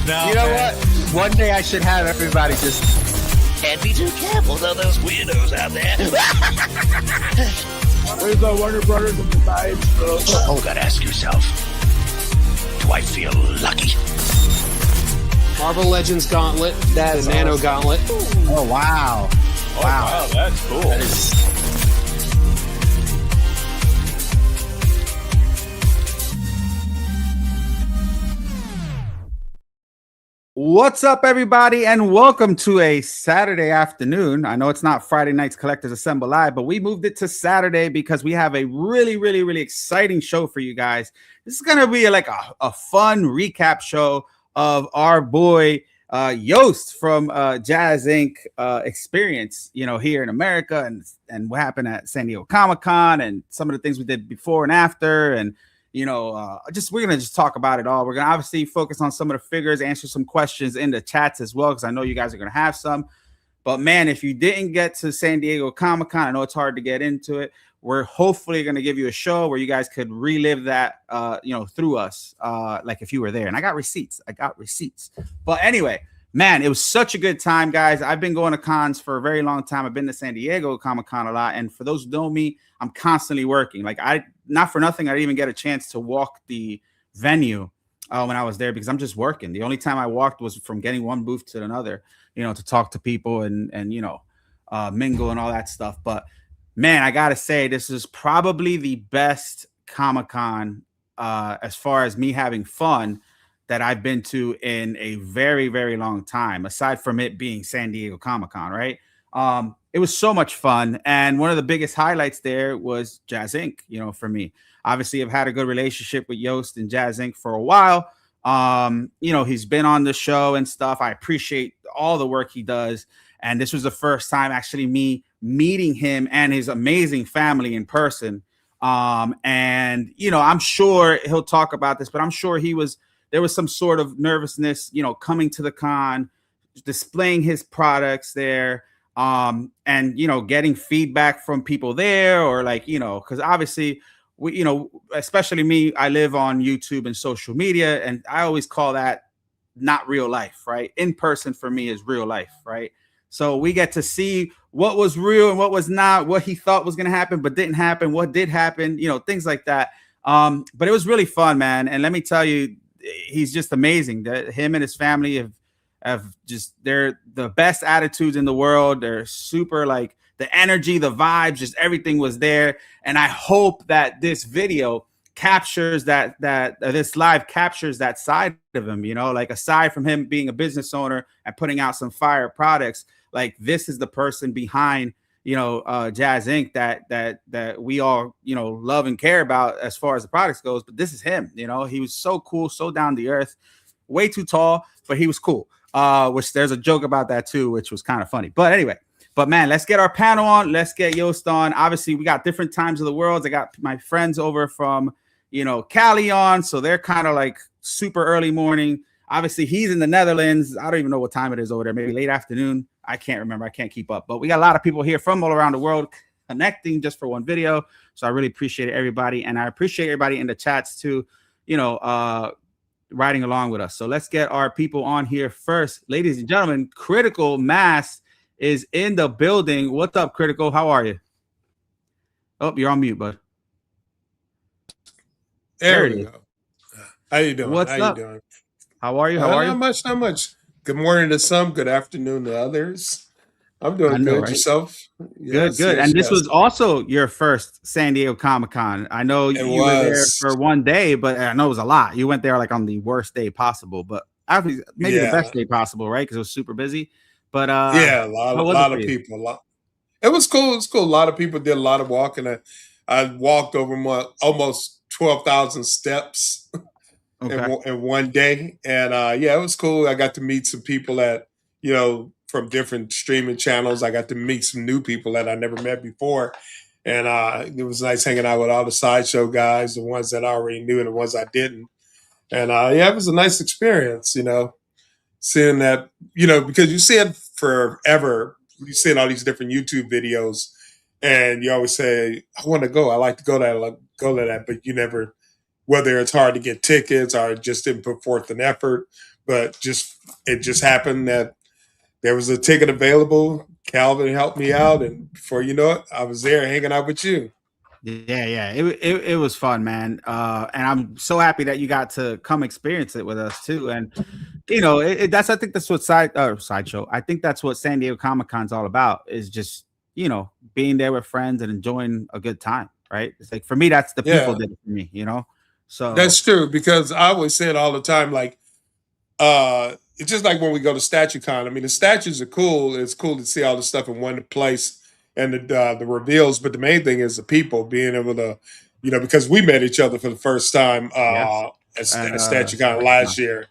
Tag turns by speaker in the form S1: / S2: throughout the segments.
S1: No,
S2: You know
S1: man.
S2: what? One day I should have everybody just
S3: Can't be too careful though, those weirdos out there.
S4: Where's the Warner Brothers of the side?
S3: Oh, gotta ask yourself, do I feel lucky?
S5: Marvel Legends Gauntlet,
S2: That's
S5: the Nano
S2: awesome.
S5: Gauntlet.
S2: Oh wow.
S1: Oh, wow, that's cool.
S2: That is What's up, everybody, and welcome to a Saturday afternoon. I know it's not Friday night's Collectors Assemble Live, but we moved it to Saturday because we have a really exciting show for you guys. This is going to be like a fun recap show of our boy Joost from Jazzinc experience, here in America, and what happened at San Diego Comiccon, and some of the things we did before and after, and we're gonna just talk about it all. We're gonna obviously focus on some of the figures, answer some questions in the chats as well, because I know you guys are gonna have some. But man, if you didn't get to San Diego Comic-Con, I know it's hard to get into it. We're hopefully gonna give you a show where you guys could relive that, through us, like if you were there. And I got receipts. But anyway, man, it was such a good time, guys. I've been going to cons for a very long time. I've been to San Diego Comic-Con a lot, and for those who know me, I'm constantly working. Like not for nothing, I didn't even get a chance to walk the venue when I was there because I'm just working. The only time I walked was from getting one booth to another, to talk to people and mingle and all that stuff. But man, I gotta say, this is probably the best Comic-Con as far as me having fun that I've been to in a very long time, aside from it being San Diego Comic-Con, right? It was so much fun. And one of the biggest highlights there was Jazzinc, for me. Obviously, I've had a good relationship with Joost and Jazzinc for a while. He's been on the show and stuff. I appreciate all the work he does. And this was the first time actually me meeting him and his amazing family in person. I'm sure he'll talk about this, but I'm sure there was some sort of nervousness, coming to the con, displaying his products there, and getting feedback from people there, or because obviously we, especially me, I live on YouTube and social media, and I always call that not real life, right? In person for me is real life, right? So we get to see what was real and what was not, what he thought was going to happen but didn't happen, what did happen, things like that. But it was really fun, man. And let me tell you, he's just amazing. That him and his family they're the best attitudes in the world. They're super, like, the energy, the vibes, just everything was there. And I hope that this video captures this live captures that side of him, like, aside from him being a business owner and putting out some fire products, like, this is the person behind Jazzinc that we all love and care about as far as the products goes. But this is him. He was so cool, so down to earth, way too tall, but he was cool. Which there's a joke about that too, which was kind of funny. But anyway, man, let's get our panel on. Let's get Joost on. Obviously, we got different times of the world. I got my friends over from Cali on, so they're kind of like super early morning. Obviously, he's in the Netherlands. I don't even know what time it is over there. Maybe late afternoon. I can't remember. I can't keep up. But we got a lot of people here from all around the world connecting just for one video. So I really appreciate everybody. And I appreciate everybody in the chats too, riding along with us. So let's get our people on here first. Ladies and gentlemen, Critical Mass is in the building. What's up, Critical? How are you? Oh, you're on mute, bud.
S4: There we go. How you doing?
S2: What's up?
S4: You doing?
S2: How are you? How are you?
S4: Not much. Good morning to some. Good afternoon to others. I'm doing good. Right? Yourself?
S2: Good. And this was also your first San Diego Comic-Con. I know you were there for one day, but I know it was a lot. You went there like on the worst day possible, but maybe the best day possible, right? Because it was super busy. But
S4: a lot of people. It was cool. It was cool. A lot of people did a lot of walking. I walked over almost 12,000 steps. Okay. In one day. And it was cool. I got to meet some people from different streaming channels. I got to meet some new people that I never met before. And it was nice hanging out with all the sideshow guys, the ones that I already knew and the ones I didn't. And it was a nice experience, seeing that, because you see it forever. You see all these different YouTube videos and you always say, I want to go. I like to go to that, but you never, whether it's hard to get tickets or just didn't put forth an effort. but it just happened that there was a ticket available. Calvin helped me out, and before you know it, I was there hanging out with you.
S2: Yeah. It was fun, man. And I'm so happy that you got to come experience it with us too. And I think that's what sideshow. I think that's what San Diego Comic-Con's all about, is just being there with friends and enjoying a good time, right? It's like, for me, that's the people did it for me, So
S4: that's true, because I always say it all the time, like it's just like when we go to StatueCon. I mean, the statues are cool. It's cool to see all the stuff in one place and the reveals, but the main thing is the people being able to, because we met each other for the first time at StatueCon last year,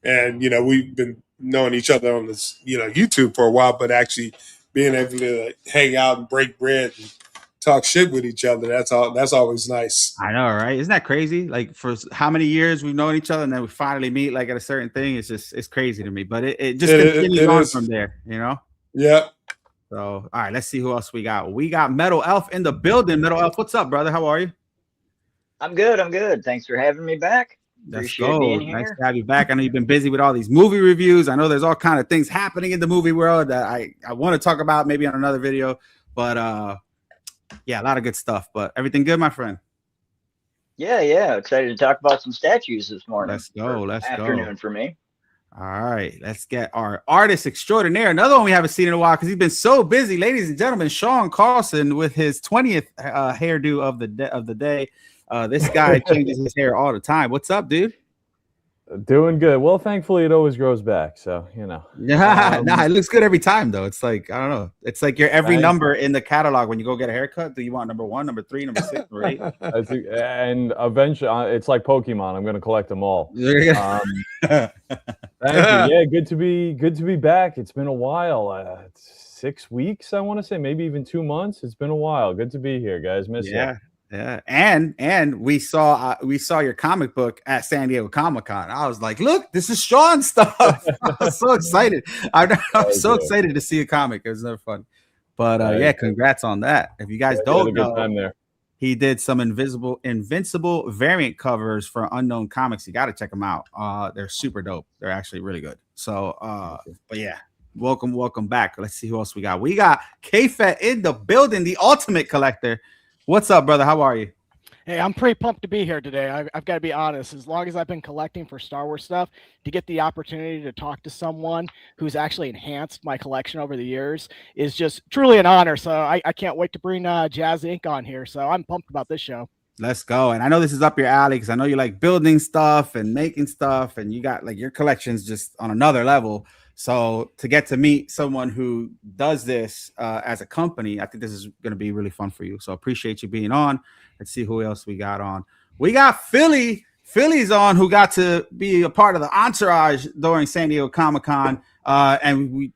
S4: and we've been knowing each other on this YouTube for a while, but actually being able to hang out and break bread and talk shit with each other, that's always nice.
S2: I know, right? Isn't that crazy? Like, for how many years we've known each other, and then we finally meet like at a certain thing. It's crazy to me, but it just continues on from there,
S4: Yeah.
S2: So, all right, let's see who else we got. We got Metal Elf in the building. Metal Elf, what's up, brother? How are you?
S6: I'm good. Thanks for having me back. Appreciate being here.
S2: Nice to have you back. I know you've been busy with all these movie reviews. I know there's all kind of things happening in the movie world that I want to talk about maybe on another video, but yeah, a lot of good stuff. But everything good, my friend?
S6: Yeah. Excited to talk about some statues this morning.
S2: Let's go.
S6: Afternoon for me.
S2: All right, let's get our artist extraordinaire. Another one we haven't seen in a while because he's been so busy, ladies and gentlemen. Sean Carlson with his 20th hairdo of the day. This guy changes his hair all the time. What's up, dude?
S1: Doing good. Well, thankfully, it always grows back. So,
S2: Yeah, it looks good every time, though. It's like, I don't know. It's like your every number in the catalog when you go get a haircut. Do you want number 1, number 3, number 6, number 8?
S1: And eventually, it's like Pokemon. I'm going to collect them all. Thank you. Yeah, good to be back. It's been a while. 6 weeks, I want to say, maybe even 2 months. It's been a while. Good to be here, guys. Miss you.
S2: Yeah, and we saw your comic book at San Diego Comic-Con. I was like, look, this is Sean's stuff. I was so excited. I'm so excited to see a comic. It was never fun. But yeah, congrats on that. If you guys don't know,
S1: time there.
S2: He did some Invincible variant covers for Unknown Comics. You got to check them out. They're super dope. They're actually really good. So, but yeah, welcome back. Let's see who else we got. We got K-Fet in the building, the ultimate collector. What's up, brother? How are you?
S7: Hey, I'm pretty pumped to be here today. I've got to be honest. As long as I've been collecting for Star Wars stuff, to get the opportunity to talk to someone who's actually enhanced my collection over the years is just truly an honor. So I can't wait to bring Jazzinc on here. So I'm pumped about this show.
S2: Let's go. And I know this is up your alley because I know you like building stuff and making stuff, and you got like your collection's just on another level. So to get to meet someone who does this as a company, I think this is going to be really fun for you. So appreciate you being on. Let's see who else we got on. We got Philly. Philly's on, who got to be a part of the entourage during San Diego Comic-Con. And we,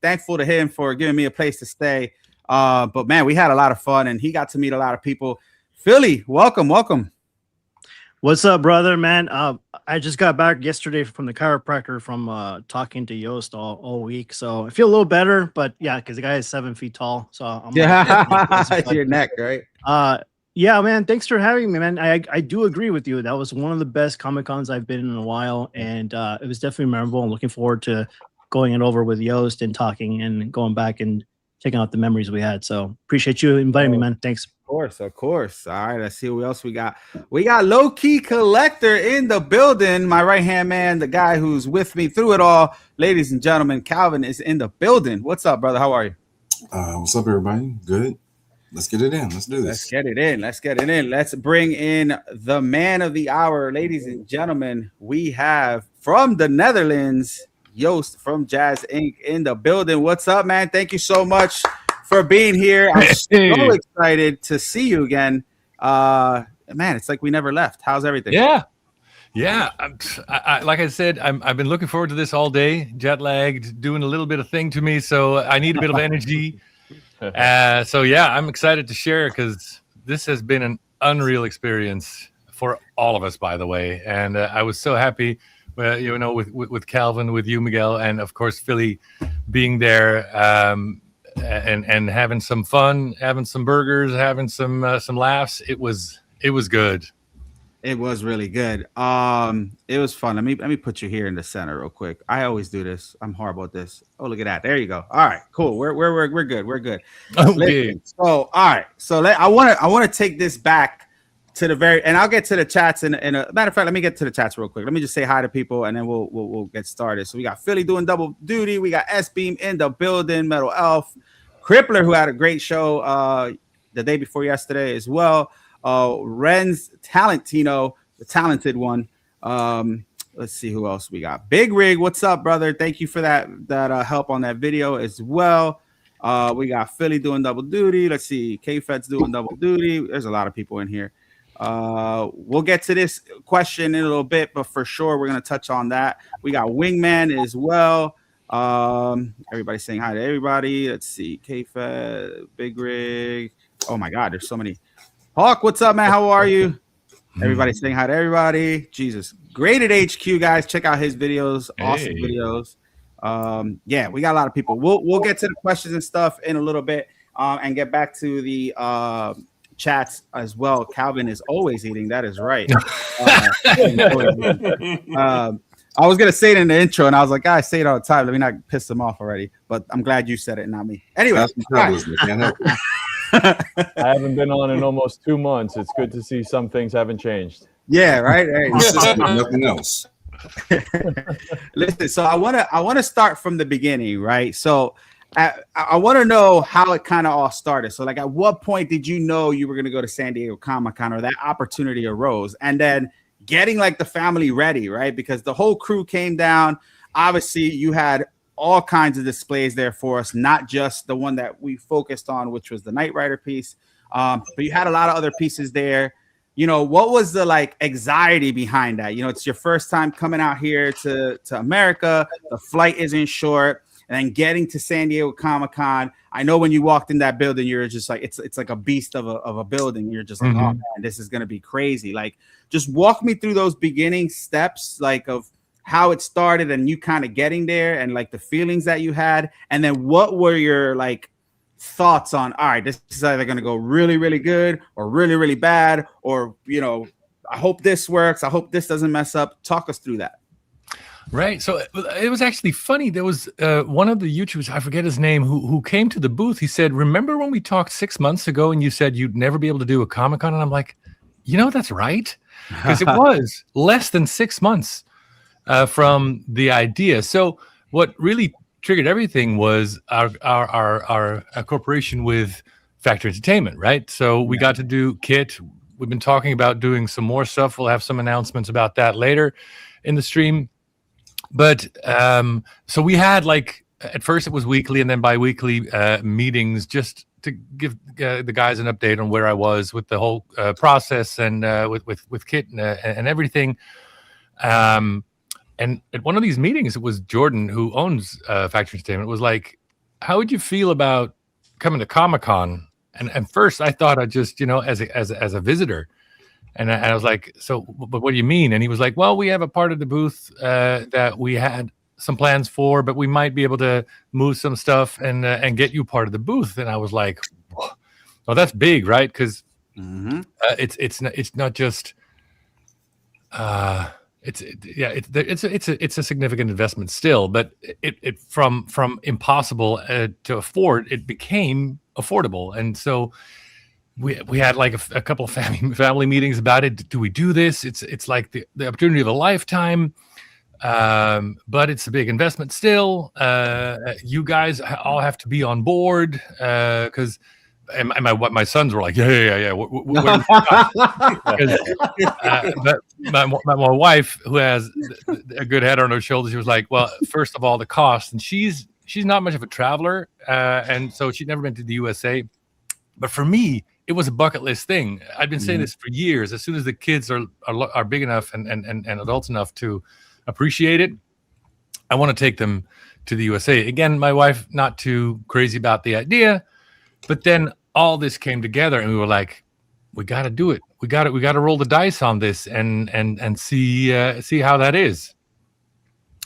S2: thankful to him for giving me a place to stay. But man, we had a lot of fun, and he got to meet a lot of people. Philly, welcome.
S8: What's up, brother, man? I just got back yesterday from the chiropractor from talking to Joost all week. So I feel a little better, but yeah, because the guy is 7 feet tall. So I'm
S2: your neck, right?
S8: Yeah, man. Thanks for having me, man. I do agree with you. That was one of the best Comic-Cons I've been in a while, and it was definitely memorable. I'm looking forward to going it over with Joost and talking and going back and checking out the memories we had. So appreciate you inviting me, man. Thanks.
S2: Of course. All right, let's see who else we got. We got Low Key Collector in the building. My right-hand man, the guy who's with me through it all. Ladies and gentlemen, Calvin is in the building. What's up, brother? How are you?
S9: What's up, everybody? Good. Let's get it in. Let's do this.
S2: Let's get it in. Let's bring in the man of the hour. Ladies and gentlemen, we have from the Netherlands, Joost from Jazzinc in the building. What's up, man? Thank you so much for being here. I'm so excited to see you again. Man, it's like we never left. How's everything?
S10: Yeah. I like I said, I've been looking forward to this all day. Jet lagged, doing a little bit of thing to me, so I need a bit of energy. So yeah, I'm excited to share because this has been an unreal experience for all of us, by the way. And I was so happy, with Calvin, with you, Miguel, and of course Philly being there. And having some fun, having some burgers, having some laughs. It was good.
S2: It was really good. It was fun. Let me put you here in the center real quick. I always do this. I'm horrible at this. Oh, look at that. There you go. All right, cool. We're good. We're good.
S10: Okay.
S2: Listen, so all right. So I want to take this back to the very, and I'll get to the chats in a matter of fact. Let me get to the chats real quick. Let me just say hi to people, and then we'll get started. So we got Philly doing double duty. We got S Beam in the building. Metal Elf, Crippler, who had a great show the day before yesterday as well. Ren's Talentino, the talented one. Let's see who else we got. Big Rig, what's up, brother? Thank you for that help on that video as well. We got Philly doing double duty. Let's see, K-Fed's doing double duty. There's a lot of people in here. We'll get to this question in a little bit, but for sure we're gonna touch on that. We got Wingman as well. Everybody's saying hi to everybody. Let's see, K-Fed, Big Rig. Oh my God, there's so many. Hawk, what's up, man? How are you? Everybody saying hi to everybody. Jesus. Graded HQ, guys. Check out his videos. Awesome videos. Yeah, we got a lot of people. We'll get to the questions and stuff in a little bit and get back to the chats as well. Calvin is always eating. That is right. I was going to say it in the intro, and I was like, I say it all the time. Let me not piss them off already. But I'm glad you said it, not me. Anyway.
S1: I haven't been on in almost 2 months. It's good to see some things haven't changed.
S2: Yeah, right.
S9: Nothing else.
S2: Listen, so I want to start from the beginning, right? So I want to know how it kind of all started. So, like, at what point did you know you were going to go to San Diego Comic-Con, or that opportunity arose? And then getting like the family ready, right? Because the whole crew came down. Obviously, you had all kinds of displays there for us, not just the one that we focused on, which was the Knight Rider piece, but you had a lot of other pieces there. You know, what was the like anxiety behind that? You know, it's your first time coming out here to America. The flight isn't short, and then getting to San Diego Comic-Con. I know when you walked in that building, you're just like, it's like a beast of a building. You're just like, oh man, this is gonna be crazy. Like, just walk me through those beginning steps, like of how it started and you kind of getting there, and like the feelings that you had, and then what were your like thoughts on, all right, this is either going to go really, really good or really, really bad, or, you know, I hope this works, I hope this doesn't mess up. Talk us through that.
S10: Right. So it was actually funny. There was one of the YouTubers, I forget his name, who came to the booth. He said, remember when we talked 6 months ago and you said you'd never be able to do a Comic-Con? And I'm like, you know, that's right. Because it was less than 6 months from the idea. So what really triggered everything was our corporation with Factory Entertainment, right? So we got to do Kit. We've been talking about doing some more stuff. We'll have some announcements about that later in the stream. But so we had, like, at first it was weekly and then bi-weekly meetings just to give the guys an update on where I was with the whole process and with Kit and everything. And at one of these meetings, it was Jordan, who owns Factory Entertainment, was like, how would you feel about coming to Comic-Con? And first I thought I'd just, you know, as a visitor. And I was like, so, but what do you mean? And he was like, well, we have a part of the booth that we had some plans for, but we might be able to move some stuff and get you part of the booth. And I was like, well, that's big, right? Because it's not just it's a significant investment still, but it from impossible to afford, it became affordable. And so we had like a couple of family meetings about it. Do we do this? It's like the opportunity of a lifetime, but it's a big investment still. You guys all have to be on board because. And my sons were like, yeah. But my wife, who has a good head on her shoulders, she was like, well, first of all, the cost, and she's not much of a traveler, and so she'd never been to the USA. But for me, it was a bucket list thing. I'd been saying this for years. As soon as the kids are big enough and adults enough to appreciate it, I want to take them to the USA. Again, my wife not too crazy about the idea. But then all this came together, and we were like, "We got to do it. We got to roll the dice on this, and see how that is."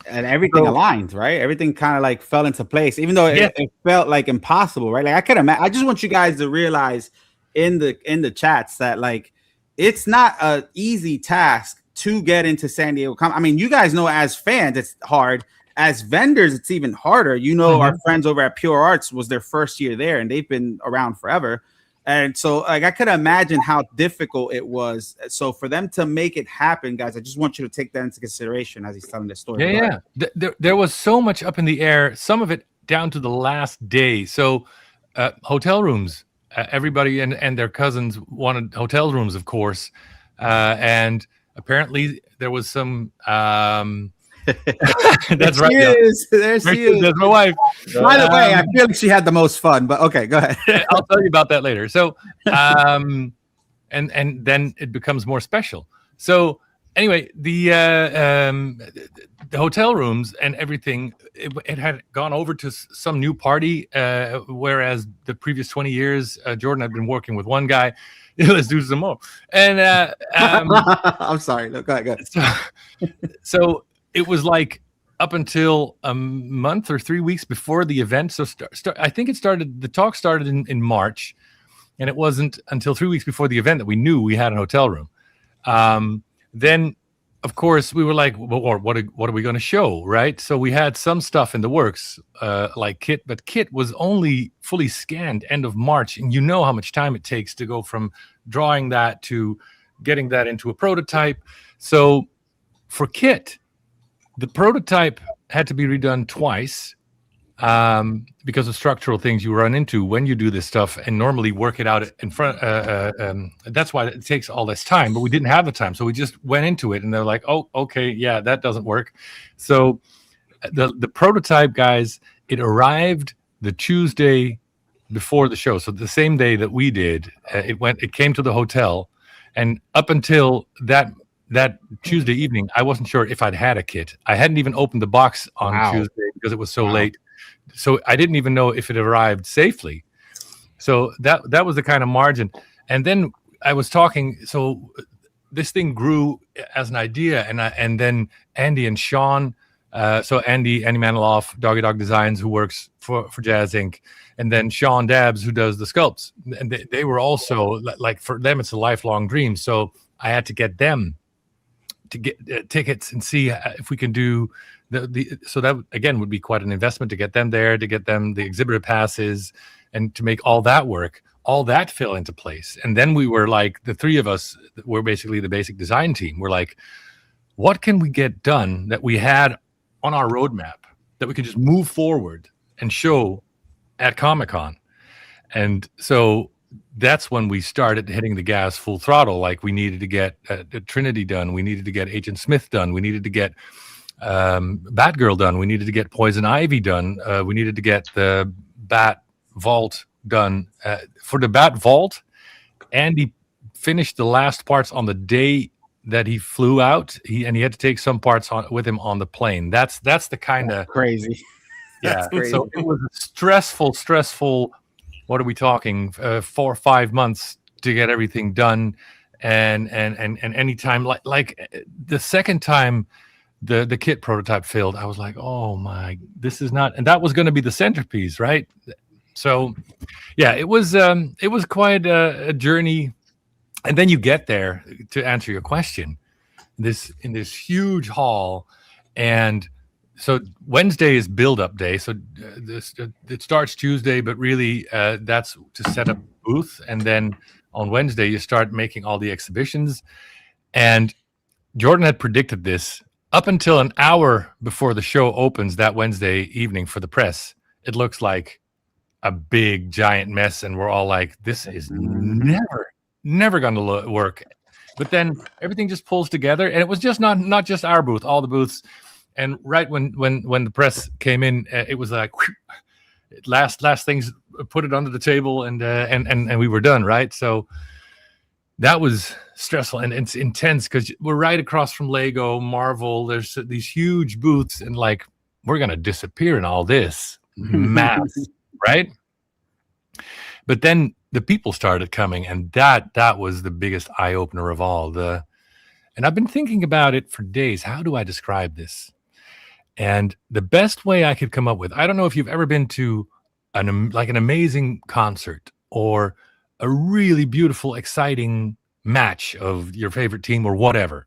S2: And everything aligned, right? Everything kind of like fell into place, even though it felt like impossible, right? Like I could imagine. I just want you guys to realize in the chats that, like, it's not an easy task to get into San Diego Comic. I mean, you guys know as fans, it's hard. As vendors, it's even harder. You know, our friends over at Pure Arts was their first year there, and they've been around forever. And so, like, I could imagine how difficult it was. So for them to make it happen, guys, I just want you to take that into consideration as he's telling the story.
S10: Yeah. There was so much up in the air, some of it down to the last day. So hotel rooms, everybody and their cousins wanted hotel rooms, of course. And apparently there was some... That's right.
S2: There she is.
S10: That's my wife.
S2: By the way, I feel like she had the most fun, but okay, go ahead.
S10: I'll tell you about that later. So, and then it becomes more special. So anyway, the hotel rooms and everything, it had gone over to some new party, whereas the previous 20 years, Jordan had been working with one guy. Let's do some more. And
S2: I'm sorry. No, go ahead.
S10: So it was like up until a month or 3 weeks before the event. So I think the talk started in March, and it wasn't until 3 weeks before the event that we knew we had a hotel room. Then, of course, we were like, well, what are we going to show, right? So we had some stuff in the works, like Kit, but Kit was only fully scanned end of March, and you know how much time it takes to go from drawing that to getting that into a prototype. So for Kit, the prototype had to be redone twice because of structural things you run into when you do this stuff and normally work it out in front. That's why it takes all this time, but we didn't have the time. So we just went into it and they're like, oh, okay, yeah, that doesn't work. So the prototype, guys, it arrived the Tuesday before the show. So the same day that we did, it came to the hotel, and up until that Tuesday evening, I wasn't sure if I'd had a kit. I hadn't even opened the box on Tuesday because it was so late. So I didn't even know if it arrived safely. So that was the kind of margin. And then I was talking, so this thing grew as an idea, and then Andy and Sean, so Andy Maniloff, Doggy Dog Designs, who works for Jazzinc, and then Sean Dabbs, who does the sculpts. And they were also, like, for them, it's a lifelong dream. So I had to get them to get tickets and see if we can do so that again would be quite an investment to get them there, to get them the exhibitor passes, and to make all that work, all that fill into place. And then we were like, the three of us were basically the basic design team. We're like, what can we get done that we had on our roadmap that we could just move forward and show at Comiccon? And so that's when we started hitting the gas full throttle. Like, we needed to get Trinity done. We needed to get Agent Smith done. We needed to get Batgirl done. We needed to get Poison Ivy done. We needed to get the Bat Vault done. For the Bat Vault, Andy finished the last parts on the day that he flew out. He had to take some parts with him on the plane. That's the kind of
S2: crazy.
S10: Yeah. Crazy. So it was a stressful. What are we talking? 4 or 5 months to get everything done, and any time like the second time the kit prototype failed, I was like, oh my, this is not, and that was going to be the centerpiece, right? So yeah, it was quite a journey. And then you get there, to answer your question, in this huge hall, and so Wednesday is build-up day. So it starts Tuesday, but really that's to set up booth. And then on Wednesday, you start making all the exhibitions. And Jordan had predicted this up until an hour before the show opens that Wednesday evening for the press. It looks like a big, giant mess. And we're all like, this is never going to work. But then everything just pulls together. And it was just not just our booth, all the booths. And right when the press came in, it was like last things, put it under the table, and we were done, right? So that was stressful, and it's intense because we're right across from Lego, Marvel. There's these huge booths, and like, we're gonna disappear in all this mass, right? But then the people started coming, and that was the biggest eye opener of all. And I've been thinking about it for days. How do I describe this? And the best way I could come up with, I don't know if you've ever been to an amazing concert or a really beautiful, exciting match of your favorite team or whatever.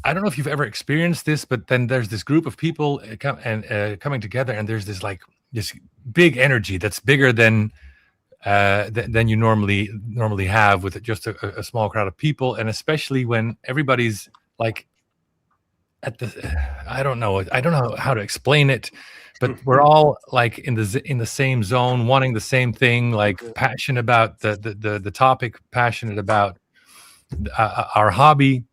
S10: I don't know if you've ever experienced this, but then there's this group of people coming together, and there's this big energy that's bigger than you normally have with just a small crowd of people, and especially when everybody's like at the I don't know how to explain it, but we're all like in the same zone, wanting the same thing, like passionate about the topic, passionate about our hobby.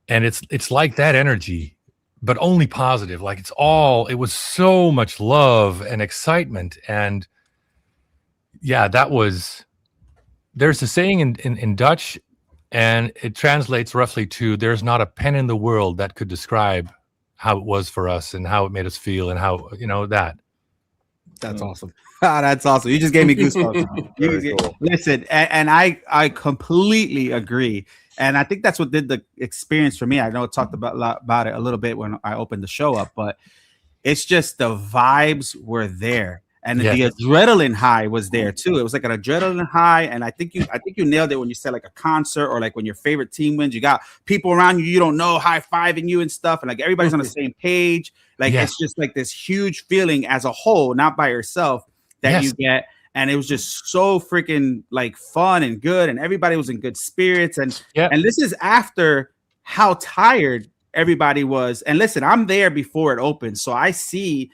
S10: And it's like that energy, but only positive. Like it was so much love and excitement. And yeah, there's a saying in Dutch, and it translates roughly to, there's not a pen in the world that could describe how it was for us and how it made us feel, and how, that.
S2: That's awesome. That's awesome. You just gave me goosebumps. Cool. Listen, and I completely agree. And I think that's what did the experience for me. I know I talked about it a little bit when I opened the show up, but it's just the vibes were there, and the adrenaline high was there too. It was like an adrenaline high, and I think you nailed it when you said like a concert, or like when your favorite team wins. You got people around you don't know high-fiving you and stuff, and like everybody's on the same page. Like it's just like this huge feeling as a whole, not by yourself, that you get. And it was just so freaking like fun and good, and everybody was in good spirits. And this is after how tired everybody was. And listen, I'm there before it opens, so I see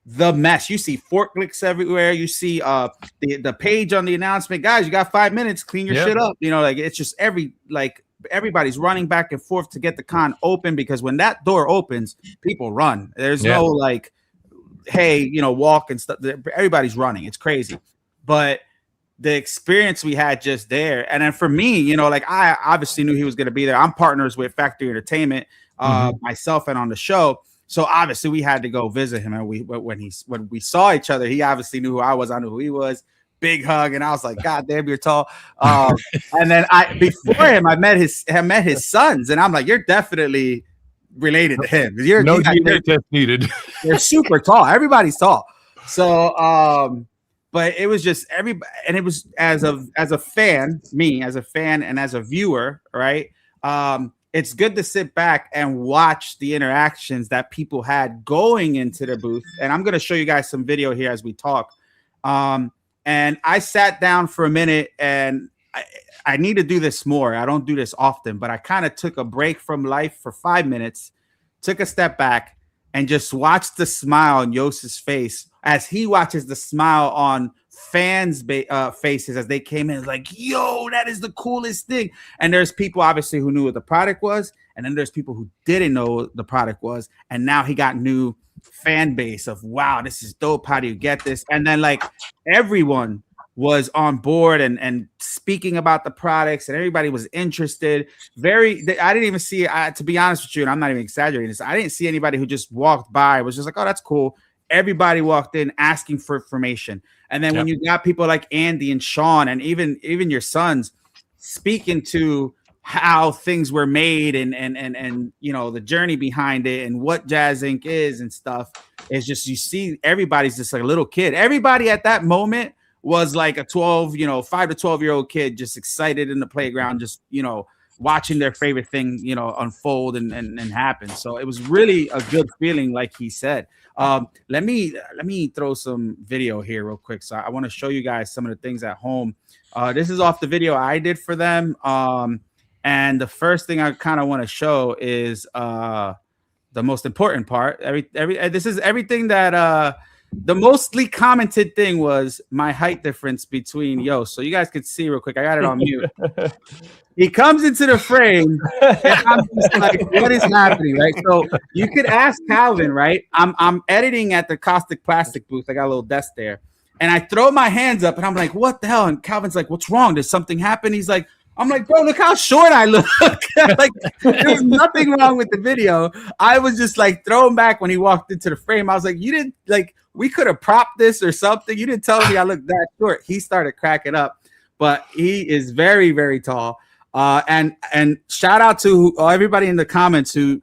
S2: the mess. You see forklifts everywhere. You see the page on the announcement, guys, you got 5 minutes, clean your shit up. Like it's just everybody's running back and forth to get the con open, because when that door opens, people run. There's no like, hey, walk and stuff. Everybody's running. It's crazy. But the experience we had just there, and then for me, like I obviously knew he was going to be there. I'm partners with Factory Entertainment, myself, and on the show, so obviously we had to go visit him. And when we saw each other, he obviously knew who I was. I knew who he was. Big hug, and I was like, "God damn, you're tall." And then before him, I met his sons, and I'm like, "You're definitely related to him. You're
S10: no DNA test needed."
S2: They're super tall. Everybody's tall. So. But it was just everybody, and it was as a fan, me as a fan and as a viewer, right? It's good to sit back and watch the interactions that people had going into the booth. And I'm going to show you guys some video here as we talk. And I sat down for a minute, and I need to do this more. I don't do this often, but I kind of took a break from life for 5 minutes, took a step back, and just watched the smile on Joost's face as he watches the smile on fans' faces as they came in. It's like, yo, that is the coolest thing. And there's people obviously who knew what the product was, and then there's people who didn't know what the product was. And now he got new fan base of, wow, this is dope. How do you get this? And then like everyone was on board and speaking about the products, and everybody was interested. I didn't even see, to be honest with you, and I'm not even exaggerating this, I didn't see anybody who just walked by, was just like, oh, that's cool. Everybody walked in asking for information. And then when you got people like Andy and Sean, and even your sons speaking to how things were made and the journey behind it and what Jazzinc is and stuff, it's just, you see everybody's just like a little kid. Everybody at that moment was like a 5 to 12-year-old kid, just excited in the playground, just watching their favorite thing unfold and happen. So it was really a good feeling, like he said. Let me throw some video here real quick. So I want to show you guys some of the things at home. This is off the video I did for them. And the first thing I kind of want to show is the most important part. This is everything that the mostly commented thing was my height difference between Joost. So you guys could see real quick. I got it on mute. He comes into the frame, and I'm just like, what is happening, right? So you could ask Calvin, right? I'm editing at the Caustic Plastic booth. I got a little desk there, and I throw my hands up, and I'm like, what the hell? And Calvin's like, what's wrong? Did something happen? He's like, I'm like, bro, look how short I look. Like, there was nothing wrong with the video. I was just like thrown back when he walked into the frame. I was like, you didn't, like, we could have propped this or something. You didn't tell me I looked that short. He started cracking up, but he is very, very tall. And shout out to everybody in the comments who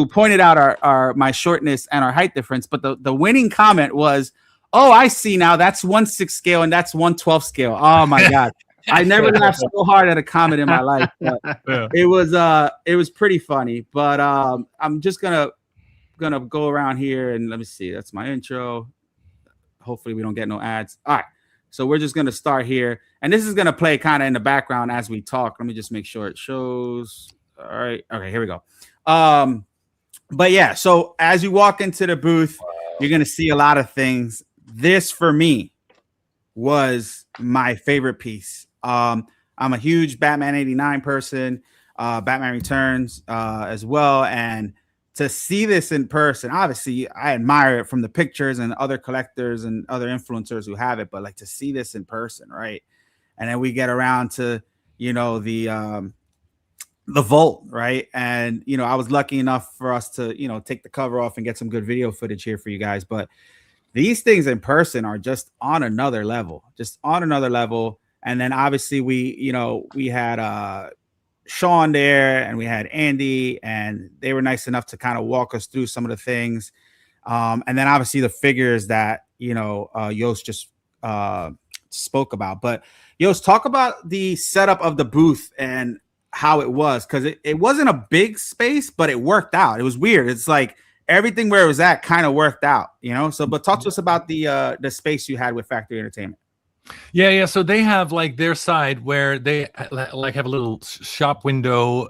S2: pointed out our my shortness and our height difference. But the winning comment was, oh, I see now. That's 1/6 scale and that's 1/12 scale. Oh my God. I never laughed so hard at a comment in my life, but it was pretty funny. But I'm just gonna go around here and let me see. That's my intro. Hopefully we don't get no ads. All right. So we're just gonna start here, and this is gonna play kind of in the background as we talk. Let me just make sure it shows. All right. Okay, here we go. But yeah, so as you walk into the booth, you're gonna see a lot of things. This for me was my favorite piece. I'm a huge Batman 89 person, Batman Returns as well, and to see this in person, obviously I admire it from the pictures and other collectors and other influencers who have it, but like to see this in person, right? And then we get around to, you know, the vault, right? And, you know, I was lucky enough for us to, you know, take the cover off and get some good video footage here for you guys. But these things in person are just on another level, And then obviously we had Sean there, and we had Andy, and they were nice enough to kind of walk us through some of the things. And then obviously the figures that, you know, Joost just spoke about. But Joost, talk about the setup of the booth and how it was, because it wasn't a big space, but it worked out. It was weird. It's like everything where it was at kind of worked out, you know. So, but talk to us about the space you had with Factory Entertainment.
S10: Yeah. So they have like their side where they like have a little shop window,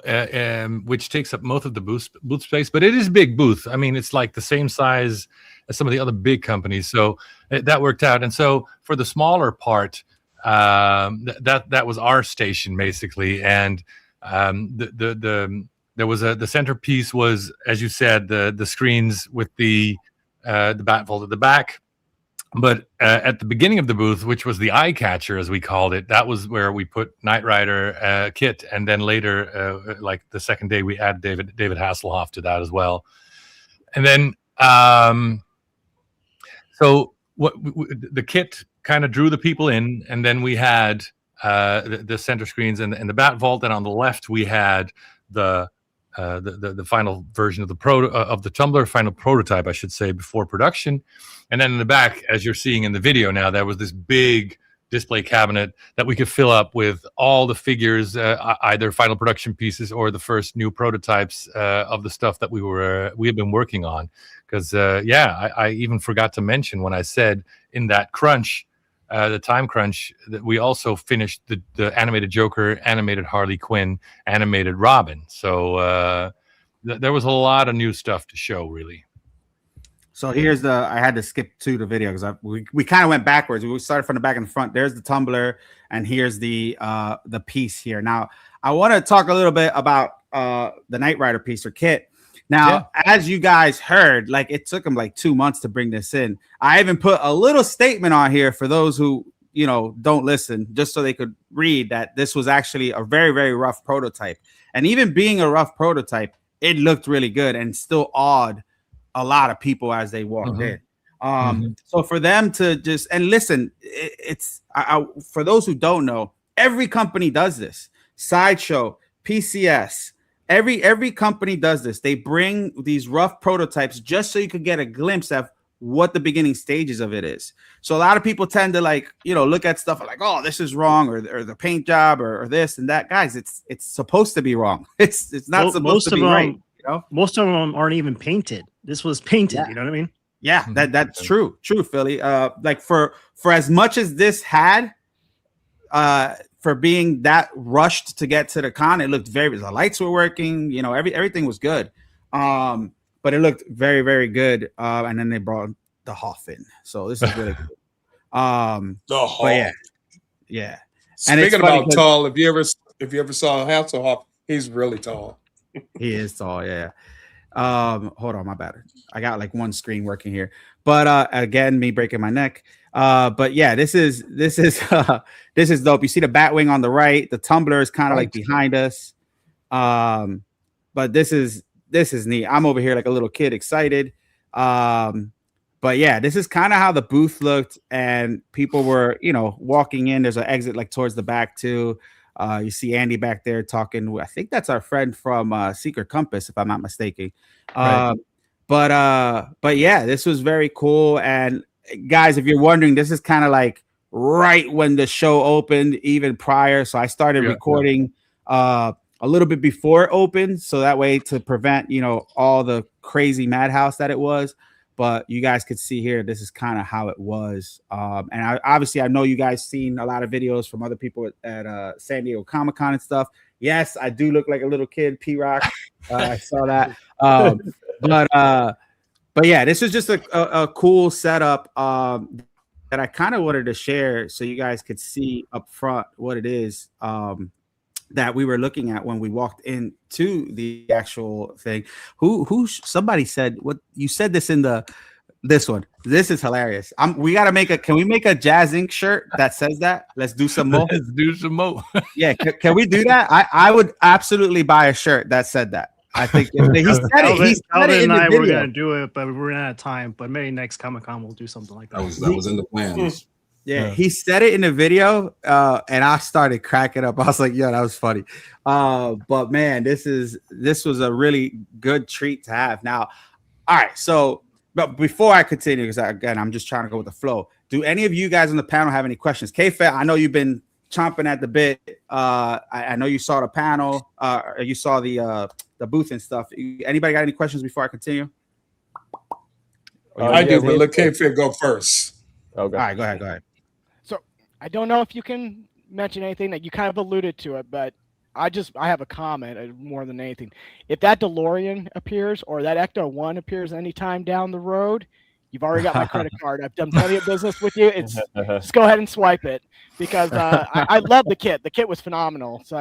S10: which takes up most of the booth space, but it is a big booth. I mean, it's like the same size as some of the other big companies. So that worked out. And so for the smaller part, that was our station basically. And there was the centerpiece was, as you said, the screens with the Batvault at the back. But at the beginning of the booth, which was the eye catcher, as we called it, that was where we put Knight Rider kit, and then later, like the second day, we add David Hasselhoff to that as well. And then, so the kit kind of drew the people in, and then we had the center screens and the Batvault, and on the left we had the final version of the tumbler, final prototype, I should say, before production. And then in the back, as you're seeing in the video now, there was this big display cabinet that we could fill up with all the figures, either final production pieces or the first new prototypes of the stuff that we had been working on. Because I even forgot to mention when I said in that crunch, the time crunch, that we also finished the animated Joker, animated Harley Quinn, animated Robin. So there was a lot of new stuff to show, really.
S2: So here's I had to skip to the video because we kind of went backwards. We started from the back and the front. There's the tumbler, and here's the piece here. Now I want to talk a little bit about the Knight Rider piece or kit. Now, as you guys heard, like it took them like 2 months to bring this in. I even put a little statement on here for those who, you know, don't listen, just so they could read that this was actually a very, very rough prototype. And even being a rough prototype, it looked really good and still awed a lot of people as they walked in. So for them to just, and listen, it's for those who don't know, every company does this. Sideshow, PCS, every company does this. They bring these rough prototypes just so you could get a glimpse of what the beginning stages of it is. So a lot of people tend to, like, you know, look at stuff like, oh, this is wrong, or the paint job, or this and that. Guys, it's supposed to be wrong. It's not supposed to be right. You know?
S8: Most of them aren't even painted. This was painted. You know what I mean?
S2: Yeah, that's true, Philly. Like for as much as this had, for being that rushed to get to the con, it looked the lights were working. You know, everything was good. But it looked very, very good. And then they brought the Hoff in, so this is really good.
S4: The Hoff,
S2: yeah.
S4: Speaking about tall, if you ever saw Hasselhoff, he's really tall.
S2: He is tall, yeah. Hold on, my bad. I got like one screen working here, but again, me breaking my neck. But yeah, this is dope. You see the Batwing on the right. The tumbler is kind of like behind us. But this is neat. I'm over here like a little kid, excited. But yeah, this is kind of how the booth looked, and people were, you know, walking in. There's an exit like towards the back too. You see Andy back there talking. I think that's our friend from Secret Compass, if I'm not mistaken. Right. But yeah, this was very cool. And guys, if you're wondering, this is kind of like right when the show opened, even prior. So I started recording a little bit before it opened, so that way to prevent, you know, all the crazy madhouse that it was. But you guys could see here, this is kind of how it was. And obviously, I know you guys seen a lot of videos from other people at San Diego Comic-Con and stuff. Yes, I do look like a little kid, P-Rock. I saw that. But yeah, this is just a cool setup that I kind of wanted to share so you guys could see up front what it is that we were looking at when we walked into the actual thing. Somebody said what you said this in this one. This is hilarious. We got to make can we make a Jazzinc shirt that says that? Let's do some more.
S10: Let's do some more.
S2: Yeah, can we do that? I would absolutely buy a shirt that said that. I think he said it. He said it in
S8: and
S2: the
S8: I
S2: video.
S8: were gonna do it, but we're out of time. But maybe next Comic-Con we'll do something like that.
S9: That was in the plans.
S2: Yeah, he said it in the video, and I started cracking up. I was like, "Yo, that was funny." But man, this was a really good treat to have. Now, all right. So, but before I continue, because again, I'm just trying to go with the flow. Do any of you guys on the panel have any questions? K-Fed, I know you've been chomping at the bit. I know you saw the panel. You saw the booth and stuff. Anybody got any questions before I continue?
S4: I do, but let K-Fed go first.
S2: Okay. All right, go ahead.
S7: So I don't know if you can mention anything that you kind of alluded to it, but I have a comment more than anything. If that DeLorean appears or that Ecto-1 appears anytime down the road, you've already got my credit card. I've done plenty of business with you. Just go ahead and swipe it because I love the kit. The kit was phenomenal. So,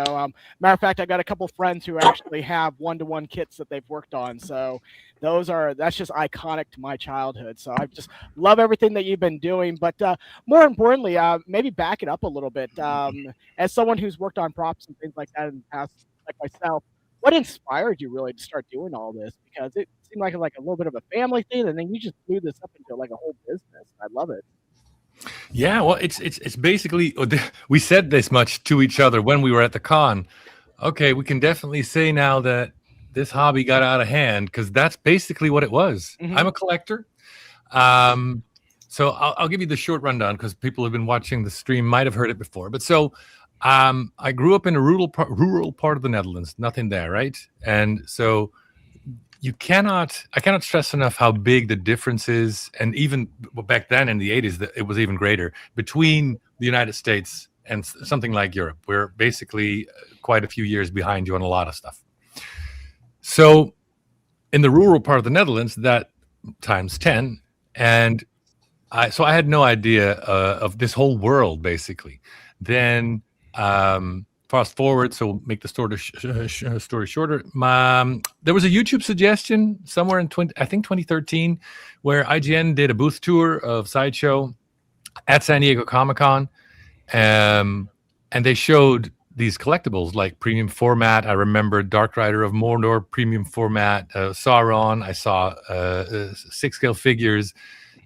S7: matter of fact, I got a couple friends who actually have one-to-one kits that they've worked on. So, that's just iconic to my childhood. So, I just love everything that you've been doing. But more importantly, maybe back it up a little bit. As someone who's worked on props and things like that in the past, like myself, what inspired you really to start doing all this? Because it seemed like a little bit of a family thing, and then you just blew this up into like a whole business. I love it.
S10: Yeah, well, it's basically, we said this much to each other when we were at the con. Okay, we can definitely say now that this hobby got out of hand because that's basically what it was. Mm-hmm. I'm a collector. So I'll give you the short rundown because people who've been watching the stream might have heard it before. But so I grew up in a rural part of the Netherlands, nothing there, right? And so I cannot stress enough how big the difference is, and even back then in the 80s, it was even greater, between the United States and something like Europe. We're basically quite a few years behind you on a lot of stuff. So in the rural part of the Netherlands, that times 10, and I had no idea of this whole world, basically. Then fast forward, so make the story shorter. There was a YouTube suggestion somewhere in 2013 where IGN did a booth tour of Sideshow at San Diego Comic-Con, and they showed these collectibles like premium format. I remember Dark Rider of Mordor premium format, Sauron. I saw 6-scale figures,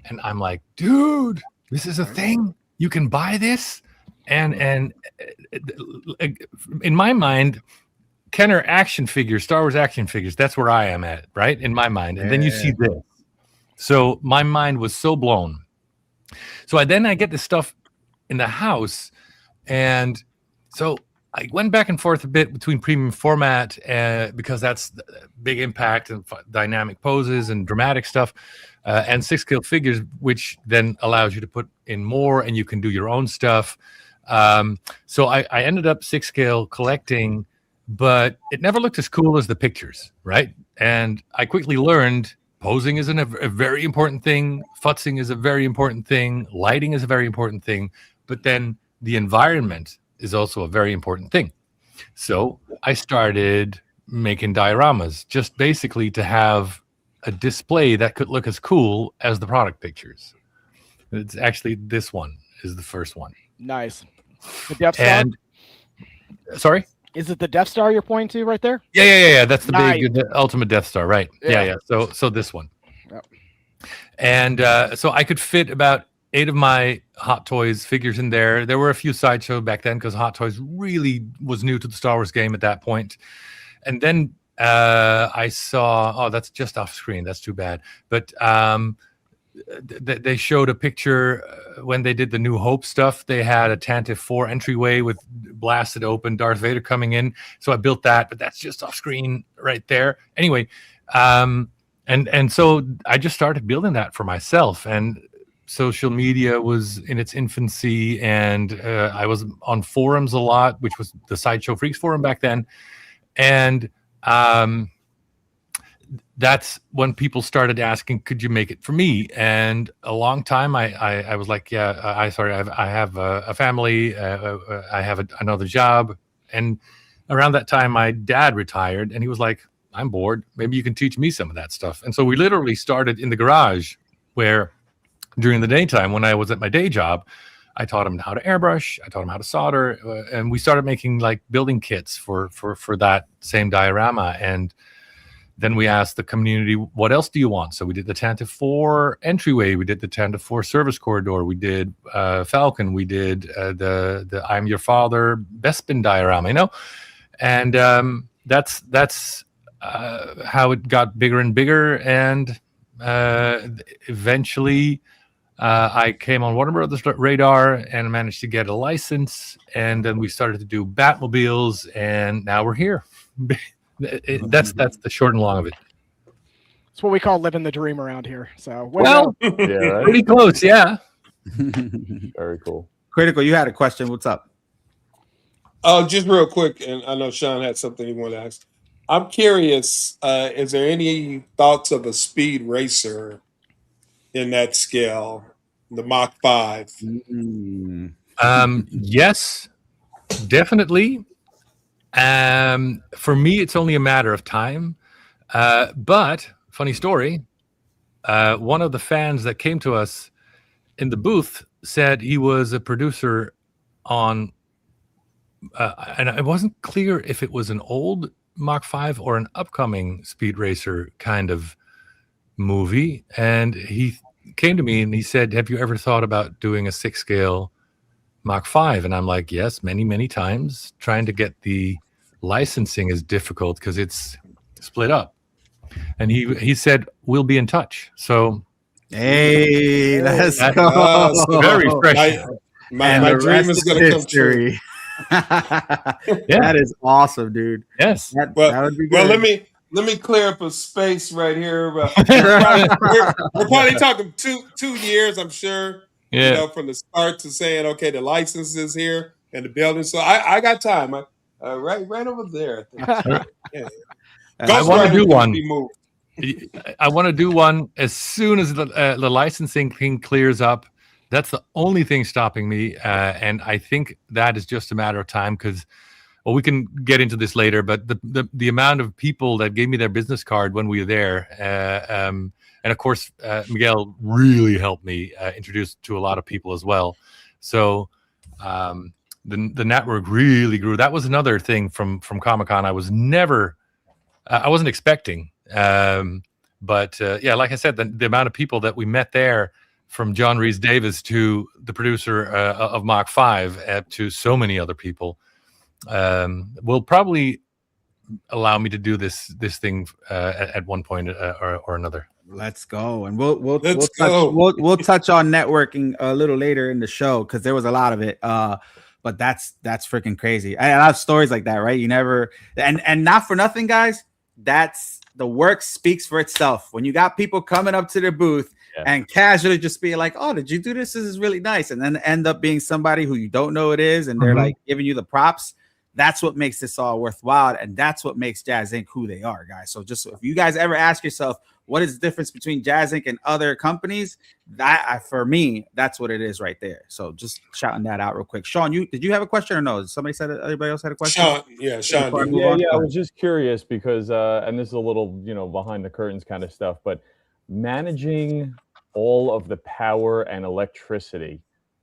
S10: and I'm like, dude, this is a thing. You can buy this. And in my mind, Kenner action figures, Star Wars action figures, that's where I am at, right? In my mind. And then you see this. So my mind was so blown. So I get this stuff in the house. And so I went back and forth a bit between premium format because that's big impact and dynamic poses and dramatic stuff, and 6-scale figures, which then allows you to put in more and you can do your own stuff. So I ended up 6-scale collecting, but it never looked as cool as the pictures, right? And I quickly learned posing is a very important thing. Futzing is a very important thing. Lighting is a very important thing. But then the environment is also a very important thing. So I started making dioramas just basically to have a display that could look as cool as the product pictures. It's actually this one is the first one.
S7: Nice. The Death Star?
S10: Sorry?
S7: Is it the Death Star you're pointing to right there?
S10: Yeah. That's the ultimate Death Star, right? Yeah. So this one. Yep. And so I could fit about 8 of my Hot Toys figures in there. There were a few Sideshow back then because Hot Toys really was new to the Star Wars game at that point. And then I saw, that's just off screen. That's too bad. But they showed a picture when they did the New Hope stuff. They had a Tantive 4 entryway with blasted open Darth Vader coming in. So I built that, but that's just off screen right there. Anyway, and so I just started building that for myself. And social media was in its infancy, and I was on forums a lot, which was the Sideshow Freaks forum back then. And that's when people started asking, could you make it for me? And a long time I was like, yeah, I have a family, I have another job. And around that time, my dad retired, and he was like, I'm bored. Maybe you can teach me some of that stuff. And so we literally started in the garage, where during the daytime, when I was at my day job, I taught him how to airbrush, I taught him how to solder, and we started making like building kits for that same diorama. And then we asked the community, what else do you want? So we did the Tantive 4 entryway, we did the Tantive 4 service corridor, we did Falcon, we did the I'm Your Father Bespin diorama, and that's how it got bigger and bigger. And eventually I came on Warner Brothers radar and managed to get a license, and then we started to do Batmobiles, and now we're here. That's the short and long of it.
S7: It's what we call living the dream around here. So
S10: pretty close, yeah.
S1: Very cool.
S2: Critical, you had a question. What's up?
S4: Oh, just real quick, and I know Sean had something he wanted to ask. I'm curious, is there any thoughts of a speed racer in that scale, the Mach 5?
S10: Yes, definitely. For me, it's only a matter of time. But funny story, one of the fans that came to us in the booth said he was a producer on, and it wasn't clear if it was an old Mach 5 or an upcoming Speed Racer kind of movie. And he came to me and he said, have you ever thought about doing a 6-scale Mach 5? And I'm like, yes, many, many times. Trying to get the licensing is difficult because it's split up. And he said, we'll be in touch. So
S2: hey, let's go.
S10: Very fresh.
S4: My dream is going to come true.
S2: That is awesome, dude.
S10: Yes.
S2: That would be good.
S4: Well, let me clear up a space right here. We're probably talking two years, I'm sure.
S10: Yeah.
S4: From the start to saying, okay, the license is here and the building. So I got time. Right over there. Yeah.
S10: I want to do one. I want to do one as soon as the licensing thing clears up. That's the only thing stopping me, and I think that is just a matter of time. Because, well, we can get into this later, but the amount of people that gave me their business card when we were there, and of course, Miguel really helped me introduce to a lot of people as well. So the network really grew. That was another thing from Comiccon. I wasn't expecting. But yeah, like I said, the amount of people that we met there, from John Rhys Davis to the producer of Mach 5 to so many other people, will probably allow me to do this thing at one point or another.
S2: Let's go, and we'll touch on networking a little later in the show because there was a lot of it. But that's freaking crazy. I have stories like that, right? You never and not for nothing, guys. That's the work speaks for itself. When you got people coming up to their booth and casually just being like, "Oh, did you do this? This is really nice," and then end up being somebody who you don't know it is, and they're like giving you the props. That's what makes this all worthwhile, and that's what makes Jazzinc who they are, guys. So just if you guys ever ask yourself, what is the difference between Jazzinc and other companies? That for me, that's what it is right there. So just shouting that out real quick. Saun, did you have a question or no? Somebody said it. Everybody else had a question.
S4: Sean.
S1: Yeah. I was just curious because, and this is a little, behind the curtains kind of stuff, but managing all of the power and electricity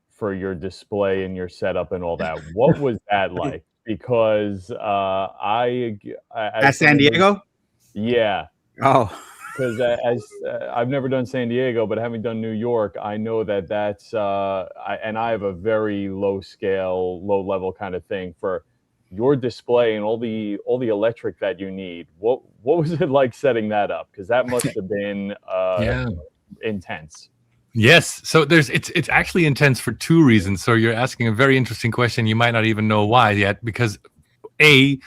S1: for your display and your setup and all that, what was that like? Because
S2: at San Diego,
S1: yeah.
S2: Oh.
S1: Because as I've never done San Diego, but having done New York, I know that's and I have a very low scale, low level kind of thing for your display and all the electric that you need. What was it like setting that up? Because that must have been intense.
S10: Yes. So it's actually intense for two reasons. So you're asking a very interesting question. You might not even know why yet, because I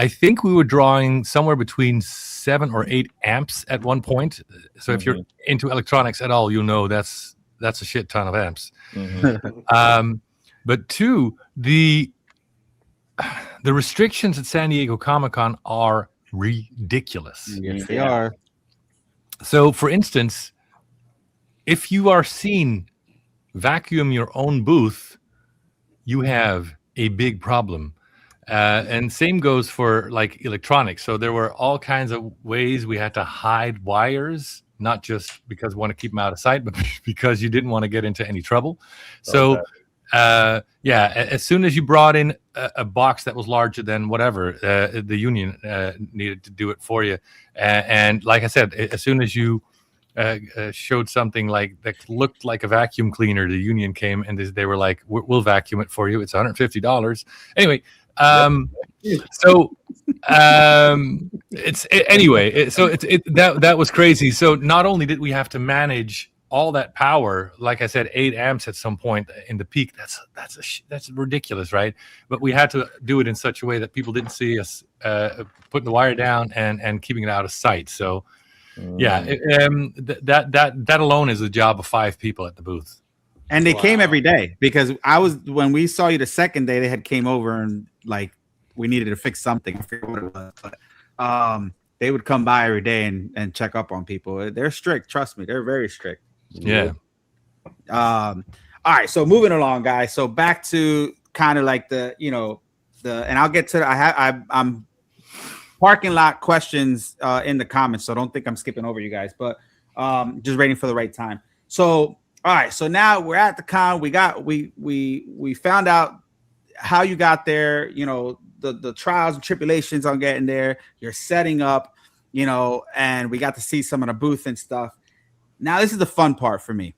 S10: think we were drawing somewhere between 7 or 8 amps at one point. So if you're into electronics at all, you'll know that's a shit ton of amps. But two, the restrictions at San Diego Comic-Con are ridiculous.
S2: Yes, they are.
S10: So, for instance, if you are seen vacuum your own booth, you have a big problem. And same goes for like electronics. So there were all kinds of ways we had to hide wires, not just because we want to keep them out of sight, but because you didn't want to get into any trouble. So, as soon as you brought in a box that was larger than whatever, the union needed to do it for you. And like I said, as soon as you showed something like that looked like a vacuum cleaner, the union came and they were like, we'll vacuum it for you. It's $150. Anyway. That was crazy. So not only did we have to manage all that power, like I said, 8 amps at some point in the peak, that's ridiculous, right? But we had to do it in such a way that people didn't see us putting the wire down and keeping it out of sight. So that alone is a job of 5 people at the booth.
S2: And they came every day, because when we saw you the second day, they had came over and like we needed to fix something. I forget what it was, but they would come by every day and check up on people. They're strict, trust me, they're very strict.
S10: Yeah.
S2: All right, so moving along, guys. So back to kind of like and I'll get to I'm parking lot questions in the comments, so don't think I'm skipping over you guys, but just waiting for the right time. So all right, so now we're at the con. We found out how you got there, the trials and tribulations on getting there. You're setting up, and we got to see some of the booth and stuff. Now this is the fun part for me.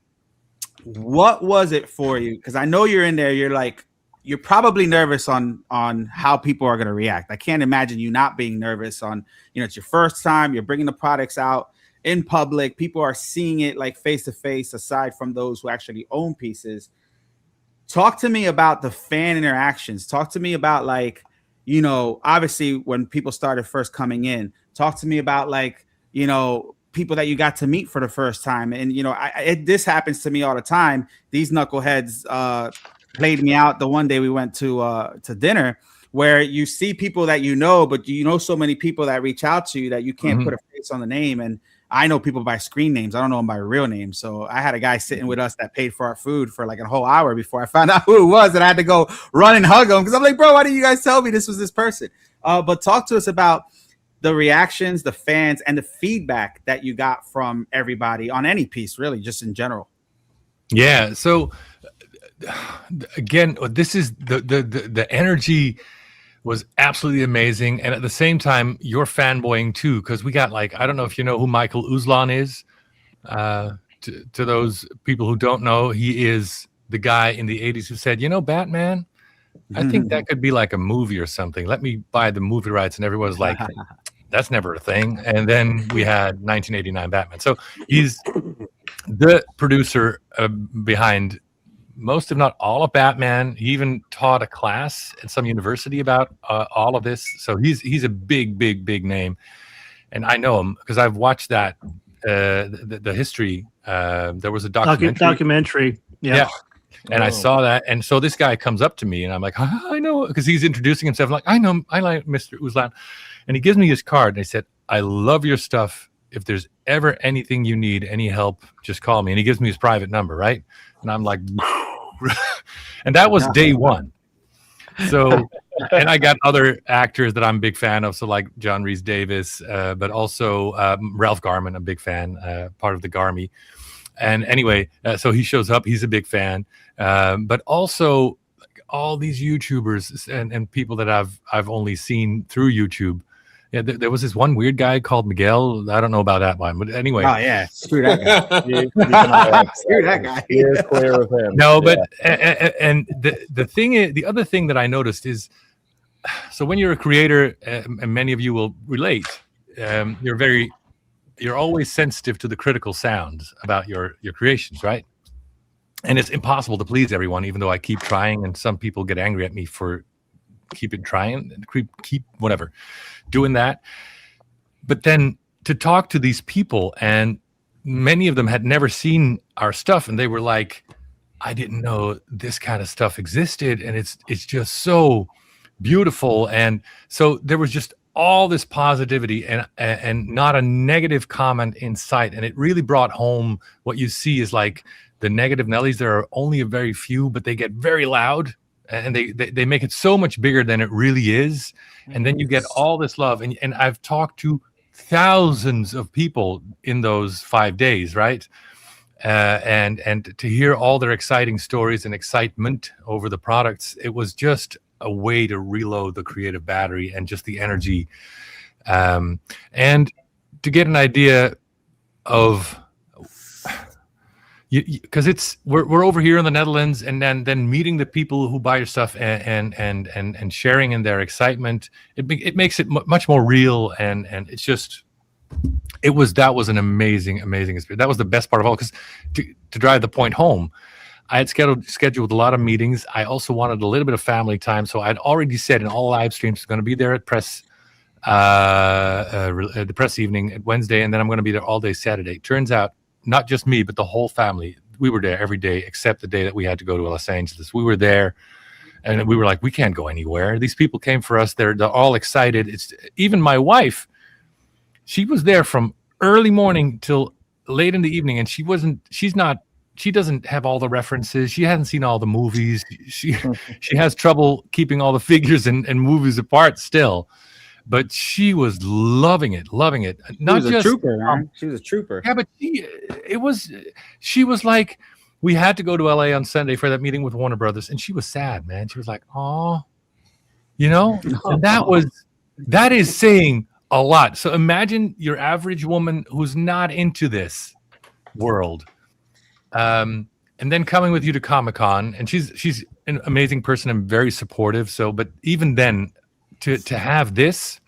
S2: What was it for you? Because I know you're in there. You're probably nervous on how people are going to react. I can't imagine you not being nervous on, it's your first time. You're bringing the products out in public. People are seeing it like face to face, aside from those who actually own pieces. Talk to me about the fan interactions. Talk to me about obviously when people started first coming in. Talk to me about people that you got to meet for the first time. And this happens to me all the time. These knuckleheads played me out the one day we went to dinner, where you see people that but so many people that reach out to you that you can't put a face on the name. And I know people by screen names. I don't know them by real names. So I had a guy sitting with us that paid for our food for like a whole hour before I found out who it was, and I had to go run and hug him because I'm like, bro, why didn't you guys tell me this was this person? But talk to us about the reactions, the fans, and the feedback that you got from everybody on any piece, really, just in general.
S10: Yeah. So again, this is the energy was absolutely amazing, and at the same time, you're fanboying too, because we got I don't know if you know who Michael Uzlan is. To those people who don't know, he is the guy in the 80s who said, Batman, I think that could be like a movie or something. Let me buy the movie rights, and everyone was like, that's never a thing. And then we had 1989 Batman. So he's the producer behind most, if not all, of Batman. He even taught a class at some university about all of this. So he's a big name, and I know him because I've watched that the history. There was a documentary. Yeah. And I saw that, and so this guy comes up to me, and I'm like, I know, because he's introducing himself. I'm like, I know, I like Mr. Uzlan, and he gives me his card, and he said, I love your stuff. If there's ever anything you need, any help, just call me. And he gives me his private number, right? And I'm like, and that was day one. So, and I got other actors that I'm a big fan of, so like John Rhys Davis, but also Ralph Garman, a big fan, part of the Garmy. And anyway, so he shows up. He's a big fan, but also all these YouTubers and people that I've only seen through YouTube. Yeah, there was this one weird guy called Miguel. I don't know about that one, but anyway.
S2: Oh yeah, screw that guy. Screw that guy.
S1: He is clear with him.
S10: No, but and the thing is, the other thing that I noticed is, so when you're a creator, and many of you will relate, you're always sensitive to the critical sounds about your creations, right? and it's impossible to please everyone, even though I keep trying, and some people get angry at me for keep trying and keep whatever doing that. But then to talk to these people, and many of them had never seen our stuff, and they were like, I didn't know this kind of stuff existed, and it's just so beautiful. And so there was just all this positivity and not a negative comment in sight. And it really brought home what you see is like the negative Nellies. There are only a very few, but they get very loud, and they make it so much bigger than it really is. And then you get all this love. And I've talked to thousands of people in those 5 days, right? And to hear all their exciting stories and excitement over the products, it was just a way to reload the creative battery and just the energy, and to get an idea of, because we're over here in the Netherlands, and then meeting the people who buy your stuff and sharing in their excitement, it makes it much more real, and it's just that was an amazing experience. That was the best part of all, because to drive the point home, I had scheduled a lot of meetings. I also wanted a little bit of family time, so I'd already said in all live streams I'm going to be there at the press evening at Wednesday, and then I'm going to be there all day Saturday. Turns out, not just me, but the whole family, we were there every day except the day that we had to go to Los Angeles. We were there, and we were like, we can't go anywhere. These people came for us. They're all excited. It's even my wife. She was there from early morning till late in the evening, and she doesn't have all the references. She hasn't seen all the movies. She has trouble keeping all the figures and movies apart still, but she was loving it. Not
S2: she was
S10: just
S2: a trooper, man. She was a trooper.
S10: Yeah, but she was like, we had to go to LA on Sunday for that meeting with Warner Brothers, and she was sad, man. She was like, oh, and that is saying a lot. So imagine your average woman who's not into this world, and then coming with you to Comic-Con, and she's an amazing person and very supportive. So, but even then, to have this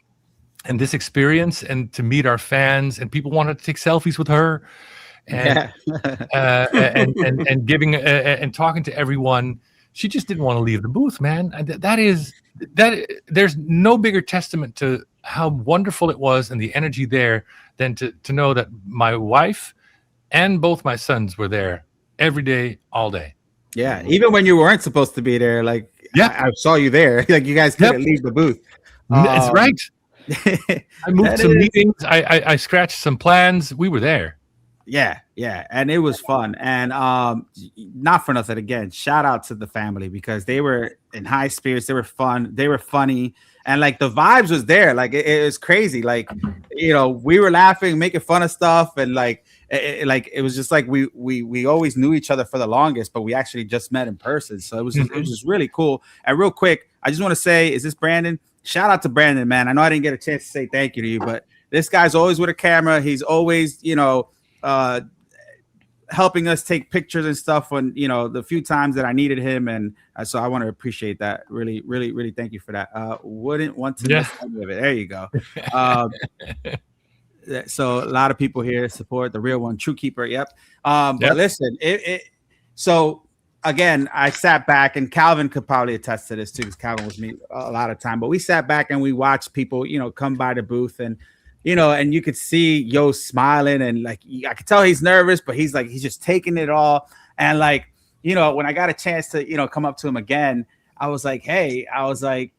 S10: and this experience, and to meet our fans, and people wanted to take selfies with her, and and giving and talking to everyone, she just didn't want to leave the booth, man. That there's no bigger testament to how wonderful it was and the energy there than to know that my wife and both my sons were there every day, all day.
S2: Yeah, even when you weren't supposed to be there, like I saw you there. Like you guys couldn't leave the booth.
S10: That's right. I moved some meetings. I scratched some plans. We were there.
S2: Yeah, and it was fun. And not for nothing, again, shout out to the family, because they were in high spirits. They were fun. They were funny. And like the vibes was there. Like it was crazy. Like, we were laughing, making fun of stuff, and like it was just like we always knew each other for the longest, but we actually just met in person. So it was just really cool. And real quick, I just want to say, is this Brandon? Shout out to Brandon, man. I know I didn't get a chance to say thank you to you, but this guy's always with a camera. He's always, helping us take pictures and stuff when, the few times that I needed him. And so I want to appreciate that. Really, really, really thank you for that. Wouldn't want to miss any of it. There you go. So a lot of people here support the real one, True Keeper. Yep. But listen, so again, I sat back, and Calvin could probably attest to this too, because Calvin was me a lot of time, but we sat back and we watched people, come by the booth, and and you could see Joost smiling, and like I could tell he's nervous, but he's just taking it all. And like, when I got a chance to, come up to him again, I was like, hey, how's the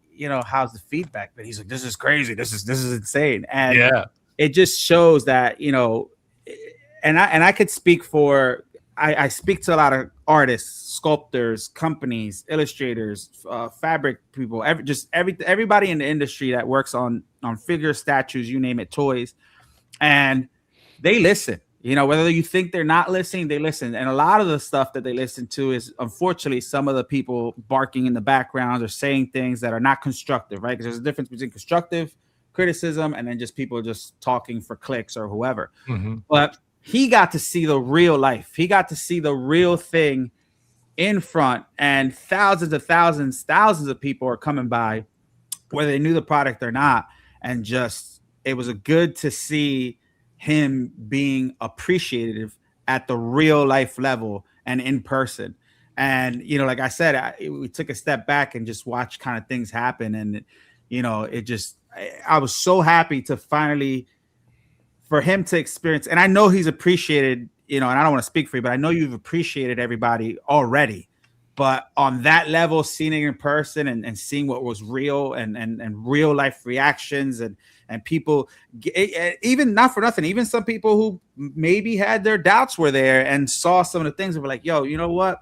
S2: feedback? But he's like, this is crazy. This is insane. And it just shows that, and I could speak for, I speak to a lot of artists, sculptors, companies, illustrators, fabric people, everybody in the industry that works on figures, statues, you name it, toys, and they listen. Whether you think they're not listening, they listen. And a lot of the stuff that they listen to is, unfortunately, some of the people barking in the background or saying things that are not constructive, right? Because there's a difference between constructive criticism and then just people just talking for clicks or whoever. But he got to see the real life. He got to see the real thing in front, and thousands of people are coming by, whether they knew the product or not. And just, it was good to see him being appreciative at the real life level, and in person. And, you know, like I said, we took a step back and just watched kind of things happen. And, you know, I was so happy to finally, for him to experience. And I know he's appreciated, you know, and I don't want to speak for you, but I know you've appreciated everybody already. But on that level, seeing it in person and seeing what was real and real life reactions and people, even not for nothing, even some people who maybe had their doubts were there and saw some of the things and were like, yo, you know what?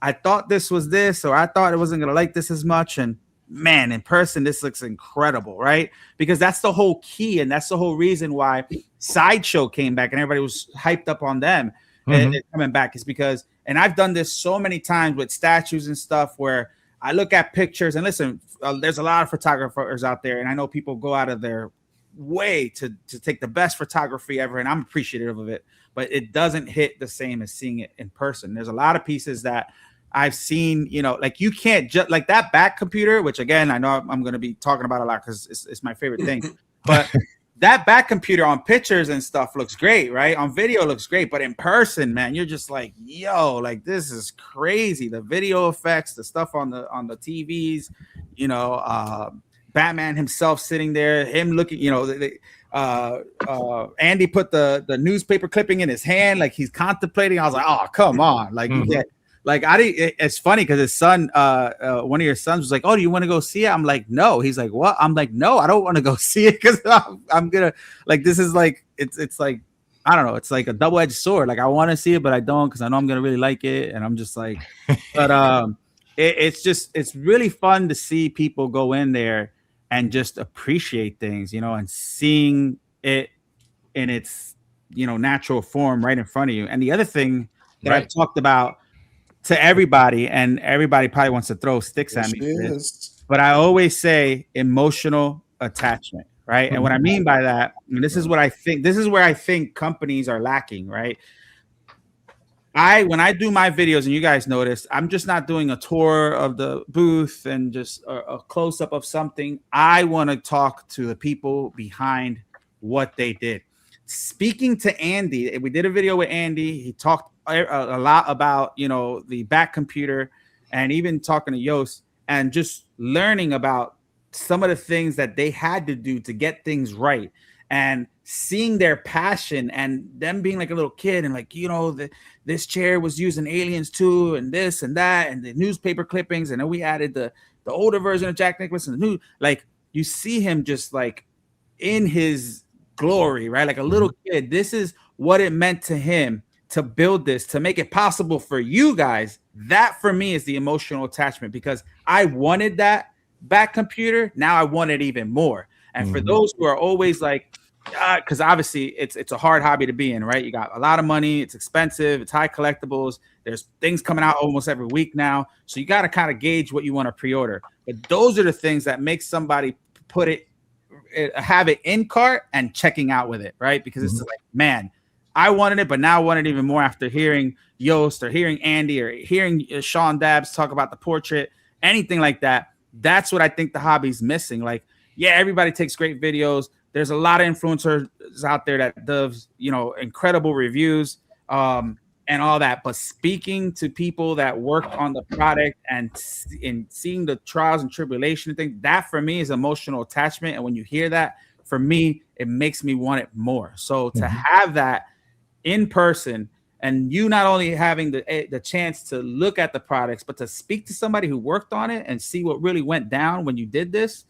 S2: I thought this was this, or I thought I wasn't going to like this as much. And man, in person, this looks incredible, right? Because that's the whole key. And that's the whole reason why Sideshow came back and everybody was hyped up on them and coming back, is because, and I've done this so many times with statues and stuff where I look at pictures and listen, there's a lot of photographers out there. And I know people go out of their way to take the best photography ever. And I'm appreciative of it, but it doesn't hit the same as seeing it in person. There's a lot of pieces that I've seen, you know, like you can't just like that back computer, which again, I know I'm going to be talking about a lot because it's my favorite thing, but that back computer on pictures and stuff looks great, right? On video looks great, but in person, man, you're just like, yo, like this is crazy. The video effects, the stuff on the TVs, you know, Batman himself sitting there, him looking, you know, Andy put the newspaper clipping in his hand, like he's contemplating. I was like, oh, come on, like yeah. Like it's funny because his son, one of your sons was like, "Oh, do you want to go see it?" I'm like, "No." He's like, "What?" I'm like, "No, I don't want to go see it because I'm gonna like this is like it's like I don't know, it's like a double-edged sword. Like I want to see it, but I don't because I know I'm gonna really like it." And I'm just like, but it's really fun to see people go in there and just appreciate things, you know, and seeing it in its, you know, natural form right in front of you. And the other thing that I've talked about to everybody, and everybody probably wants to throw sticks at me, but I always say emotional attachment, right? And what I mean by that, and this is what I think, this is where I think companies are lacking, right? When I do my videos, and you guys notice, I'm just not doing a tour of the booth and just a close-up of something. I want to talk to the people behind what they did. Speaking to Andy, we did a video with Andy. He talked a lot about, you know, the back computer, and even talking to Joost and just learning about some of the things that they had to do to get things right, and seeing their passion and them being like a little kid and like, you know, this chair was used in Aliens 2 and this and that and the newspaper clippings, and then we added the older version of Jack Nicholson, the new, like you see him just like in his glory, right? Like a little kid. This is what it meant to him to build this, to make it possible for you guys. That for me is the emotional attachment, because I wanted that back computer. Now I want it even more. And for those who are always like, because obviously it's a hard hobby to be in, right? You got a lot of money, it's expensive, it's high collectibles, there's things coming out almost every week now, so you got to kind of gauge what you want to pre-order. But those are the things that make somebody have it in cart and checking out with it, right? Because it's like, man, I wanted it, but now I want it even more after hearing Joost or hearing Andy or hearing Sean Dabbs talk about the portrait, anything like that. That's what I think the hobby's missing. Like, yeah, everybody takes great videos. There's a lot of influencers out there that does, you know, incredible reviews and all that. But speaking to people that worked on the product and seeing the trials and tribulation and things, that for me is emotional attachment. And when you hear that, for me, it makes me want it more. So to have that in person, and you not only having the chance to look at the products, but to speak to somebody who worked on it and see what really went down when you did this,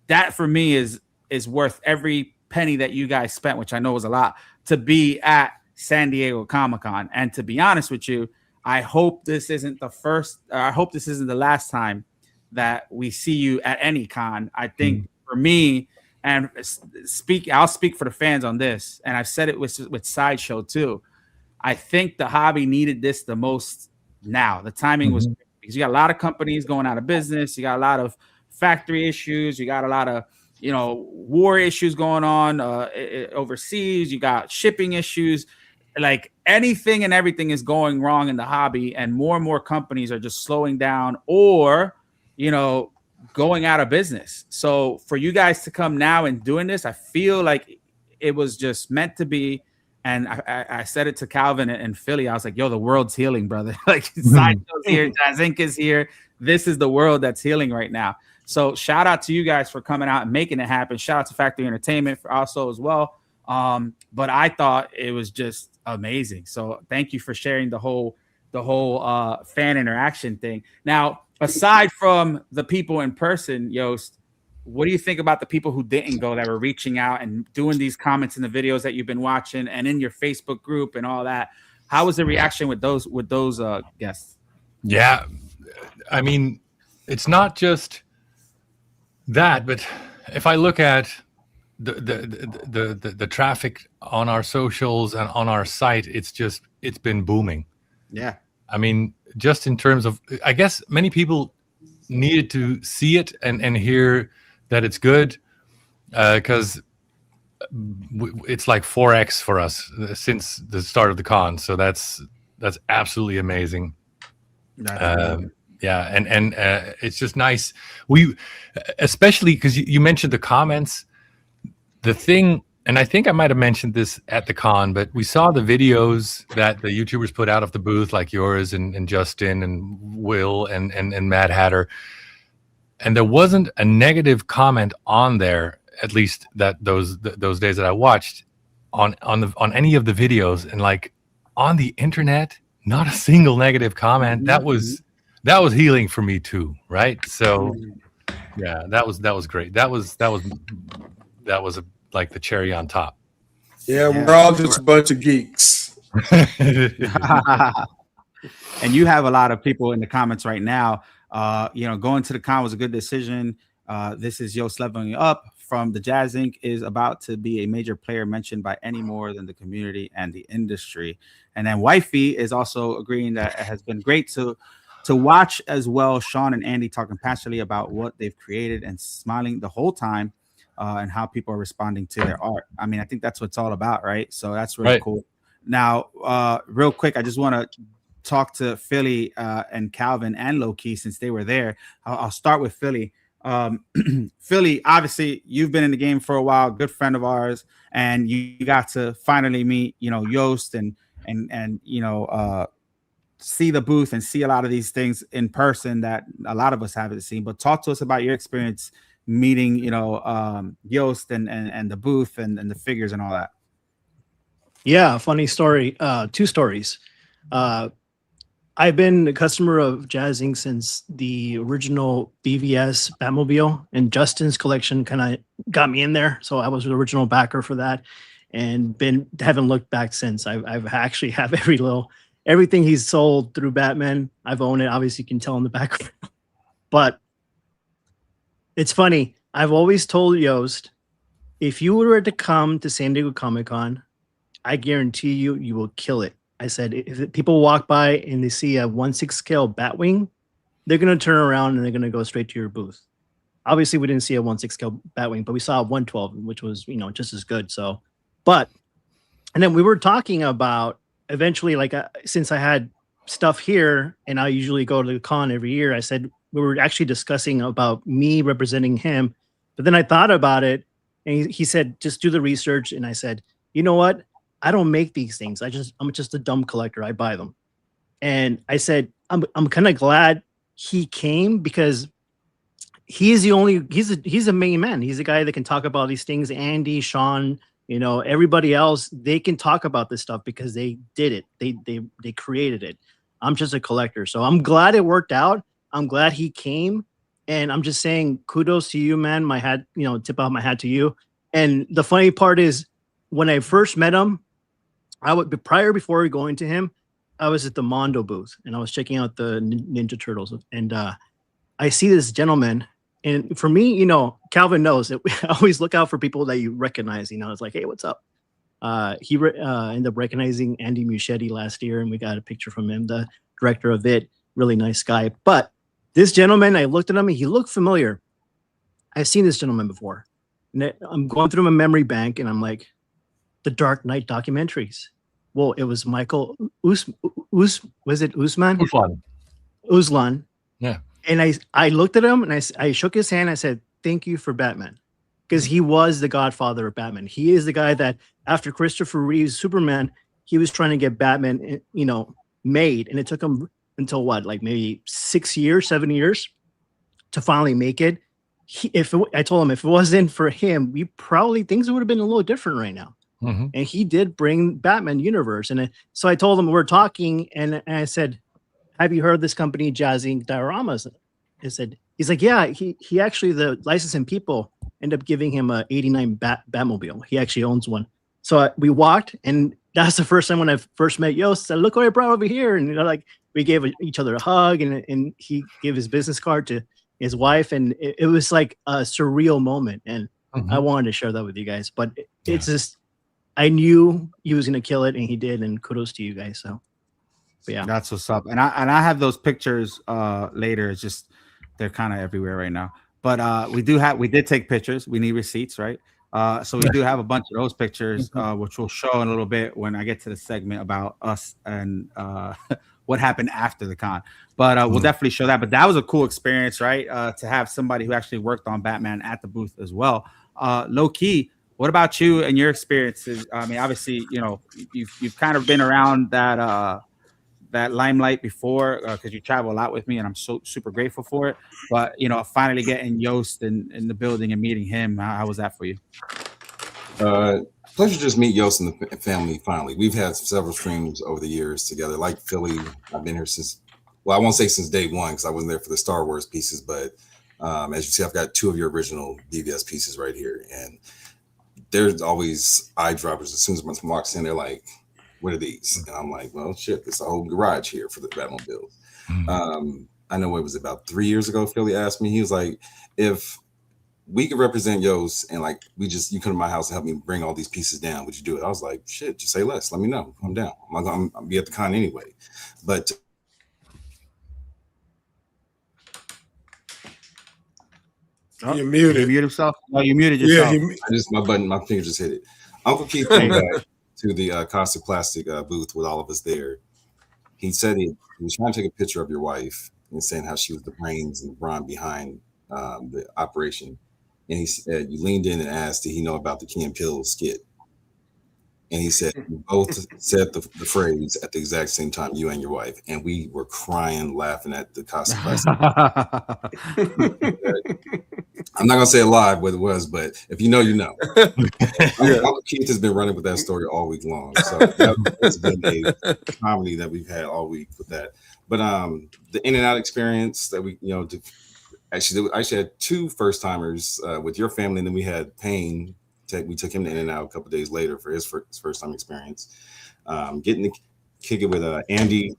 S2: that for me is worth every penny that you guys spent, which I know was a lot, to be at San Diego Comic-Con. And to be honest with you, I hope this isn't the first, I hope this isn't the last time that we see you at any con. I think for me, and I'll speak for the fans on this, and I've said it with Sideshow too. I think the hobby needed this the most now. The timing was great, because you got a lot of companies going out of business. You got a lot of factory issues. You got a lot of, you know, war issues going on overseas. You got shipping issues. Like anything and everything is going wrong in the hobby, and more companies are just slowing down or, you know, going out of business. So for you guys to come now and doing this, I feel like it was just meant to be. And I said it to Calvin in Philly. I was like, yo, the world's healing, brother. Like, Sideshow's here, Jazzinc is here. This is the world that's healing right now. So shout out to you guys for coming out and making it happen. Shout out to Factory Entertainment for also as well. But I thought it was just amazing. So thank you for sharing the whole fan interaction thing. Now, aside from the people in person, Joost, what do you think about the people who didn't go, that were reaching out and doing these comments in the videos that you've been watching and in your Facebook group and all that? How was the reaction with those guests?
S10: Yeah, I mean, it's not just that, but if I look at the traffic on our socials and on our site, it's been booming.
S2: Yeah,
S10: I mean, just in terms of, I guess many people needed to see it and hear that it's good, because it's like 4x for us since the start of the con. So that's absolutely amazing. Yeah, and it's just nice. We, especially because you mentioned the comments, the thing, and I think I might have mentioned this at the con, but we saw the videos that the YouTubers put out of the booth, like yours and Justin and Will and Mad Hatter, and there wasn't a negative comment on there, at least that those days that I watched on any of the videos, and like on the internet, not a single negative comment. That was healing for me too, right? So yeah, that was great. That was like the cherry on top.
S4: Yeah, we're all just a bunch of geeks.
S2: And you have a lot of people in the comments right now. Going to the con was a good decision. This is Joost leveling up from the Jazzinc is about to be a major player mentioned by any more than the community and the industry. And then Wifey is also agreeing that it has been great to watch as well. Sean and Andy talking passionately about what they've created and smiling the whole time, and how people are responding to their art. I mean, I think that's what it's all about, right? So that's really cool. Now, real quick, I just want to talk to Philly and Calvin and Low-Key since they were there. I'll start with Philly. Philly, obviously, you've been in the game for a while, good friend of ours, and you got to finally meet, Joost and see the booth and see a lot of these things in person that a lot of us haven't seen. But talk to us about your experience meeting, Joost and the booth and the figures and all that.
S8: Yeah, funny story. 2 stories. I've been a customer of Jazzinc since the original BVS Batmobile, and Justin's collection kind of got me in there. So I was the original backer for that, and haven't looked back since. I've actually have everything he's sold through Batman. I've owned it. Obviously, you can tell in the background. But it's funny. I've always told Joost, if you were to come to San Diego Comic-Con, I guarantee you will kill it. I said, if people walk by and they see a 1/6 scale Batwing, they're going to turn around and they're going to go straight to your booth. Obviously, we didn't see a 1/6 scale Batwing, but we saw a 112, which was, just as good. So, and then we were talking about eventually, like, since I had stuff here and I usually go to the con every year, I said, we were actually discussing about me representing him. But then I thought about it, and he said, just do the research. And I said, you know what? I don't make these things. I'm just a dumb collector. I buy them. And I said, I'm kind of glad he came, because he's a main man. He's the guy that can talk about these things. Andy, Sean, everybody else, they can talk about this stuff because they did it. They created it. I'm just a collector. So I'm glad it worked out. I'm glad he came. And I'm just saying, kudos to you, man. My hat, tip out my hat to you. And the funny part is, when I first met him, before going to him, I was at the Mondo booth and I was checking out the Ninja Turtles, and I see this gentleman, and for me, Calvin knows that I always look out for people that you recognize. It's like, hey, what's up? He ended up recognizing Andy Muschietti last year, and we got a picture from him, the director of it. Really nice guy. But this gentleman, I looked at him and he looked familiar. I've seen this gentleman before. And I'm going through my memory bank and I'm like, the Dark Knight documentaries. Well, it was Michael was it Usman? Uslan.
S10: Yeah.
S8: And I looked at him and I shook his hand. I said, thank you for Batman. Because he was the godfather of Batman. He is the guy that after Christopher Reeve's Superman, he was trying to get Batman, made, and it took him until what, like maybe 6 years, 7 years to finally make it. I told him if it wasn't for him, things would have been a little different right now.
S10: Mm-hmm.
S8: And he did bring Batman universe. And so I told him, we're talking, and I said, have you heard of this company, Jazzinc Dioramas? He's like, yeah, he actually, the licensing people end up giving him a 89 Batmobile. He actually owns one. So we walked, and that's the first time when I first met Joost. I said, look what I brought over here. And we gave each other a hug, and he gave his business card to his wife. And it was like a surreal moment. And I wanted to share that with you guys, but it's just, I knew he was going to kill it, and he did. And kudos to you guys. So, but yeah,
S2: that's what's up. And I have those pictures later. It's just, they're kind of everywhere right now. But we did take pictures. We need receipts, right? So we do have a bunch of those pictures, which we'll show in a little bit when I get to the segment about us and what happened after the con. But we'll definitely show that. But that was a cool experience, right? To have somebody who actually worked on Batman at the booth as well. Low key, what about you and your experiences? I mean, obviously, you've kind of been around that limelight before, because you travel a lot with me, and I'm so super grateful for it. But finally getting Joost in the building and meeting him, how was that for you?
S9: Pleasure to just meet Joost and the family. Finally, we've had several streams over the years together. Like Philly, I've been here since, well, I won't say since day one because I wasn't there for the Star Wars pieces, but as you see, I've got 2 of your original BVS pieces right here, and there's always eye droppers. As soon as someone walks in, they're like, what are these? And I'm like, well, shit, there's a whole garage here for the Batmobile. I know it was about 3 years ago, Philly asked me, he was like, if we could represent Joost and like, you come to my house and help me bring all these pieces down, would you do it? I was like, shit, just say less, let me know, I'm down. I'll be at the con anyway. But
S4: you muted.
S2: You muted himself? Oh, you muted yourself.
S4: Yeah,
S9: my finger just hit it. Uncle Keith came back to the Caustic Plastic booth with all of us there. He said he was trying to take a picture of your wife and saying how she was the brains and the brawn behind the operation. And he said, you leaned in and asked, did he know about the Key and Peele skit? And he said, you both said the phrase at the exact same time, you and your wife. And we were crying, laughing at the Caustic Plastic. I'm not going to say it live what it was, but if you know, you know. Uncle Keith has been running with that story all week long. So that's been a comedy that we've had all week with that. But the in and out experience that we, actually had 2 first timers with your family, and then we had Payne. We took him to In and Out a couple days later for his first time experience. Getting to kick it with Andy,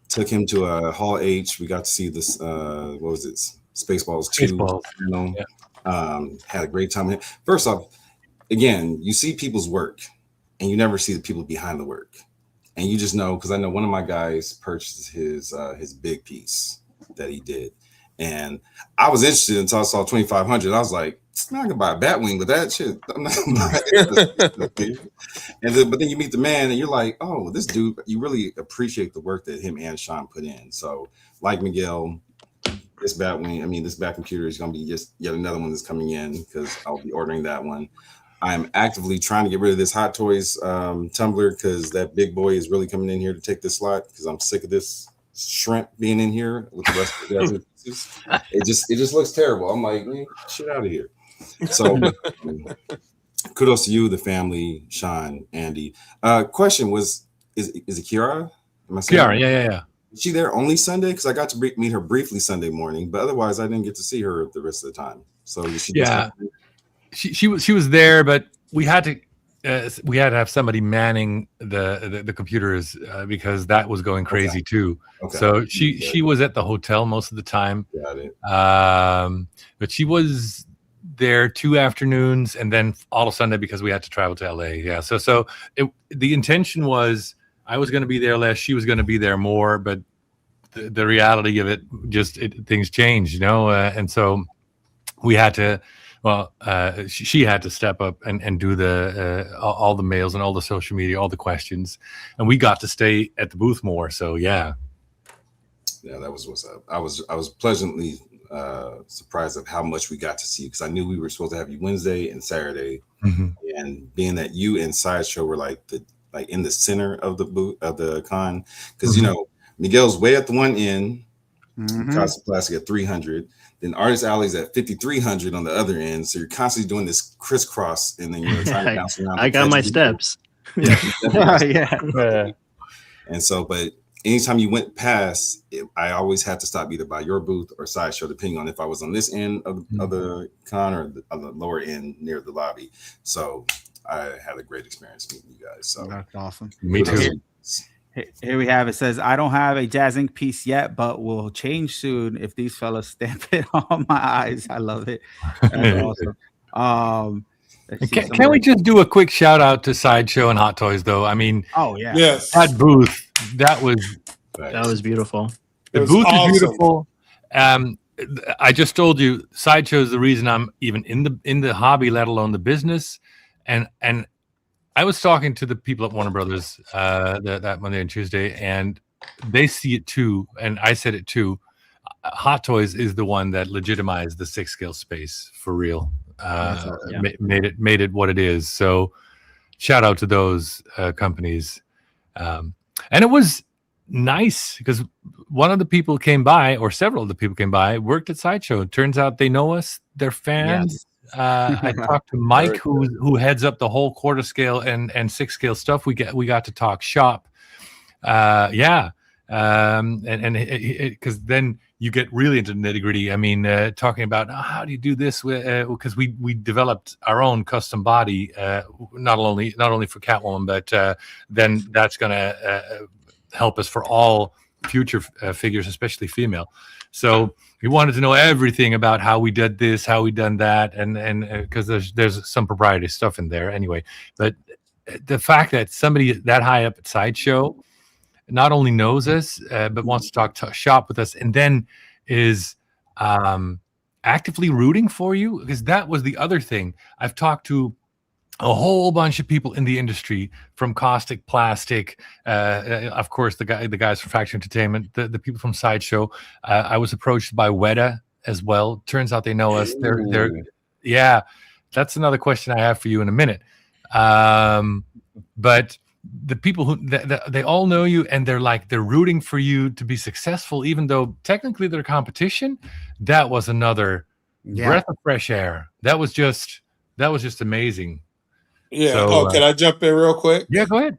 S9: took him to Hall H. We got to see this. What was it? Spaceballs 2.
S10: Spaceballs.
S9: Had a great time. First off, again, you see people's work, and you never see the people behind the work, and you just know, because I know one of my guys purchased his big piece that he did, and I was interested until I saw 2,500. I was like, I can buy a Batwing with that shit. I'm not but then you meet the man, and you're like, oh, this dude. You really appreciate the work that him and Sean put in. So, like Miguel, this Batwing, this Bat computer is going to be just yet another one that's coming in, because I'll be ordering that one. I'm actively trying to get rid of this Hot Toys tumbler, because that big boy is really coming in here to take this slot, because I'm sick of this shrimp being in here with the rest of the other pieces. It just looks terrible. I'm like, man, shit out of here. So kudos to you, the family, Sean, Andy. Question was, is it Kiara?
S10: Kiara, yeah.
S9: Is she there only Sunday? Because I got to meet her briefly Sunday morning, but otherwise I didn't get to see her the rest of the time. So
S10: she was there, but we had to have somebody manning the computers because that was going crazy too. Okay. So she was at the hotel most of the time.
S9: Got it.
S10: But she was there 2 afternoons and then all of Sunday because we had to travel to LA. Yeah. So the intention was I was going to be there less, she was going to be there more, but the reality of it things changed, and so we had to. Well, she had to step up and do all the mails and all the social media, all the questions, and we got to stay at the booth more. So yeah,
S9: that was what's up. I was pleasantly surprised of how much we got to see, because I knew we were supposed to have you Wednesday and Saturday, and being that you and Sideshow were like in the center of the booth of the con, because you know Miguel's way at the one end, Casa Plastic at 300, then Artist Alley's at 5,300 on the other end, so you're constantly doing this crisscross, and then you're trying to bounce around.
S8: I got my steps.
S9: Yeah. And so, but anytime you went past, I always had to stop either by your booth or Sideshow, depending on if I was on this end of the con or on the lower end near the lobby. So I had a great experience meeting you guys. So
S2: that's awesome.
S10: Me too.
S2: Here we have, it says, I don't have a Jazzinc piece yet, but will change soon if these fellas stamp it on my eyes. I love it. That's awesome.
S10: Can we just do a quick shout out to Sideshow and Hot Toys, though? I mean,
S4: yes,
S10: that booth, that was
S8: beautiful.
S10: The booth is beautiful. I just told you, Sideshow is the reason I'm even in the hobby, let alone the business. And I was talking to the people at Warner Brothers that Monday and Tuesday, and they see it too, and I said it too. Hot Toys is the one that legitimized the 6-scale space for real. Made it what it is. So shout out to those companies. And it was nice because one of the people came by, or several of the people came by, worked at Sideshow. It turns out they know us. They're fans. I talked to Mike, who heads up the whole quarter scale and 6-scale stuff. We got to talk shop. And because then you get really into the nitty gritty. I mean, talking about how do you do this? Because we developed our own custom body, not only for Catwoman, but then that's going to help us for all future figures, especially female. So we wanted to know everything about how we did this, how we done that, and because there's some proprietary stuff in there anyway. But the fact that somebody that high up at Sideshow not only knows us, but wants to talk shop with us, and then is actively rooting for you, because that was the other thing. I've talked to a whole bunch of people in the industry, from Caustic, Plastic, of course the guys from Factory Entertainment, the people from Sideshow. I was approached by Weta as well. Turns out they know us. They're yeah. That's another question I have for you in a minute. But the people who they all know you, and they're rooting for you to be successful, even though technically they're competition. That was another breath of fresh air. That was just amazing.
S4: Yeah. So, can I jump in real quick?
S10: Yeah, go ahead.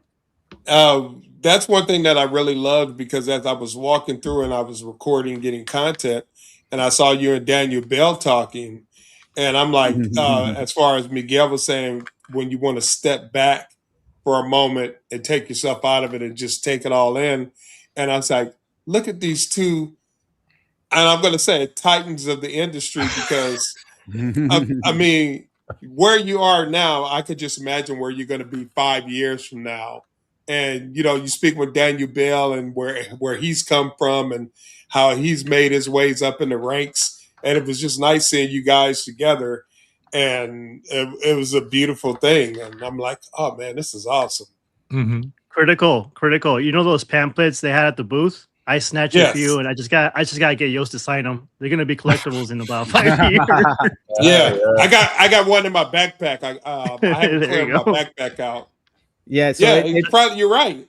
S4: That's one thing that I really loved, because as I was walking through and I was recording, getting content, and I saw you and Daniel Bell talking, and I'm like, as far as Miguel was saying, when you want to step back for a moment and take yourself out of it and just take it all in. And I was like, look at these two, and I'm going to say titans of the industry, because I mean, where you are now, I could just imagine where you're going to be 5 years from now. And, you know, you speak with Daniel Bell and where he's come from and how he's made his ways up in the ranks. And it was just nice seeing you guys together. And it was a beautiful thing. And I'm like, oh, man, this is awesome.
S8: Mm-hmm. Critical. You know those pamphlets they had at the booth? I snatched a few, and I just got to get Joost to sign them. They're gonna be collectibles in about 5 years.
S4: Yeah, I got one in my backpack. I haven't cleared my backpack out.
S2: Yeah, so
S4: you're right.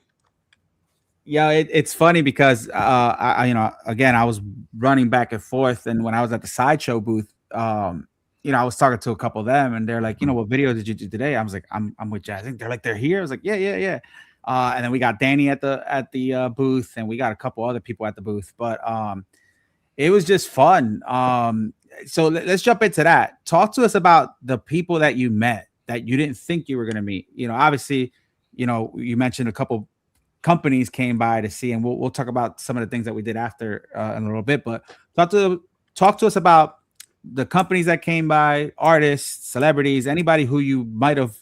S2: Yeah, it's funny because I was running back and forth, and when I was at the Sideshow booth, I was talking to a couple of them, and they're like, what video did you do today? I was like, I'm with Jazzinc. They're like, they're here. I was like, yeah. And then we got Danny at the booth, and we got a couple other people at the booth. But it was just fun. So let's jump into that. Talk to us about the people that you met that you didn't think you were going to meet. Obviously, you mentioned a couple companies came by to see, and we'll talk about some of the things that we did after in a little bit. But talk to us about the companies that came by, artists, celebrities, anybody who you might have,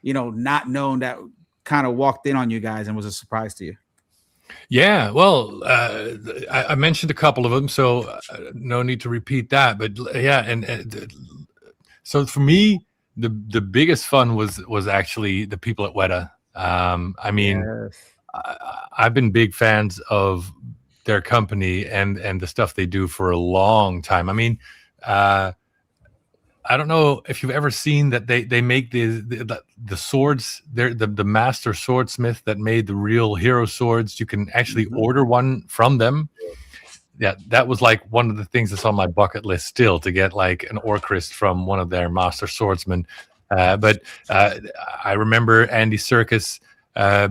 S2: not known that kind of walked in on you guys and was a surprise to you.
S10: Yeah, well, I mentioned a couple of them, so no need to repeat that. But yeah, and so for me, the biggest fun was actually the people at Weta. I mean, I've been big fans of their company and the stuff they do for a long time. I mean, I don't know if you've ever seen that they make the swords. They're the master swordsmith that made the real hero swords. You can actually order one from them. Yeah, that was like one of the things that's on my bucket list still, to get like an Orcrist from one of their master swordsmen. But I remember Andy Serkis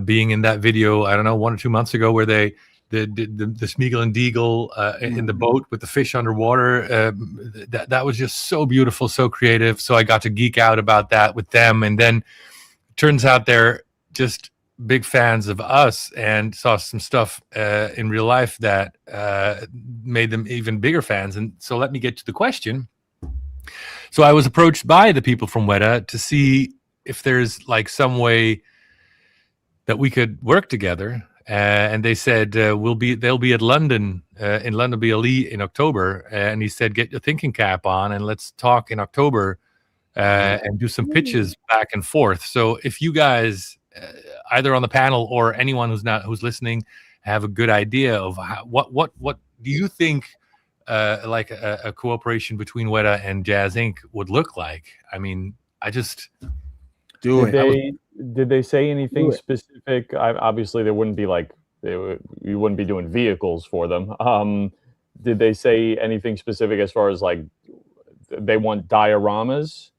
S10: being in that video, I don't know, 1 or 2 months ago, where the Smeagol and Deagle in the boat with the fish underwater. That was just so beautiful, so creative. So I got to geek out about that with them. And then turns out they're just big fans of us, and saw some stuff in real life that made them even bigger fans. And so let me get to the question. So I was approached by the people from Weta to see if there's like some way that we could work together. And they said they'll be at London in London BLE in October. And he said, get your thinking cap on and let's talk in October and do some pitches back and forth. So if you guys, either on the panel or anyone who's listening, have a good idea of what do you think like a cooperation between Weta and Jazzinc would look like? I mean, I just
S2: do it.
S1: Did they say anything specific? Obviously, there wouldn't be like you wouldn't be doing vehicles for them. Did they say anything specific as far as like they want dioramas?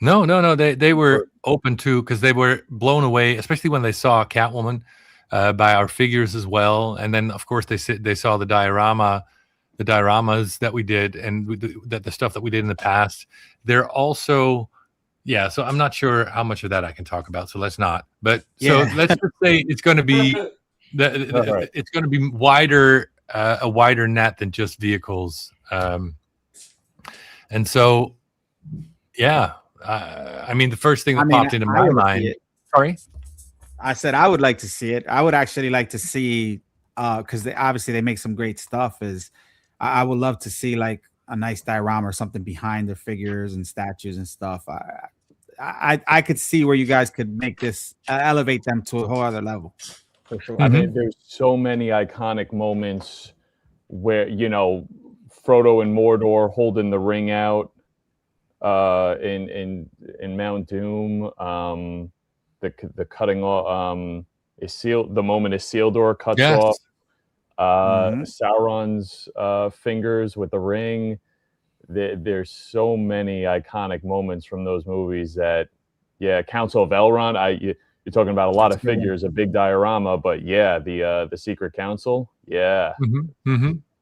S10: No. They were open to, because they were blown away, especially when they saw Catwoman by our figures as well. And then, of course, they saw the dioramas that we did, and the stuff that we did in the past. They're also, yeah. So I'm not sure how much of that I can talk about. So let's not. But so let's just say it's going to be it's going to be wider, a wider net than just vehicles. And so, yeah. I mean, the first thing that popped into my mind. Sorry,
S2: I said I would like to see it. I would actually like to see, because they make some great stuff. I would love to see like a nice diorama or something behind their figures and statues and stuff. I could see where you guys could make this elevate them to a whole other level.
S1: For sure. I mean, there's so many iconic moments where, you know, Frodo and Mordor holding the ring out. In Mount Doom, the cutting off the moment Isildur cuts off Sauron's fingers with the ring. There's so many iconic moments from those movies that, Council of Elrond. You're talking about a lot of figures, a big diorama, but the Secret Council,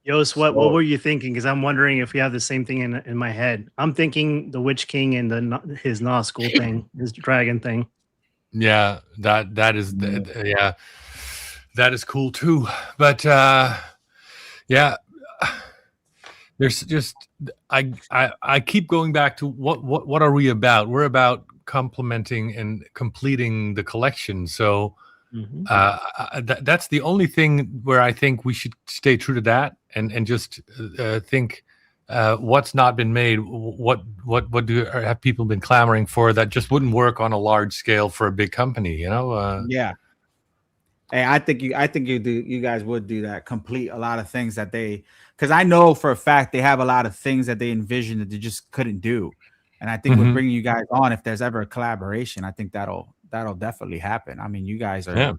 S8: Joost, what were you thinking? Because I'm wondering if we have the same thing in my head. I'm thinking the Witch King and his Nazgul thing, his dragon thing.
S10: Yeah, that is that is cool too. But there's just I keep going back to what are we about? We're about complementing and completing the collection. So that's the only thing where I think we should stay true to that and just think what's not been made. What have people been clamoring for that just wouldn't work on a large scale for a big company? You know?
S2: Hey, I think you guys would do that. Complete a lot of things that because I know for a fact they have a lot of things that they envisioned that they just couldn't do. And I think with bringing you guys on, if there's ever a collaboration, I think that'll definitely happen. I mean, you guys are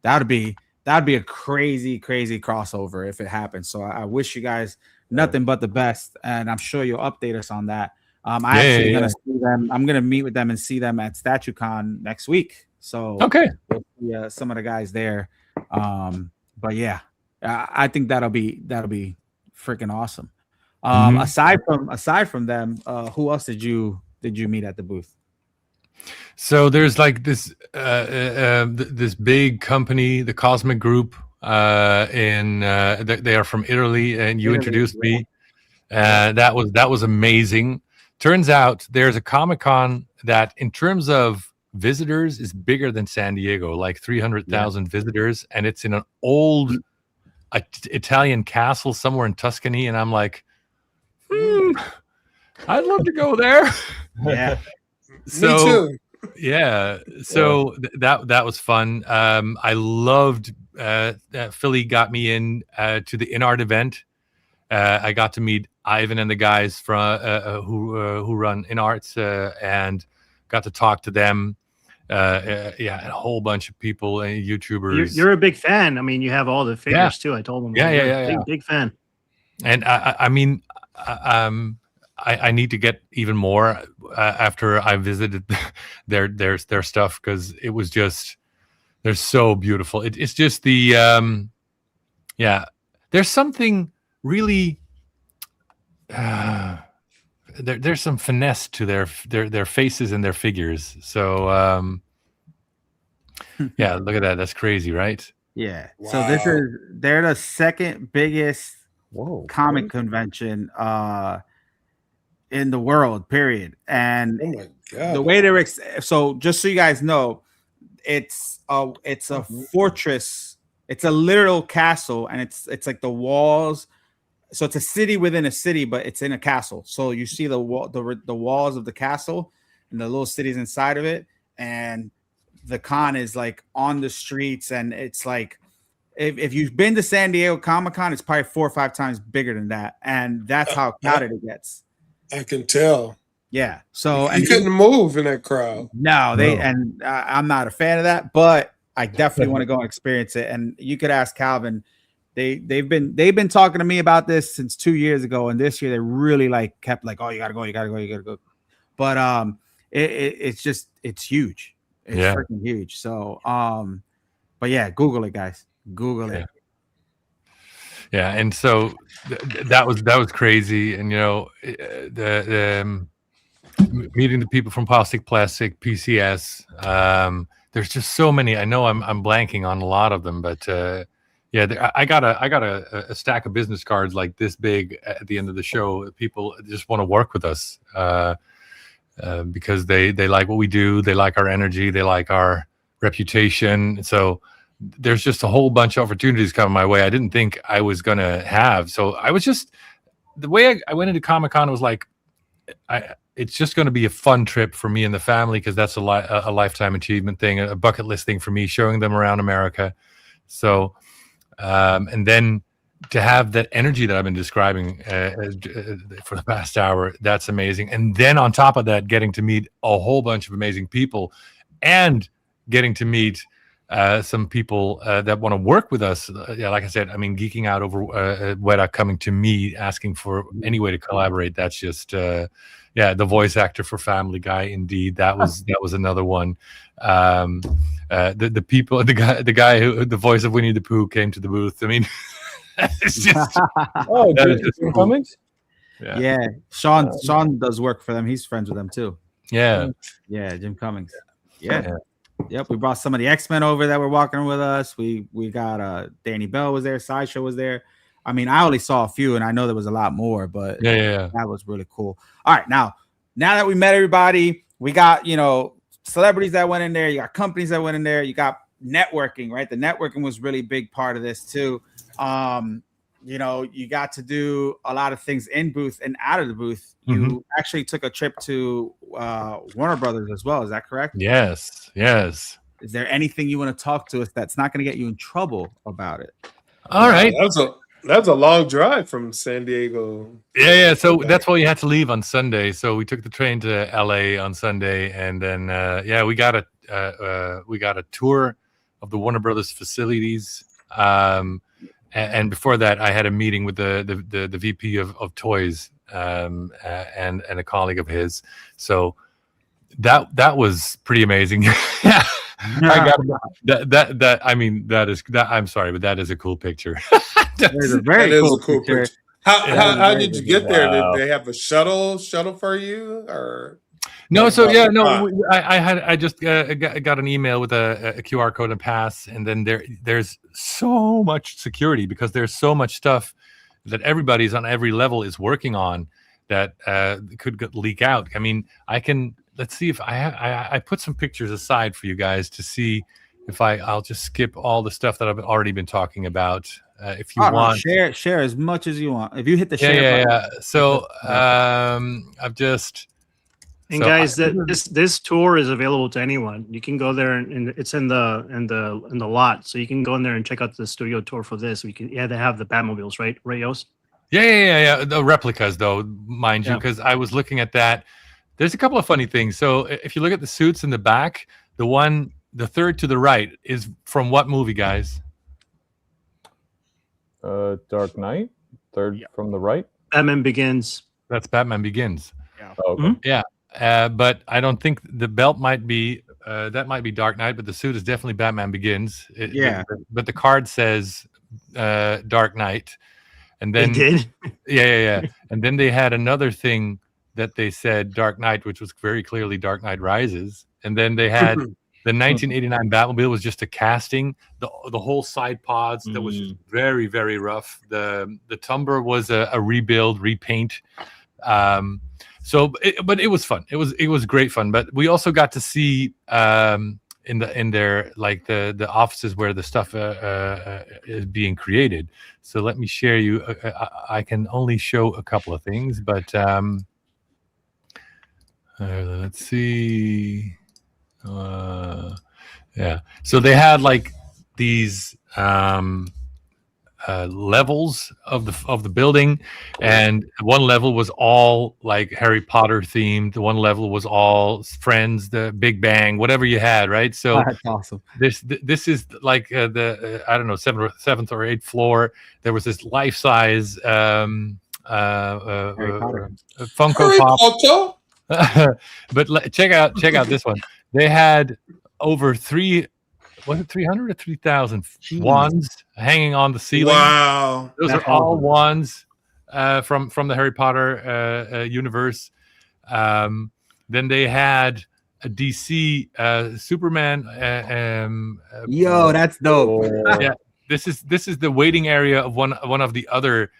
S2: that'd be a crazy crossover if it happens. So I wish you guys nothing but the best, and I'm sure you'll update us on that. I'm gonna see them. I'm gonna meet with them and see them at StatueCon next week. So we'll see, some of the guys there. But I think that'll be freaking awesome. Aside from them, who else did you meet at the booth?
S10: So there's like this this big company, the Cosmic Group, they are from Italy, and you introduced me. That was amazing. Turns out there's a Comic-Con that, in terms of visitors, is bigger than San Diego, like 300,000 visitors, and it's in an old Italian castle somewhere in Tuscany, and I'm like, I'd love to go there.
S2: Yeah.
S10: So,
S4: me too.
S10: Yeah. So that was fun. I loved Philly got me in to the InArt event. I got to meet Ivan and the guys from who run InArts and got to talk to them. A whole bunch of people and YouTubers.
S8: You're a big fan. I mean, you have all the figures too. I told them. Big fan.
S10: And I mean, I need to get even more after I visited their stuff, because it was just, they're so beautiful. It's just the there's something really there's some finesse to their faces and their figures. So yeah, look at that. That's crazy, right?
S2: Yeah.
S4: Wow.
S2: So they're the second biggest comic convention in the world, period. And
S4: Oh my God.
S2: the way they're so just so you guys know, it's a fortress. It's a literal castle, and it's like the walls. So it's a city within a city, but it's in a castle. So you see the walls of the castle and the little cities inside of it, and the con is like on the streets, and it's like if you've been to San Diego Comic-Con, it's probably 4 or 5 times bigger than that, and that's how crowded it gets.
S4: I can tell.
S2: Yeah. So
S4: you couldn't move in that crowd.
S2: No, and I'm not a fan of that, but I definitely want to go and experience it. And you could ask Calvin. They've been talking to me about this since 2 years ago, and this year they really like kept like, oh, you gotta go. But it's huge. It's freaking huge. So but yeah, Google it, guys. Google it.
S10: Yeah, and so that was crazy, and you know, the meeting the people from Plastic, PCS. There's just so many. I know I'm blanking on a lot of them, but yeah, I got a stack of business cards like this big at the end of the show. People just want to work with us because they like what we do. They like our energy. They like our reputation. So there's just a whole bunch of opportunities coming my way I didn't think I was going to have. So I was just, the way I went into Comic-Con was like, it's just going to be a fun trip for me and the family, because that's a lifetime achievement thing, a bucket list thing for me, showing them around America. So, and then to have that energy that I've been describing for the past hour, that's amazing. And then on top of that, getting to meet a whole bunch of amazing people and getting to meet some people that want to work with us. Yeah, like I said, I mean, geeking out over Weta coming to me, asking for any way to collaborate. That's just, yeah, the voice actor for Family Guy. Indeed, that was another one. The people, the guy who the voice of Winnie the Pooh came to the booth. I mean, it's just
S1: Jim Cummings.
S2: Yeah, Sean does work for them. He's friends with them too.
S10: Yeah,
S2: Jim Cummings. Yeah. Yep, we brought some of the X-Men over that were walking with us. We got Danny Bell was there, Sideshow was there. I mean, I only saw a few, and I know there was a lot more, but that was really cool. All right, now that we met everybody, we got, you know, celebrities that went in there, you got companies that went in there, you got networking, right? The networking was really big part of this too. You know, you got to do a lot of things in booth and out of the booth. You actually took a trip to Warner Brothers as well. Is that correct?
S10: Yes.
S2: Is there anything you want to talk to us that's not going to get you in trouble about it?
S10: All right.
S4: That's a long drive from San Diego.
S10: Yeah. So that's why you had to leave on Sunday. So we took the train to LA on Sunday, and then we got a tour of the Warner Brothers facilities. And before that, I had a meeting with the VP of toys and a colleague of his. So that was pretty amazing. I got that. I mean, I'm sorry, but that is a cool picture.
S2: That is a very cool picture.
S4: How did you get there? Did they have a shuttle for you, or?
S10: No, so yeah, no. I just got an email with a QR code and pass, and then there's so much security because there's so much stuff that everybody's on every level is working on that could leak out. I mean, let's see if I put some pictures aside for you guys to see if I'll just skip all the stuff that I've already been talking about. If you want,
S2: share as much as you want. If you hit the share button.
S10: So I've just.
S8: And so guys, this tour is available to anyone. You can go there and it's in the lot, so you can go in there and check out the studio tour for this. They have the Batmobiles, right, Rayos?
S10: Yeah. The replicas, though, mind you, because I was looking at that. There's a couple of funny things. So if you look at the suits in the back, the third to the right is from what movie, guys?
S1: Dark Knight. Third from the right.
S8: Batman Begins.
S10: That's Batman Begins.
S7: Yeah.
S1: Oh, okay.
S10: Yeah. But I don't think the belt might be that might be Dark Knight, but the suit is definitely Batman Begins. But the card says Dark Knight, and then
S8: it did.
S10: Yeah. And then they had another thing that they said Dark Knight, which was very clearly Dark Knight Rises, and then they had the 1989 Batmobile was just a casting. The whole side pods that was just very, very rough. The Tumbler was a rebuild, repaint. But it was fun. It was great fun. But we also got to see in their like the offices where the stuff is being created. So let me share you. I can only show a couple of things, but let's see. So they had like these levels of the building, and one level was all like Harry Potter themed. One level was all Friends, the Big Bang, whatever you had, right? So
S2: that's awesome.
S10: This is like the I don't know, seventh or eighth floor. There was this life-size Funko Pop. But check out this one. They had over 300 or 3,000 wands hanging on the ceiling.
S4: Wow,
S10: those are all wands from the Harry Potter universe. Then they had a DC Superman.
S2: Yo, that's dope.
S10: Yeah, this is the waiting area of one of the other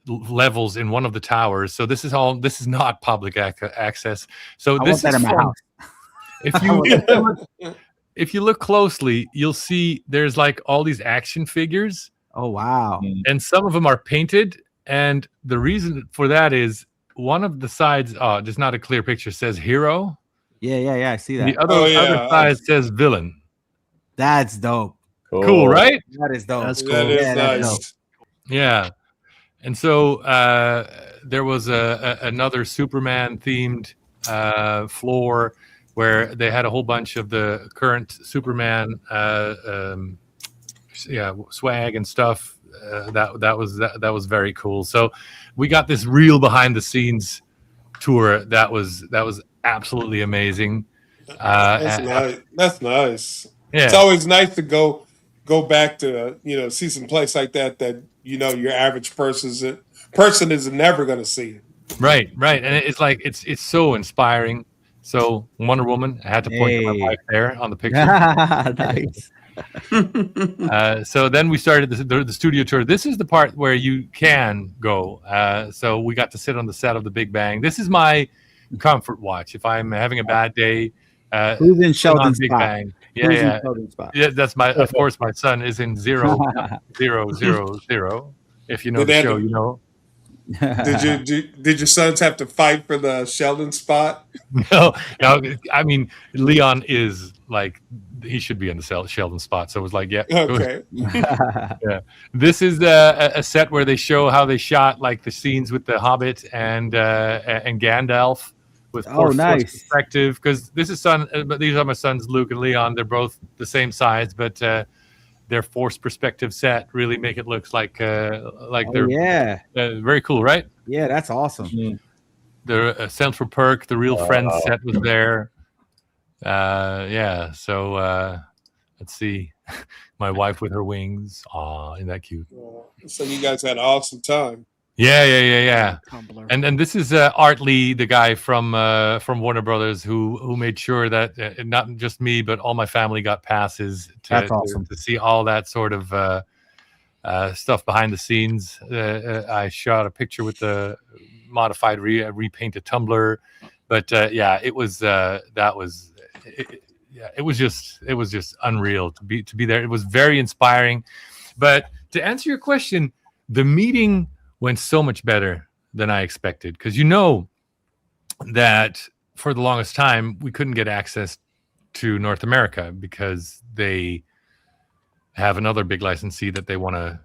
S10: levels in one of the towers. So this is not public access. So this is fun. If you look closely, you'll see there's like all these action figures.
S2: Oh wow.
S10: And some of them are painted, and the reason for that is one of the sides, just not a clear picture, says hero.
S2: Yeah, I see that.
S10: The other side says villain.
S2: That's dope.
S10: Cool, right?
S2: That is dope.
S8: That's cool.
S4: That is nice.
S10: Yeah. And so there was another Superman themed floor where they had a whole bunch of the current Superman swag and stuff. That was very cool. So we got this real behind the scenes tour that was absolutely amazing.
S4: That's nice.
S10: Yeah.
S4: It's always nice to go back to see some place like that your average person is never going to see.
S10: Right, and it's like it's so inspiring. So Wonder Woman, I had to point to my wife there on the picture.
S2: Nice.
S10: So then we started the studio tour. This is the part where you can go. So we got to sit on the set of the Big Bang. This is my comfort watch. If I'm having a bad day,
S2: who's in Sheldon's
S10: Big
S2: spot?
S10: Bang? Yeah. That's of course, my son is in 0, 0, 0, 0. If you know the show, you know.
S4: Did your sons have to fight for the Sheldon spot?
S10: No. I mean, Leon is like he should be in the Sheldon spot. So it was like, yeah.
S4: Okay.
S10: Yeah. This is a set where they show how they shot like the scenes with the Hobbit and Gandalf with force perspective. Because these are my sons, Luke and Leon. They're both the same size, but their force perspective set really make it look like they're very cool, right?
S2: Yeah, that's awesome.
S10: Mm-hmm. The Central Perk, the Real Friends set was there. So let's see. My wife with her wings. Isn't that cute?
S4: So you guys had an awesome time.
S10: Yeah. And this is Art Lee, the guy from Warner Brothers, who made sure that not just me but all my family got passes to see all that sort of stuff behind the scenes. I shot a picture with the modified repainted Tumbler, but it was just unreal to be there. It was very inspiring. But to answer your question, the meeting went so much better than I expected, because that for the longest time we couldn't get access to North America because they have another big licensee that they want to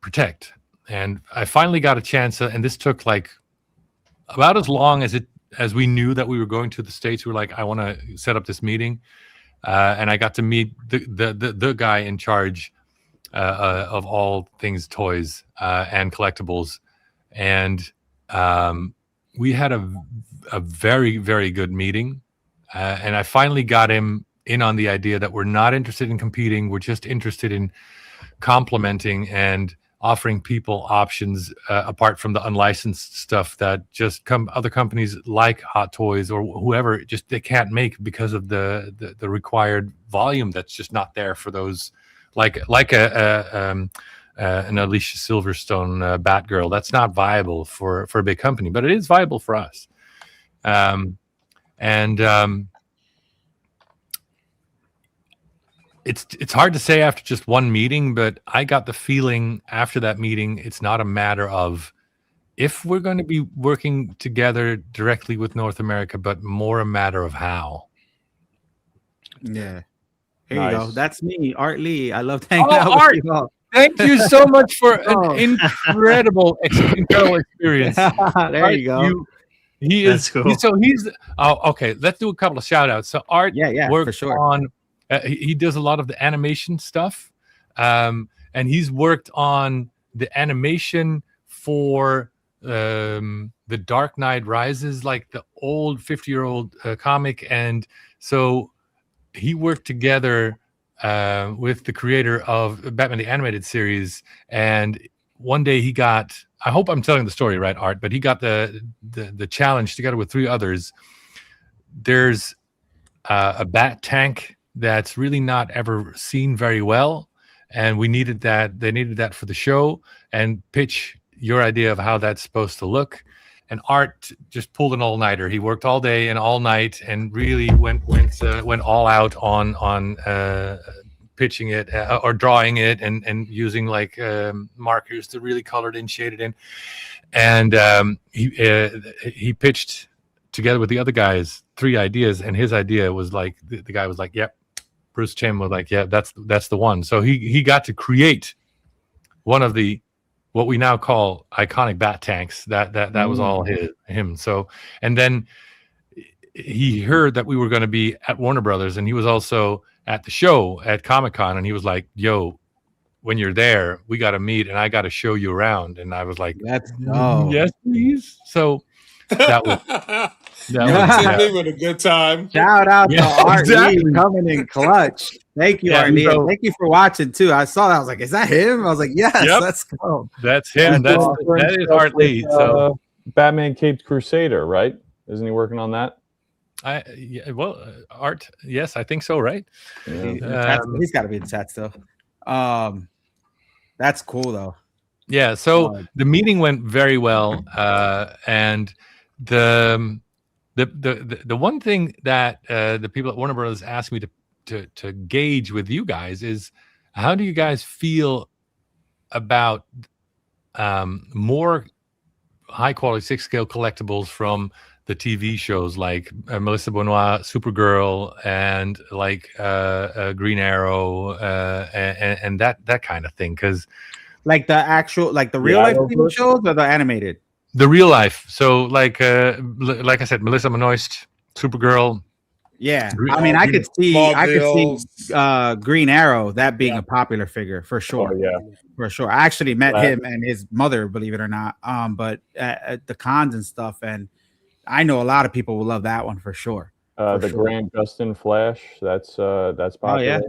S10: protect. And I finally got a chance, and this took like about as long as we knew that we were going to the States. We were like, I want to set up this meeting, and I got to meet the guy in charge of all things toys and collectibles, and we had a very, very good meeting, and I finally got him in on the idea that we're not interested in competing. We're just interested in complementing and offering people options apart from the unlicensed stuff that just other companies like Hot Toys or whoever just they can't make because of the required volume that's just not there for those like an Alicia Silverstone Batgirl. That's not viable for a big company, but it is viable for us. It's hard to say after just one meeting, but I got the feeling after that meeting, it's not a matter of if we're going to be working together directly with North America, but more a matter of how.
S2: Yeah. Here you go. That's me, Art Lee. I love hanging out
S10: Art,
S2: with you all.
S10: Thank you so much for an incredible experience.
S2: There you go.
S10: That's cool. He's okay. Let's do a couple of shout outs. So Art worked
S2: for sure.
S10: on he does a lot of the animation stuff, and he's worked on the animation for the Dark Knight Rises, like the old 50-year-old comic. And so he worked together with the creator of Batman the Animated Series, and one day he got, I hope I'm telling the story right, Art, but he got the challenge together with 3 others. There's a bat tank that's really not ever seen very well, and we needed that. They needed that for the show, and pitch your idea of how that's supposed to look. And Art just pulled an all-nighter. He worked all day and all night, and really went all out on pitching it or drawing it, and using like markers to really color it in, shade it in. And he pitched together with the other guys 3 ideas, and his idea was like the guy was like, "Yep." Bruce Timm was like, "Yeah, that's the one." So he got to create one of the what we now call iconic bat tanks. That was all him. So, and then he heard that we were going to be at Warner Brothers, and he was also at the show at Comiccon, and he was like, "Yo, when you're there, we got to meet, and I got to show you around." And I was like, "Yes, please." So that was.
S4: With a good time.
S2: Shout out to Art Lee coming in clutch. Thank you, Art Lee. Thank you for watching too. I saw that. I was like, "Is that him?" I was like, "Yes, let's go."
S10: That's him. That is Art Lee. So
S1: Batman Caped Crusader, right? Isn't he working on that?
S10: Art. Yes, I think so. Right.
S2: Yeah. He's got to be in chat still. That's cool though.
S10: Yeah. So the meeting went very well, and the one thing that the people at Warner Brothers asked me to gauge with you guys is, how do you guys feel about more high quality 6-scale collectibles from the TV shows like Melissa Benoist, Supergirl, and like Green Arrow, and that kind of thing? Because
S2: like the actual, like the real life TV shows or the animated?
S10: The real life. So like I said, Melissa Benoist, Supergirl.
S2: Yeah, I mean, I could see Green Arrow, that being a popular figure for sure.
S1: Oh, yeah,
S2: for sure. I actually met him and his mother, believe it or not. But at the cons and stuff, and I know a lot of people will love that one for sure.
S1: The Grant Gustin Flash, that's popular.
S2: Oh yeah,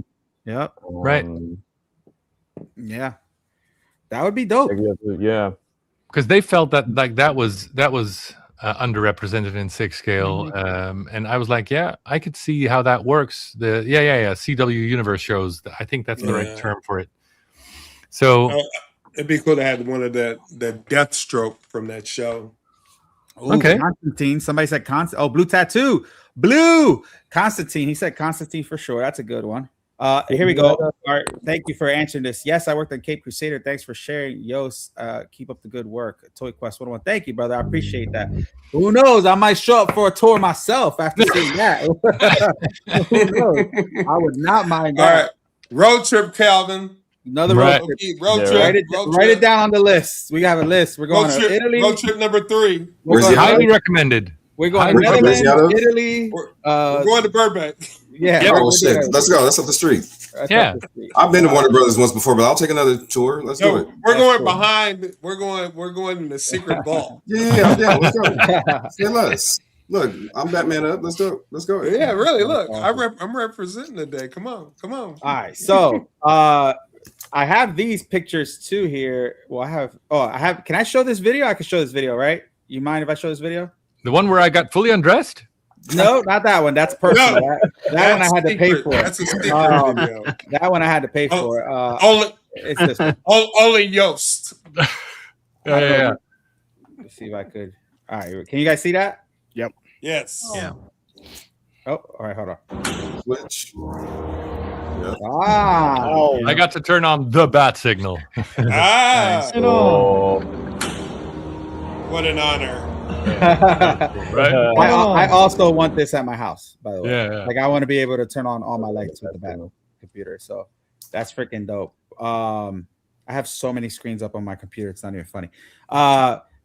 S2: yep,
S10: right.
S2: Yeah, that would be dope.
S1: Yeah,
S10: because they felt that like that was underrepresented in 6-scale, and I was like, yeah, I could see how that works. The CW Universe shows. I think that's the right term for it. So
S4: it'd be cool to have one of the Deathstroke from that show.
S2: Ooh, okay, Constantine. Somebody said Constantine. Oh, Blue Tattoo, Blue Constantine. He said Constantine for sure. That's a good one. Here we go. All right, thank you for answering this. Yes, I worked on Cape Crusader. Thanks for sharing. Yost, keep up the good work. Toy Quest 101. Thank you, brother. I appreciate that. Who knows? I might show up for a tour myself after seeing that. Who knows? I would not mind that.
S4: All right. Road trip, Calvin.
S2: Another road trip.
S4: Road trip.
S2: Write it down on the list. We have a list. We're going to Italy.
S4: Road trip number 3.
S10: Highly recommended.
S2: We're going to Netherlands, Italy.
S4: We're going to Burbank.
S2: Yeah.
S9: Oh, shit. Let's go. That's up the street. I've been to Warner Brothers once before, but I'll take another tour. Let's do it.
S4: We're going behind. We're going in the secret vault.
S9: Yeah. Let's go. Say less. Look, I'm Batman up. Let's go.
S4: Yeah, really. Look, I'm representing today. Come on.
S2: All right. So, I have these pictures too here. Well, I have. Can I show this video? I can show this video, right? You mind if I show this video?
S10: The one where I got fully undressed?
S2: No, not that one. That's personal. That one I had to pay for.
S4: That's a secret video.
S2: That one I had to pay for. It's this one.
S4: Only Joost.
S10: Yeah.
S2: Let's see if I could. All right. Can you guys see that?
S7: Yep.
S4: Yes.
S10: Yeah.
S2: Oh, all right. Hold on.
S9: Switch. Yep.
S10: I got to turn on the bat signal.
S2: Nice.
S4: What an honor.
S10: Right?
S2: I also want this at my house, by the way.
S10: Yeah.
S2: Like I want to be able to turn on all my lights with the bat computer. So that's freaking dope. I have so many screens up on my computer. It's not even funny.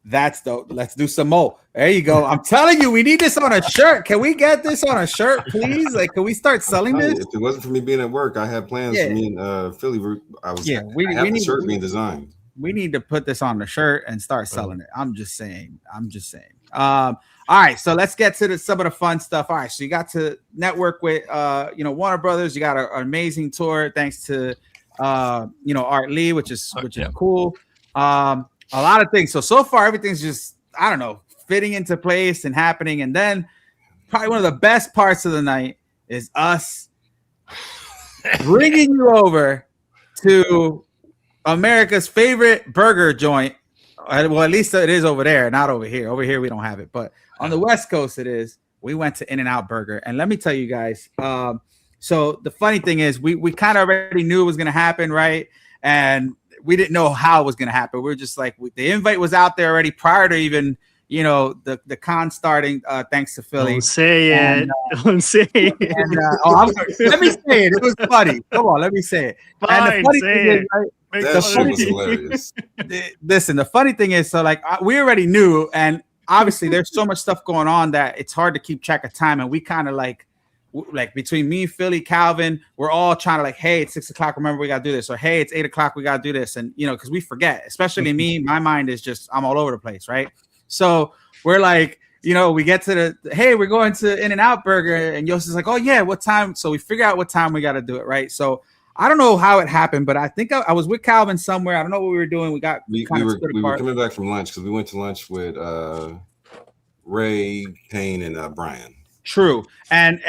S2: That's dope. Let's do some more. There you go. I'm telling you, we need this on a shirt. Can we get this on a shirt, please? Like, can we start selling this?
S9: If it wasn't for me being at work, I had plans for me and Philly. We need the shirt being designed.
S2: We need to put this on the shirt and start selling it. I'm just saying. All right, so let's get to some of the fun stuff. All right, so you got to network with Warner Brothers. You got an amazing tour thanks to Art Lee, which is cool. A lot of things. So far everything's just, I don't know, fitting into place and happening. And then probably one of the best parts of the night is us bringing you over to America's favorite burger joint. Well, at least it is over there, not over here. Over here, we don't have it. But on the West Coast, it is. We went to In-N-Out Burger. And let me tell you guys, so the funny thing is we kind of already knew it was going to happen, right? And we didn't know how it was going to happen. We were just like, the invite was out there already prior to even, the con starting, thanks to Philly.
S8: Don't say it. Don't say it.
S2: And, let me say it. It was funny. Come on, let me say it.
S8: Fine,
S2: and the funny
S8: say
S2: thing
S8: it.
S2: is, right,
S9: That shit was hilarious.
S2: Listen, the funny thing is, so like we already knew, and obviously there's so much stuff going on that it's hard to keep track of time. And we kind of like between me, Philly, Calvin, we're all trying to like, hey, it's 6 o'clock. Remember, we got to do this. Or hey, it's 8 o'clock. We got to do this. And, because we forget, especially me, my mind is just, I'm all over the place. Right. So we're like, we get to hey, we're going to In-N-Out Burger. And Joost is like, oh, yeah, what time? So we figure out what time we got to do it. Right. So I don't know how it happened, but I think I was with Calvin somewhere. I don't know what we were doing. We were
S9: coming back from lunch because we went to lunch with Ray, Payne, and Brian.
S2: True. And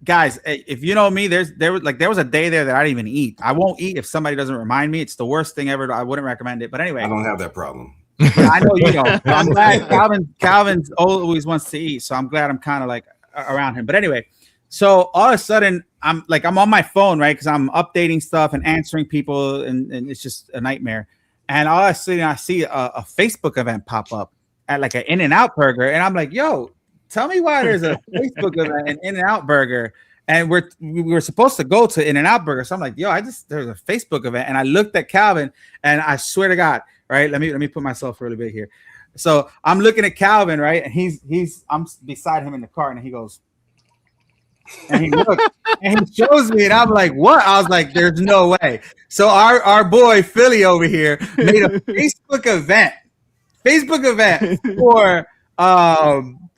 S2: guys, if you know me, there was a day there that I didn't even eat. I won't eat if somebody doesn't remind me. It's the worst thing ever. I wouldn't recommend it. But anyway,
S9: I don't have that problem.
S2: I know you don't. I'm glad Calvin's always wants to eat, so I'm glad I'm kind of like around him. But anyway, so all of a sudden I'm on my phone, right? Because I'm updating stuff and answering people, and it's just a nightmare. And all of a sudden I see a Facebook event pop up at like an In-N-Out Burger, and I'm like, yo, tell me why there's a Facebook event in In-N-Out Burger, and we were supposed to go to In-N-Out Burger. So I'm like, yo, there's a Facebook event, and I looked at Calvin, and I swear to God, right? Let me put myself really big here. So I'm looking at Calvin, right, and I'm beside him in the car, and he goes, and he looks, and he shows me, and I'm like, what? I was like, there's no way. So our boy Philly over here made a Facebook event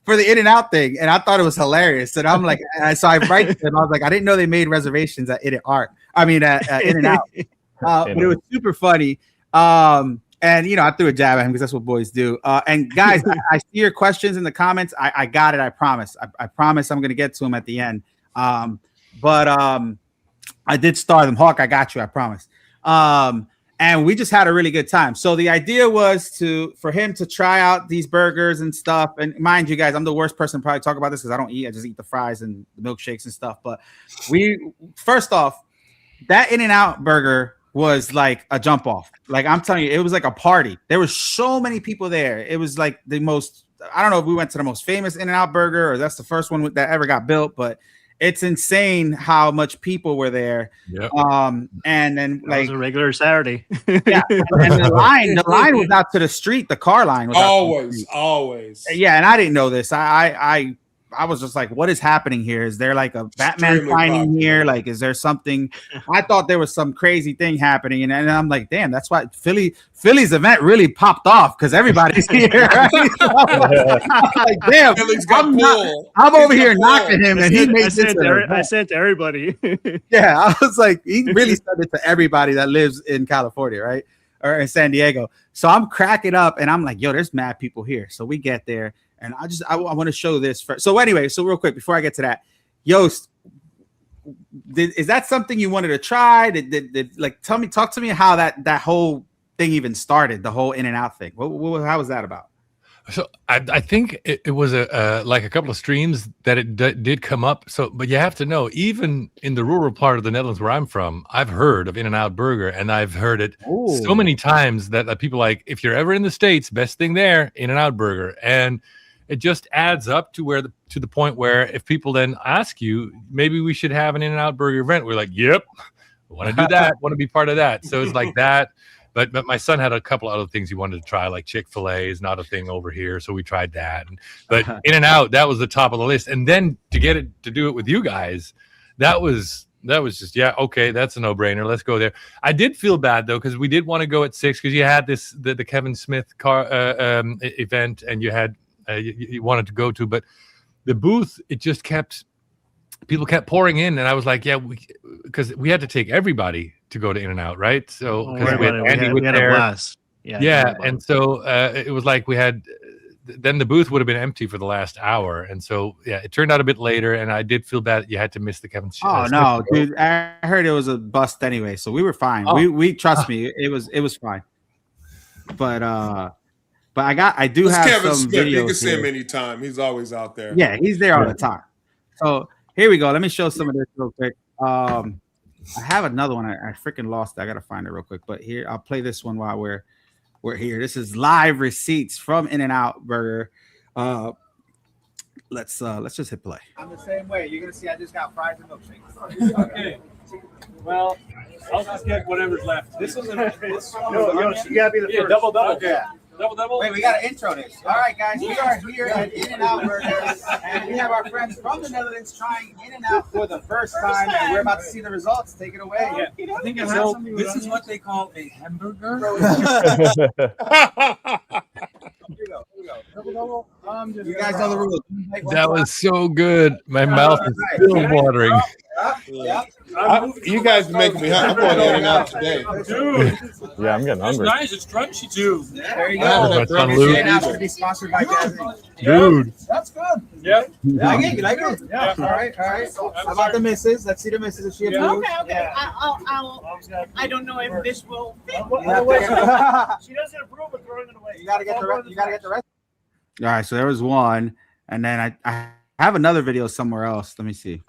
S2: for the In-N-Out thing, and I thought it was hilarious. And I'm like, so I write to them. I was like, I didn't know they made reservations at In-N-Out. But it was super funny. And I threw a jab at him because that's what boys do. And guys, I see your questions in the comments. I got it. I promise. I promise I'm going to get to them at the end. But I did star them. Hawk, I got you. I promise. And we just had a really good time. So the idea was for him to try out these burgers and stuff. And mind you guys, I'm the worst person to probably talk about this because I don't eat. I just eat the fries and the milkshakes and stuff. But first off, that In-N-Out burger was like a jump off. Like I'm telling you, it was like a party. There were so many people there. It was like the most, I don't know if we went to the most famous In-N-Out burger or that's the first one that ever got built, but it's insane how much people were there.
S10: Yep.
S2: And then
S8: That
S2: like
S8: was a regular Saturday.
S2: yeah, and the line was out to the street. The car line was
S4: always.
S2: Yeah, and I didn't know this. I was just like, what is happening here? Is there like a Batman finding here? Like, is there something? I thought there was some crazy thing happening, and I'm like, damn, that's why Philly's event really popped off because everybody's here. Right? I'm like, damn, I'm over here knocking him, and he makes it.
S8: I said to everybody.
S2: Yeah, I was like, he really said it to everybody that lives in California, right? Or in San Diego. So I'm cracking up, and I'm like, yo, there's mad people here. So we get there. And I want to show this first. So anyway, so real quick before I get to that, Joost, is that something you wanted to try? Did like talk to me how that whole thing even started, the whole In-N-Out thing. How was that about?
S10: So I think it was like a couple of streams that it did come up. So, but you have to know, even in the rural part of the Netherlands where I'm from, I've heard of In-N-Out Burger, and I've heard it so many times that people like, if you're ever in the States, best thing there, In-N-Out Burger, and it just adds up to the point where if people then ask you, maybe we should have an In-N-Out Burger event, we're like, yep, want to do that, want to be part of that. So it's like that. But my son had a couple of other things he wanted to try, like Chick-fil-A is not a thing over here, so we tried that. But In-N-Out, that was the top of the list. And then to do it with you guys, that was just, yeah, okay, that's a no-brainer. Let's go there. I did feel bad though, because we did want to go at 6 because you had the Kevin Smith event, and you had you wanted to go to, but the booth, it just people kept pouring in, and I was like, yeah, because we had to take everybody to go to In-N-Out, right? So because we had a blast. Yeah, and so it was like then the booth would have been empty for the last hour, and so yeah, it turned out a bit later, and I did feel bad that you had to miss the Kevin.
S2: No, dude, I heard it was a bust anyway, so we were fine. We trust me, it was fine. But I do have Kevin some Smith.
S4: Videos. You can see him anytime. He's always out there.
S2: Yeah, he's there all the time. So here we go. Let me show some of this real quick. I have another one. I freaking lost it. I gotta find it real quick. But here, I'll play this one while we're here. This is live receipts from In-N-Out Burger. Let's just hit play.
S11: I'm the same way. You're gonna see I just got fries and milkshakes. Okay. Well, I'll just get whatever's left. This was you gotta be the first. Double. Okay. Double. Wait, we gotta intro this. All right, guys, we are here at In-N-Out Burger, and we have our friends from the Netherlands trying In-N-Out for the first time, and we're about to see the results. Take it away.
S12: Yeah. I think so. This is what they call a hamburger.
S11: Here we go. Double.
S2: You guys know the rules.
S10: That was so good. My mouth is still watering.
S4: You guys make me hungry. I'm going In-N-Out today.
S1: Dude. Yeah, I'm getting hungry.
S12: It's nice. It's crunchy too.
S11: There you go. In-N-Out should be sponsored by Jazzinc.
S10: Dude.
S11: That's good. Yeah. You like it? Yeah. All right. How about the missus? Let's see the missus if she approves.
S13: Okay.
S11: Yeah.
S13: I don't know if this will fit.
S11: She doesn't approve of throwing it away. You gotta get the rest.
S2: All right, so there was one, and then I have another video somewhere else. Let me see.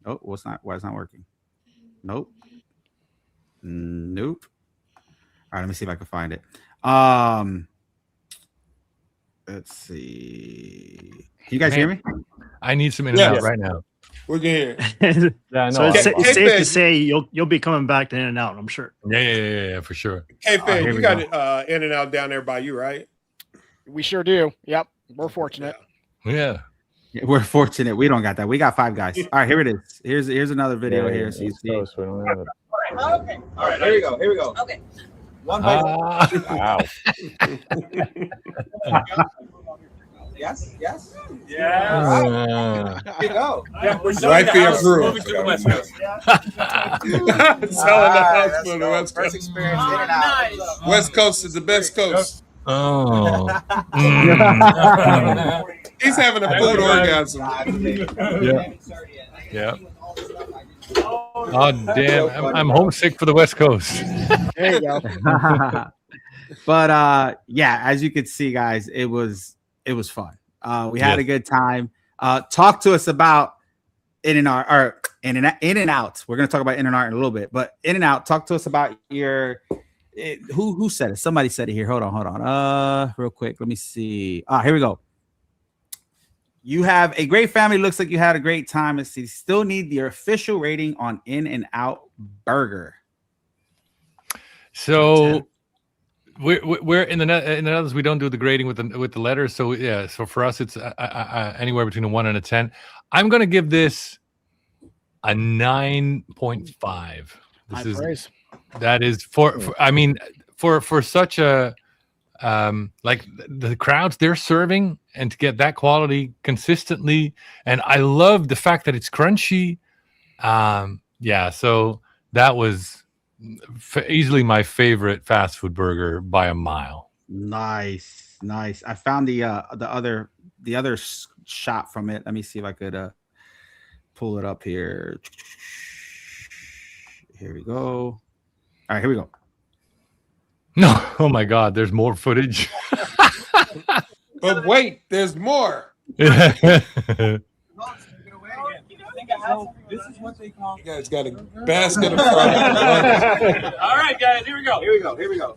S2: Oh, why it's not working? Nope. All right, let me see if I can find it. Let's see. Can you guys hear me?
S10: I need some In-N-Out right now.
S4: We can hear.
S8: Yeah, so it's safe to say you'll be coming back to In-N-Out, I'm sure.
S10: Yeah, for sure.
S4: Hey, Fed, you got In-N-Out down there by you, right?
S7: We sure do. Yep, we're fortunate.
S10: Yeah.
S2: We're fortunate. We don't got that. We got 5 guys. All right, here it is. Here's another video here. So you see.
S11: Okay. All right. Here we go.
S13: Okay.
S11: One bite.
S1: Wow.
S11: Yes.
S2: Yeah.
S11: Here we go.
S4: Yeah, we're right there approved.
S12: To the West Coast.
S4: Selling the house for the West
S11: First
S4: Coast.
S11: experience In-N-Out.
S4: West Coast is the best coast.
S10: Oh.
S4: He's having a food orgasm.
S10: Yeah. Oh damn! I'm homesick for the West Coast.
S2: There you go. But yeah, as you could see, guys, it was fun. We had a good time. Talk to us about In-N-Out, or In and Out. We're gonna talk about In and Out in a little bit, but In and Out. Talk to us about your. Who said it? Somebody said it here. Hold on. Real quick. Let me see. Here we go. You have a great family. Looks like you had a great time. And you still need your official rating on In and Out Burger.
S10: So we're in the Netherlands. We don't do the grading with the letters. So yeah. So for us, it's anywhere between a 1 and a 10. I'm gonna give this a 9.5. That is for I mean for such a like the crowds they're serving, and to get that quality consistently, and I love the fact that it's crunchy. Yeah, so that was easily my favorite fast food burger by a mile.
S2: Nice. I found the other shot from it. Let me see if I could pull it up here. Here we go. All right, here we go.
S10: No, oh my God, there's more footage.
S4: But wait, there's more.
S12: So this is what they call.
S4: You guys got a basket of fries.
S12: All right, guys, here we go.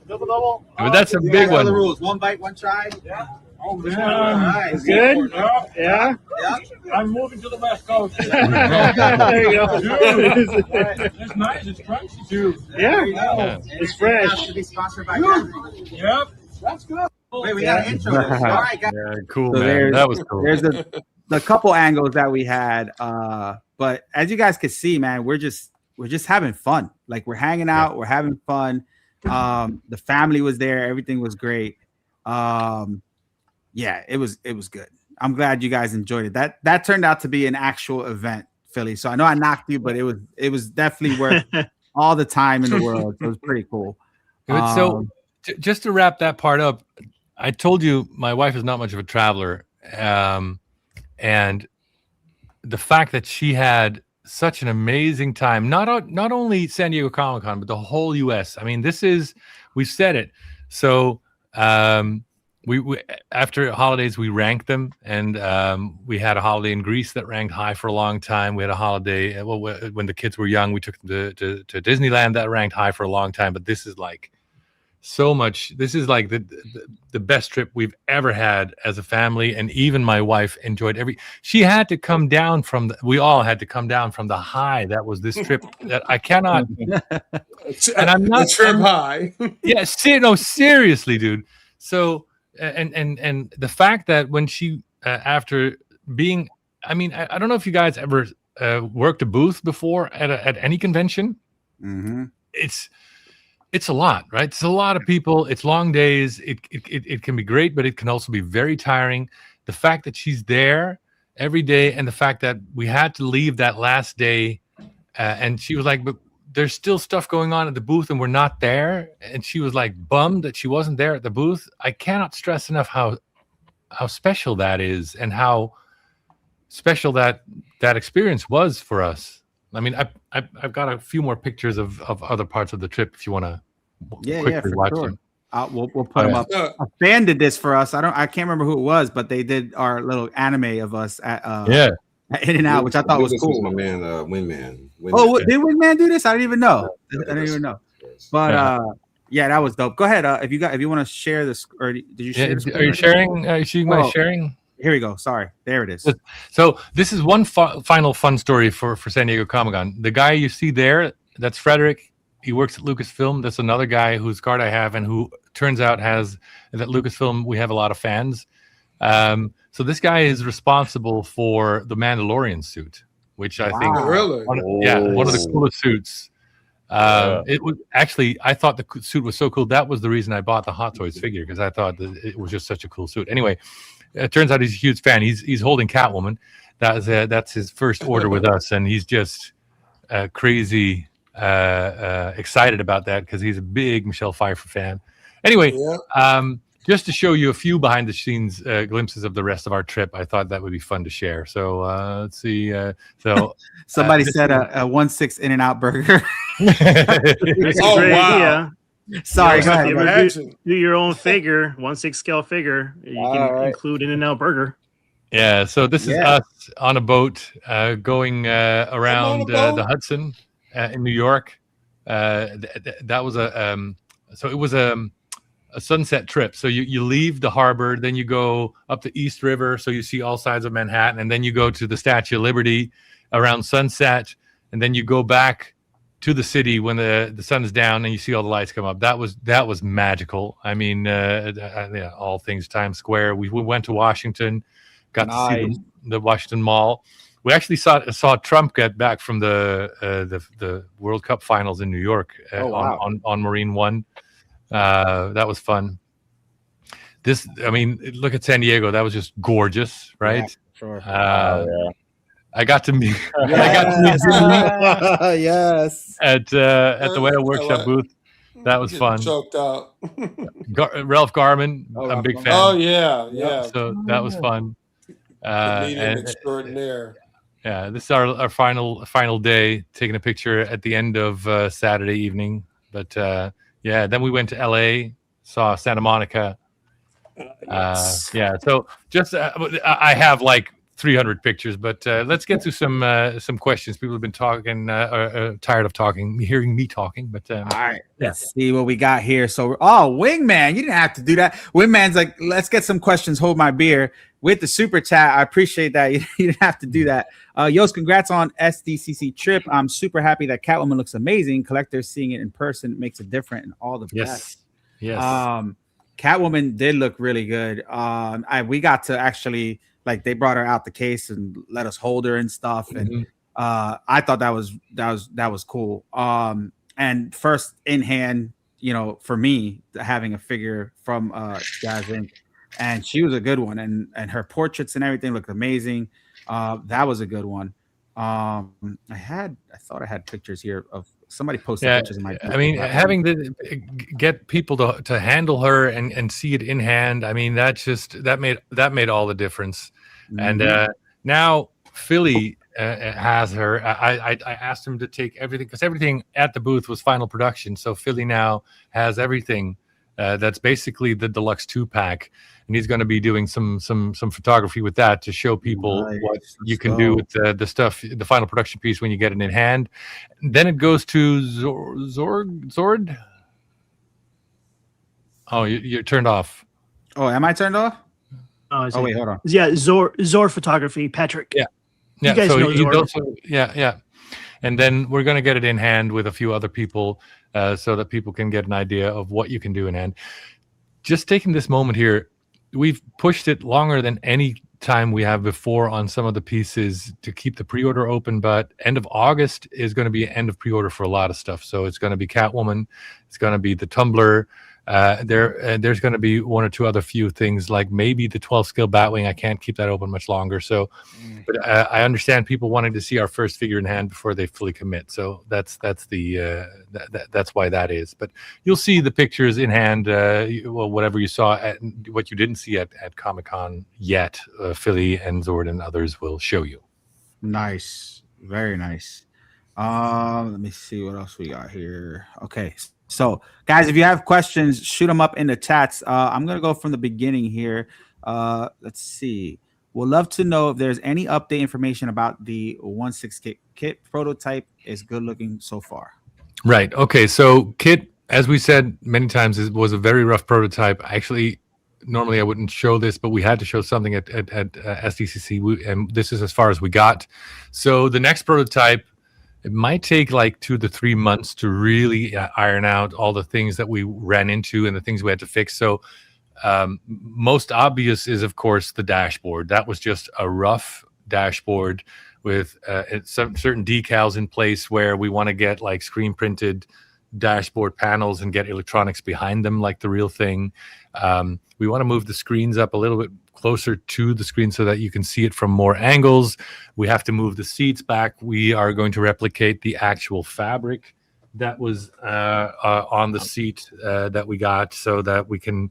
S11: Double.
S10: But that's a big one.
S11: The rules: 1 bite, 1 try. Yeah.
S12: Oh man,
S11: Right.
S12: good.
S11: Yeah.
S12: I'm moving to the West Coast.
S11: There you go.
S12: It's nice. It's crunchy too.
S11: Yeah.
S10: Yeah.
S11: It's fresh.
S13: To be sponsored by Jazzinc.
S12: Yep. That's good.
S11: Wait, we got an intro. All right, guys.
S10: Yeah, cool,
S2: So
S10: man. That was cool.
S2: There's the couple angles that we had, but as you guys could see, man, we're just having fun. Like, we're hanging out, we're having fun. The family was there, everything was great. Yeah, it was good. I'm glad you guys enjoyed it. That turned out to be an actual event, Philly. So I know I knocked you, but it was definitely worth all the time in the world. So it was pretty cool.
S10: So just to wrap that part up, I told you my wife is not much of a traveler, and the fact that she had such an amazing time, not only San Diego Comic-Con, but the whole US. I mean, we've said it. So we after holidays, we ranked them, and we had a holiday in Greece that ranked high for a long time. We had a holiday, when the kids were young, we took them to Disneyland that ranked high for a long time. But this is like so much. This is like the best trip we've ever had as a family, and even my wife enjoyed she had to come down we all had to come down from the high that was this trip that I cannot. And I'm not
S4: the trip high.
S10: Yeah, seriously, dude. So and the fact that when she after being, I mean, I don't know if you guys ever worked a booth before at any convention.
S2: Mm-hmm.
S10: It's a lot, right? It's a lot of people. It's long days. It can be great, but it can also be very tiring. The fact that she's there every day, and the fact that we had to leave that last day, and she was like, "But there's still stuff going on at the booth, and we're not there." And she was like bummed that she wasn't there at the booth. I cannot stress enough how special that is, and how special that experience was for us. I mean, I've got a few more pictures of other parts of the trip if you want to quickly watch them.
S2: We'll put them up. A fan did this for us. I can't remember who it was, but they did our little anime of us at In and Out, which I thought was cool.
S9: My man, Wingman.
S2: Oh, did Wingman do this? I didn't even know. I didn't even know. But yeah, that was dope. Go ahead. If you want to share this, or did you share?
S10: Are you sharing? Are you seeing my sharing?
S2: Here we go. Sorry. There it is.
S10: So this is one final fun story for San Diego Comic-Con. The guy you see there, that's Frederick. He works at Lucasfilm. That's another guy whose card I have, and who turns out has at Lucasfilm. We have a lot of fans. So this guy is responsible for the Mandalorian suit, which I think
S4: really,
S10: one of the coolest suits. It was actually, I thought the suit was so cool. That was the reason I bought the Hot Toys figure, because I thought that it was just such a cool suit. Anyway, it turns out he's a huge fan. He's holding Catwoman. That's his first order with us, and he's just crazy excited about that because he's a big Michelle Pfeiffer fan. Anyway, just to show you a few behind the scenes glimpses of the rest of our trip, I thought that would be fun to share. So let's see. So
S2: somebody said a 1/6 In-N-Out burger.
S8: That's a great idea.
S2: Sorry, go ahead.
S8: Do your own figure, 1/6 scale figure. You can include In-N-Out burger.
S10: Yeah, so this is us on a boat going around the Hudson in New York. That was it was a sunset trip. So you leave the harbor, then you go up the East River, so you see all sides of Manhattan, and then you go to the Statue of Liberty around sunset, and then you go back to the city when the sun is down and you see all the lights come up. That was magical. I mean, all things Times Square. We went to Washington, got to see the Washington Mall. We actually saw Trump get back from the World Cup finals in New York on Marine One. That was fun. Look at San Diego. That was just gorgeous, right?
S2: Yeah, sure.
S10: I got to meet.
S2: Yes.
S10: At the Whale Workshop booth. That was fun.
S4: Choked out.
S10: Ralph Garman. I'm a big fan.
S4: Oh yeah.
S10: So that was fun.
S4: Comedian extraordinaire.
S10: Yeah, this is our final day, taking a picture at the end of Saturday evening. But then we went to LA, saw Santa Monica. So just I have like 300 pictures, but let's get to some questions. People have been talking, tired of hearing me talking. But
S2: all right, let's see what we got here. So, Wingman, you didn't have to do that. Wingman's like, let's get some questions. Hold my beer with the super chat. I appreciate that. You didn't have to do that. Joost, congrats on Sdcc trip. I'm super happy that Catwoman looks amazing. Collectors seeing it in person makes it different, and all the best.
S10: Yes.
S2: Catwoman did look really good. We got to actually. Like they brought her out the case and let us hold her and stuff, and I thought that was cool. And first in hand, for me, having a figure from Jazzinc, and she was a good one, and her portraits and everything looked amazing. That was a good one. I thought I had pictures here of somebody posted pictures in my group.
S10: I mean, having to get people to handle her and see it in hand. I mean, that made all the difference. And now Philly has her. I asked him to take everything, because everything at the booth was final production. So Philly now has everything. That's basically the deluxe 2-pack, and he's going to be doing some photography with that to show people what you can do with the stuff, the final production piece when you get it in hand. Then it goes to Zord. Oh, you're turned off.
S2: Oh, am I turned off?
S8: Oh,
S2: wait, hold on.
S8: Yeah, Zor Photography, Patrick.
S10: Yeah.
S8: You guys know Zor.
S10: Yeah. And then we're going to get it in hand with a few other people, so that people can get an idea of what you can do in hand. Just taking this moment here, we've pushed it longer than any time we have before on some of the pieces to keep the pre-order open, but end of August is going to be end of pre-order for a lot of stuff. So it's going to be Catwoman, it's going to be the Tumbler. There's going to be one or two other few things, like maybe the 12 skill Batwing. I can't keep that open much longer. So, but I understand people wanting to see our first figure in hand before they fully commit. So that's why that is. But you'll see the pictures in hand. Whatever you saw, what you didn't see at Comiccon yet, Philly and Zord and others will show you.
S2: Nice, very nice. Let me see what else we got here. Okay. So, guys, if you have questions, shoot them up in the chats. I'm going to go from the beginning here. Let's see. We'd love to know if there's any update information about the 1/6 kit prototype. Is good looking so far.
S10: Right. Okay. So, kit, as we said many times, was a very rough prototype. Actually, normally I wouldn't show this, but we had to show something at Sdcc, and this is as far as we got. So, the next prototype, it might take like 2 to 3 months to really iron out all the things that we ran into and the things we had to fix. So most obvious is, of course, the dashboard. That was just a rough dashboard with some certain decals in place where we want to get like screen printed dashboard panels and get electronics behind them like the real thing. We want to move the screens up a little bit closer to the screen so that you can see it from more angles. We have to move the seats back. We are going to replicate the actual fabric that was on the seat that we got, so that we can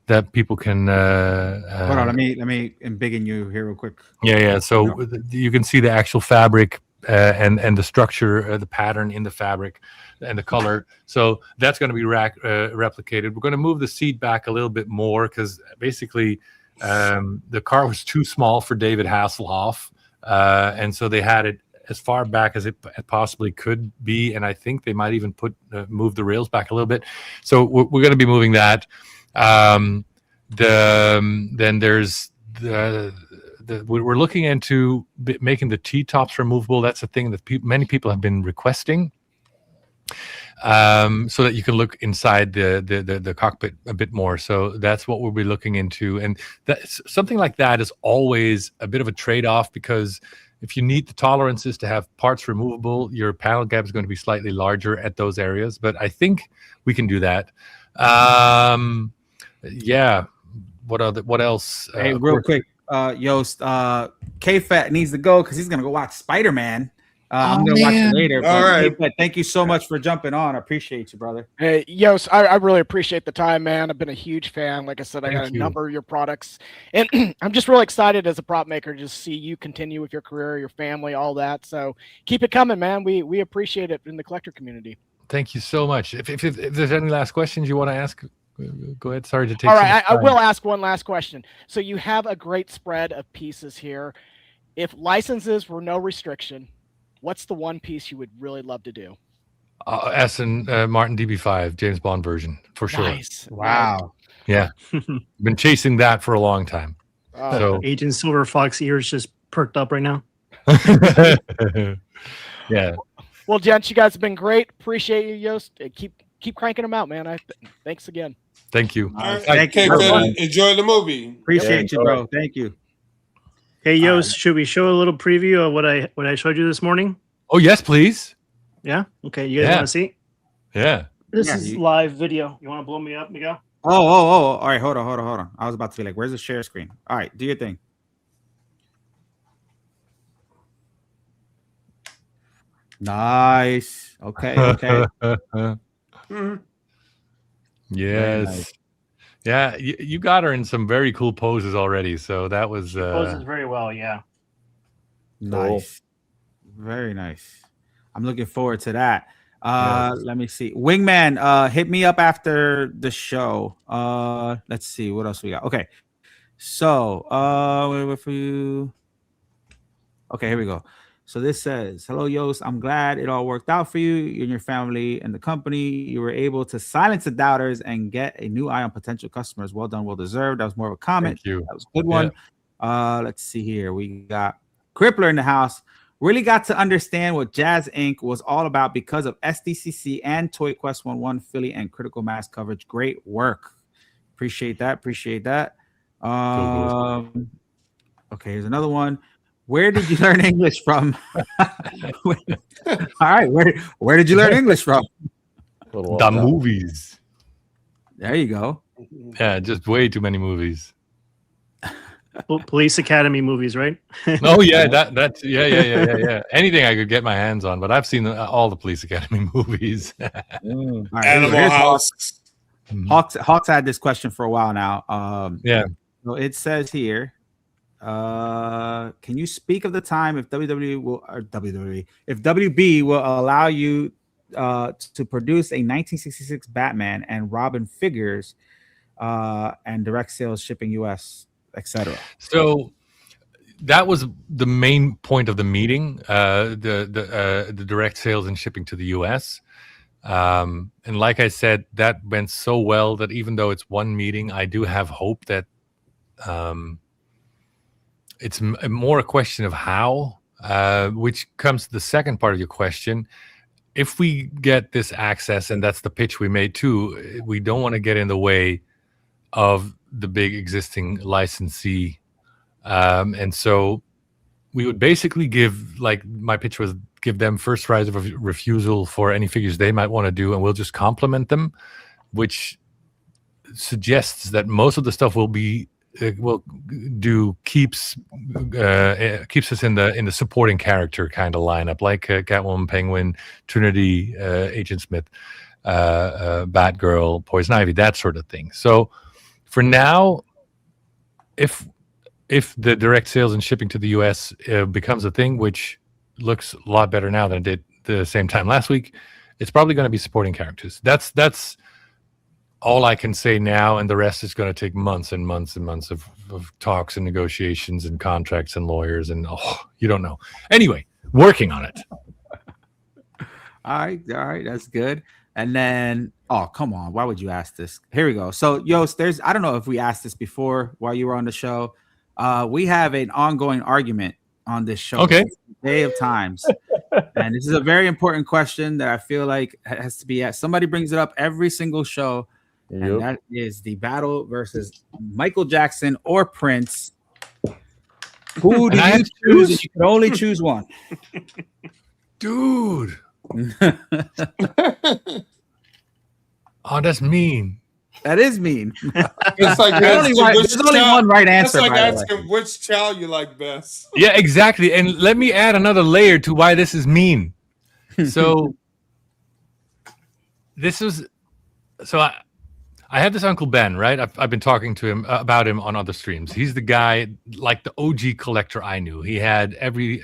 S10: that people can
S2: hold on, let me embiggen you here real quick.
S10: Yeah. So you can see the actual fabric and the structure, the pattern in the fabric. and the color. So that's going to be replicated. We're going to move the seat back a little bit more because basically the car was too small for David Hasselhoff, and so they had it as far back as it possibly could be, and I think they might even move the rails back a little bit. So we're going to be moving that. Then there's we're looking into making the T-tops removable. That's a thing that many people have been requesting, so that you can look inside the cockpit a bit more. So that's what we'll be looking into, and something like that is always a bit of a trade-off, because if you need the tolerances to have parts removable, your panel gap is going to be slightly larger at those areas. But I think we can do that. Yeah. What else?
S2: Hey, real quick, Joost, K-Fat needs to go because he's going to go watch Spider-Man. I'm going to watch it later.
S4: All right.
S2: K-Fat, thank you so much for jumping on. I appreciate you, brother.
S7: Hey, Joost, I really appreciate the time, man. I've been a huge fan. Like I said, I got a number of your products. And I'm just really excited as a prop maker to just see you continue with your career, your family, all that. So keep it coming, man. We appreciate it in the collector community.
S10: Thank you so much. If there's any last questions you want to ask, go ahead. Sorry to take.
S7: All right, I will ask one last question. So you have a great spread of pieces here. If licenses were no restriction, what's the one piece you would really love to do?
S10: Aston Martin DB5 James Bond version for sure.
S7: Nice.
S2: Wow.
S10: Yeah, been chasing that for a long time. So
S8: Agent Silver Fox ears just perked up right now.
S10: Yeah.
S7: Well, gents, you guys have been great. Appreciate you, Joost. Keep cranking them out, man. Thanks again.
S10: Thank you.
S2: Thank you.
S4: Enjoy the movie.
S2: Appreciate you, bro. Thank you.
S8: Hey, Joost, should we show a little preview of what I showed you this morning?
S10: Oh, yes, please.
S8: Yeah. Okay. You guys want to see?
S10: Yeah.
S8: This is live video. You want to blow me up, Miguel?
S2: Oh. All right. Hold on. I was about to be like, where's the share screen? All right. Do your thing. Nice. Okay.
S10: Yes.
S2: Nice.
S10: Yeah, you got her in some very cool poses already. So that was
S8: poses very well. Yeah.
S2: Nice. Very nice. I'm looking forward to that.
S10: Yes.
S2: Let me see. Wingman, hit me up after the show. Let's see what else we got. Okay. So, wait for you. Okay, here we go. So this says, hello, Joost. I'm glad it all worked out for you and your family and the company. You were able to silence the doubters and get a new eye on potential customers. Well done, well deserved. That was more of a comment.
S10: Thank you.
S2: That was a good one. Let's see here. We got Crippler in the house. Really got to understand what Jazzinc was all about because of Sdcc and Toy Quest 11 Philly and Critical Mass coverage. Great work. Appreciate that. Okay, here's another one. Where did you learn English from? All right, where did you learn English from?
S10: The movies.
S2: There you go.
S10: Yeah, just way too many movies.
S8: Police Academy movies, right?
S10: Oh yeah, that's yeah. Anything I could get my hands on, but I've seen all the Police Academy movies.
S2: Right,
S4: Animal House.
S2: Hawks had this question for a while now.
S10: Yeah.
S2: So it says here, can you speak of the time if WB will allow you to produce a 1966 Batman and Robin figures and direct sales, shipping US, etc.
S10: So that was the main point of the meeting, the direct sales and shipping to the US. And like I said, that went so well that even though it's one meeting, I do have hope that it's more a question of how, which comes to the second part of your question. If we get this access, and that's the pitch we made too, we don't want to get in the way of the big existing licensee. And so we would basically give, like my pitch was, give them first right of refusal for any figures they might want to do, and we'll just complement them, which suggests that most of the stuff will keeps us in the supporting character kind of lineup, like Catwoman, Penguin, Trinity, Agent Smith, Batgirl, Poison Ivy, that sort of thing. So for now, if the direct sales and shipping to the US becomes a thing, which looks a lot better now than it did the same time last week, it's probably going to be supporting characters. That's all I can say now, and the rest is going to take months and months and months of talks and negotiations and contracts and lawyers and you don't know. Anyway, working on it.
S2: All right, that's good. And then, oh, come on, why would you ask this? Here we go. So, Joost, I don't know if we asked this before while you were on the show. We have an ongoing argument on this show.
S10: Okay.
S2: Day of Times. And this is a very important question that I feel like has to be asked. Somebody brings it up every single show.
S1: Yep.
S2: And that is the battle versus Michael Jackson or Prince. Who do you choose if you can only choose one?
S10: Dude. Oh, that's mean.
S2: That is mean.
S4: It's like
S2: there's only one right answer.
S4: It's like asking which child you like best.
S10: Yeah, exactly. And let me add another layer to why this is mean. So I have this Uncle Ben, right? I've been talking to him about him on other streams. He's the guy, like the OG collector I knew. He had every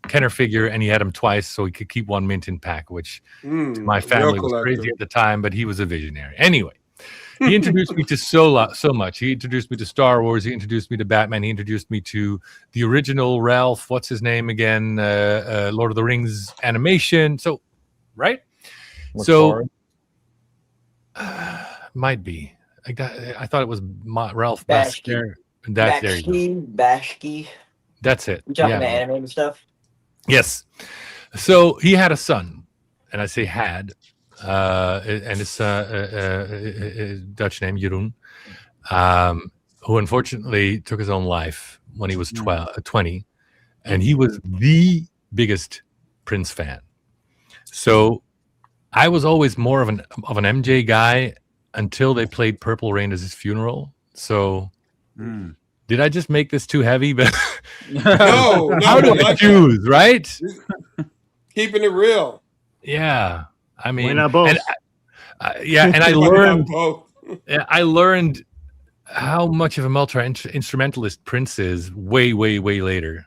S10: Kenner figure, and he had them twice, so he could keep one mint in pack, which to my family was crazy at the time, but he was a visionary. Anyway, he introduced me to so much. He introduced me to Star Wars. He introduced me to Batman. He introduced me to the original Ralph. What's his name again? Lord of the Rings animation. So, right? Might be. I thought it was Ralph Bashki.
S6: Bashki.
S10: That's it.
S6: You talking about animated stuff?
S10: Yes. So he had a son, and I say had, and it's a Dutch name, Jeroen, who unfortunately took his own life when he was 20, and he was the biggest Prince fan. So I was always more of an MJ guy until they played Purple Rain as his funeral. So did I just make this too heavy? But
S4: no,
S10: how do I choose, right?
S4: Keeping it real.
S10: Yeah. I mean,
S8: why not both?
S10: And I learned I learned how much of a multi-instrumentalist Prince is way, way, way later.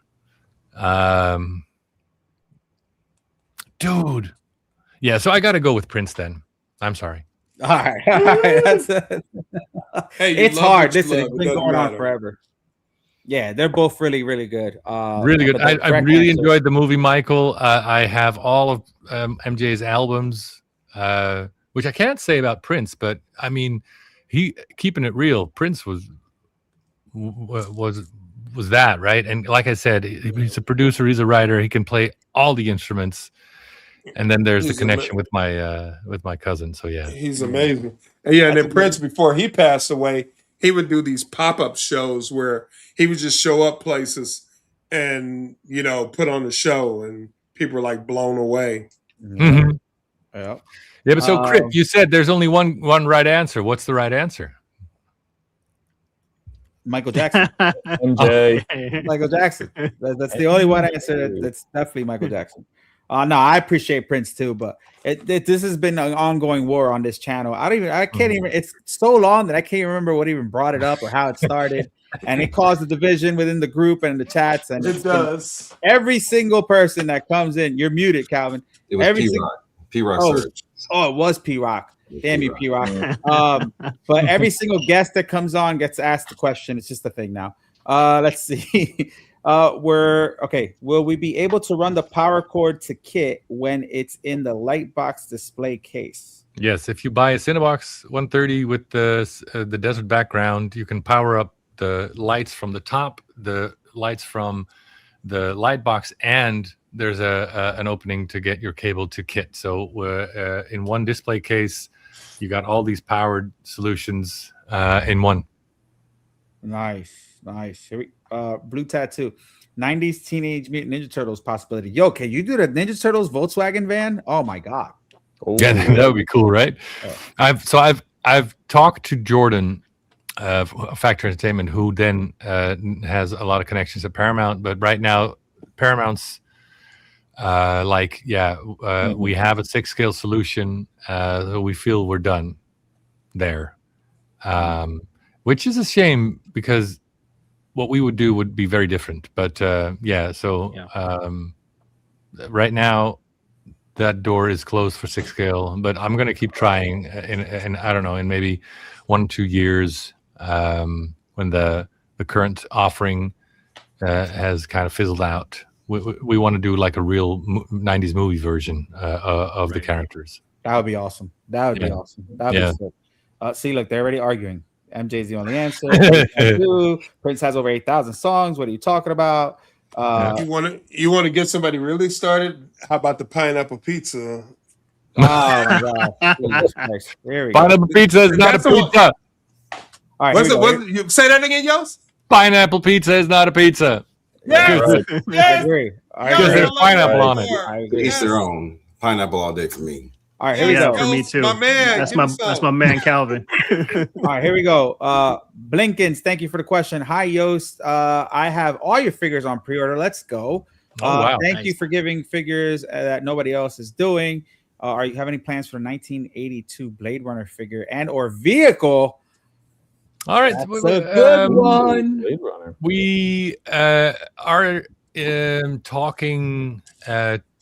S10: Dude. Yeah, so I got to go with Prince then. I'm sorry.
S2: All right. That's it. Hey, it's hard. Listen, it's been going on forever. Yeah, they're both really, really good.
S10: Really good. I really enjoyed the movie, Michael. I have all of MJ's albums, which I can't say about Prince, but I mean, keeping it real, Prince was that, right? And like I said, he's a producer, he's a writer, he can play all the instruments. And then there's the connection with my cousin. So yeah,
S4: he's amazing. And yeah, and then Prince, before he passed away, he would do these pop-up shows where he would just show up places and put on the show, and people were like blown away.
S10: Mm-hmm. Yeah. But so Chris, you said there's only one right answer. What's the right answer?
S2: Michael Jackson.
S1: MJ.
S2: Michael Jackson. That's the only one answer. That's definitely Michael Jackson. No, I appreciate Prince too, but this has been an ongoing war on this channel. I can't even. It's so long that I can't remember what even brought it up or how it started, and it caused a division within the group and the chats. And
S4: it does.
S2: Every single person that comes in, you're muted, Calvin.
S9: It was P-Rock. P-Rock.
S2: Oh, it was P-Rock. Damn you, P-Rock. But every single guest that comes on gets asked the question. It's just a thing now. Let's see. Will we be able to run the power cord to kit when it's in the Lightbox display case?
S10: Yes, if you buy a Cinebox 130 with the desert background, you can power up the lights from the top, the lights from the Lightbox, and there's an opening to get your cable to kit. So in one display case, you got all these powered solutions in one.
S2: Nice. Here Blue Tattoo, 90s Teenage Mutant Ninja Turtles possibility. Yo, can you do the Ninja Turtles Volkswagen van? Oh my god.
S10: Yeah, that would be cool, right?
S2: Oh.
S10: I've talked to Jordan of Factor Entertainment, who then has a lot of connections at Paramount, but right now Paramount's we have a 6-scale solution, so we feel we're done there, which is a shame because what we would do would be very different. But right now that door is closed for 6 scale, but I'm going to keep trying. And I don't know, in maybe 1-2 years, when the current offering has kind of fizzled out, we want to do like a real 90s movie version of the characters.
S2: That would be awesome. That would be awesome. That would be sick. See, look, they're already arguing. MJ's the only answer. Prince has over 8,000 songs. What are you talking about?
S4: You want to get somebody really started? How about the pineapple pizza?
S2: Oh my God! There we go.
S10: Pineapple pizza is not a pizza.
S2: All right,
S4: you say that again, Yost?
S10: Pineapple pizza is not a pizza.
S4: Yes,
S2: I agree.
S10: Because there's pineapple on it.
S2: I agree.
S9: Each their own. Pineapple all day for me.
S2: All right, here we go.
S8: For me too.
S4: My man,
S8: that's my man Calvin.
S2: All right, here we go. Blinkins, thank you for the question. Hi, Joost. I have all your figures on pre-order. Let's go.
S10: Wow,
S2: thank you for giving figures that nobody else is doing. Are you have any plans for the 1982 Blade Runner figure and or vehicle?
S10: All right,
S2: that's a good one.
S1: Blade Runner.
S10: We are talking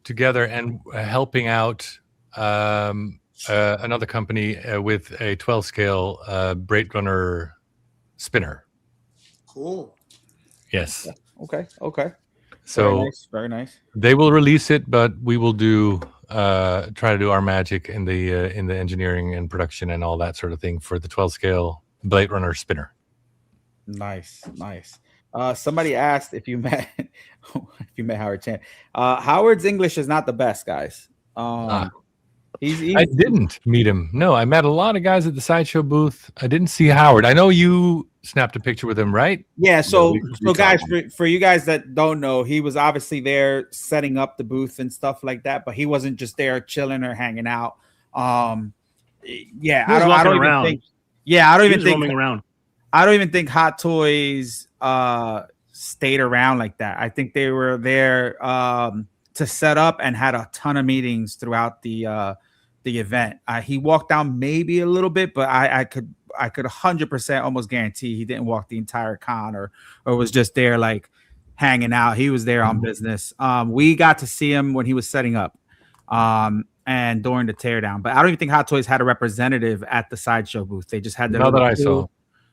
S10: together and helping out another company with a 12 scale Blade Runner spinner.
S4: Cool.
S10: Yes.
S2: Okay.
S10: So
S2: very nice.
S10: They will release it, but we will do try to do our magic in the engineering and production and all that sort of thing for the 12 scale Blade Runner spinner.
S2: Nice. Somebody asked if you met Howard Chan. Howard's English is not the best, guys. He's
S10: I didn't meet him. No, I met a lot of guys at the Sideshow booth. I didn't see Howard. I know you snapped a picture with him, right?
S2: Yeah. So guys, for you guys that don't know, he was obviously there setting up the booth and stuff like that, but he wasn't just there chilling or hanging out. I don't even think Hot Toys stayed around like that. I think they were there to set up and had a ton of meetings throughout the event. He walked down maybe a little bit, but I could 100% almost guarantee he didn't walk the entire con or was just there like hanging out. He was there on business. We got to see him when he was setting up and during the teardown, but I don't even think Hot Toys had a representative at the Sideshow booth. They just had their
S10: saw.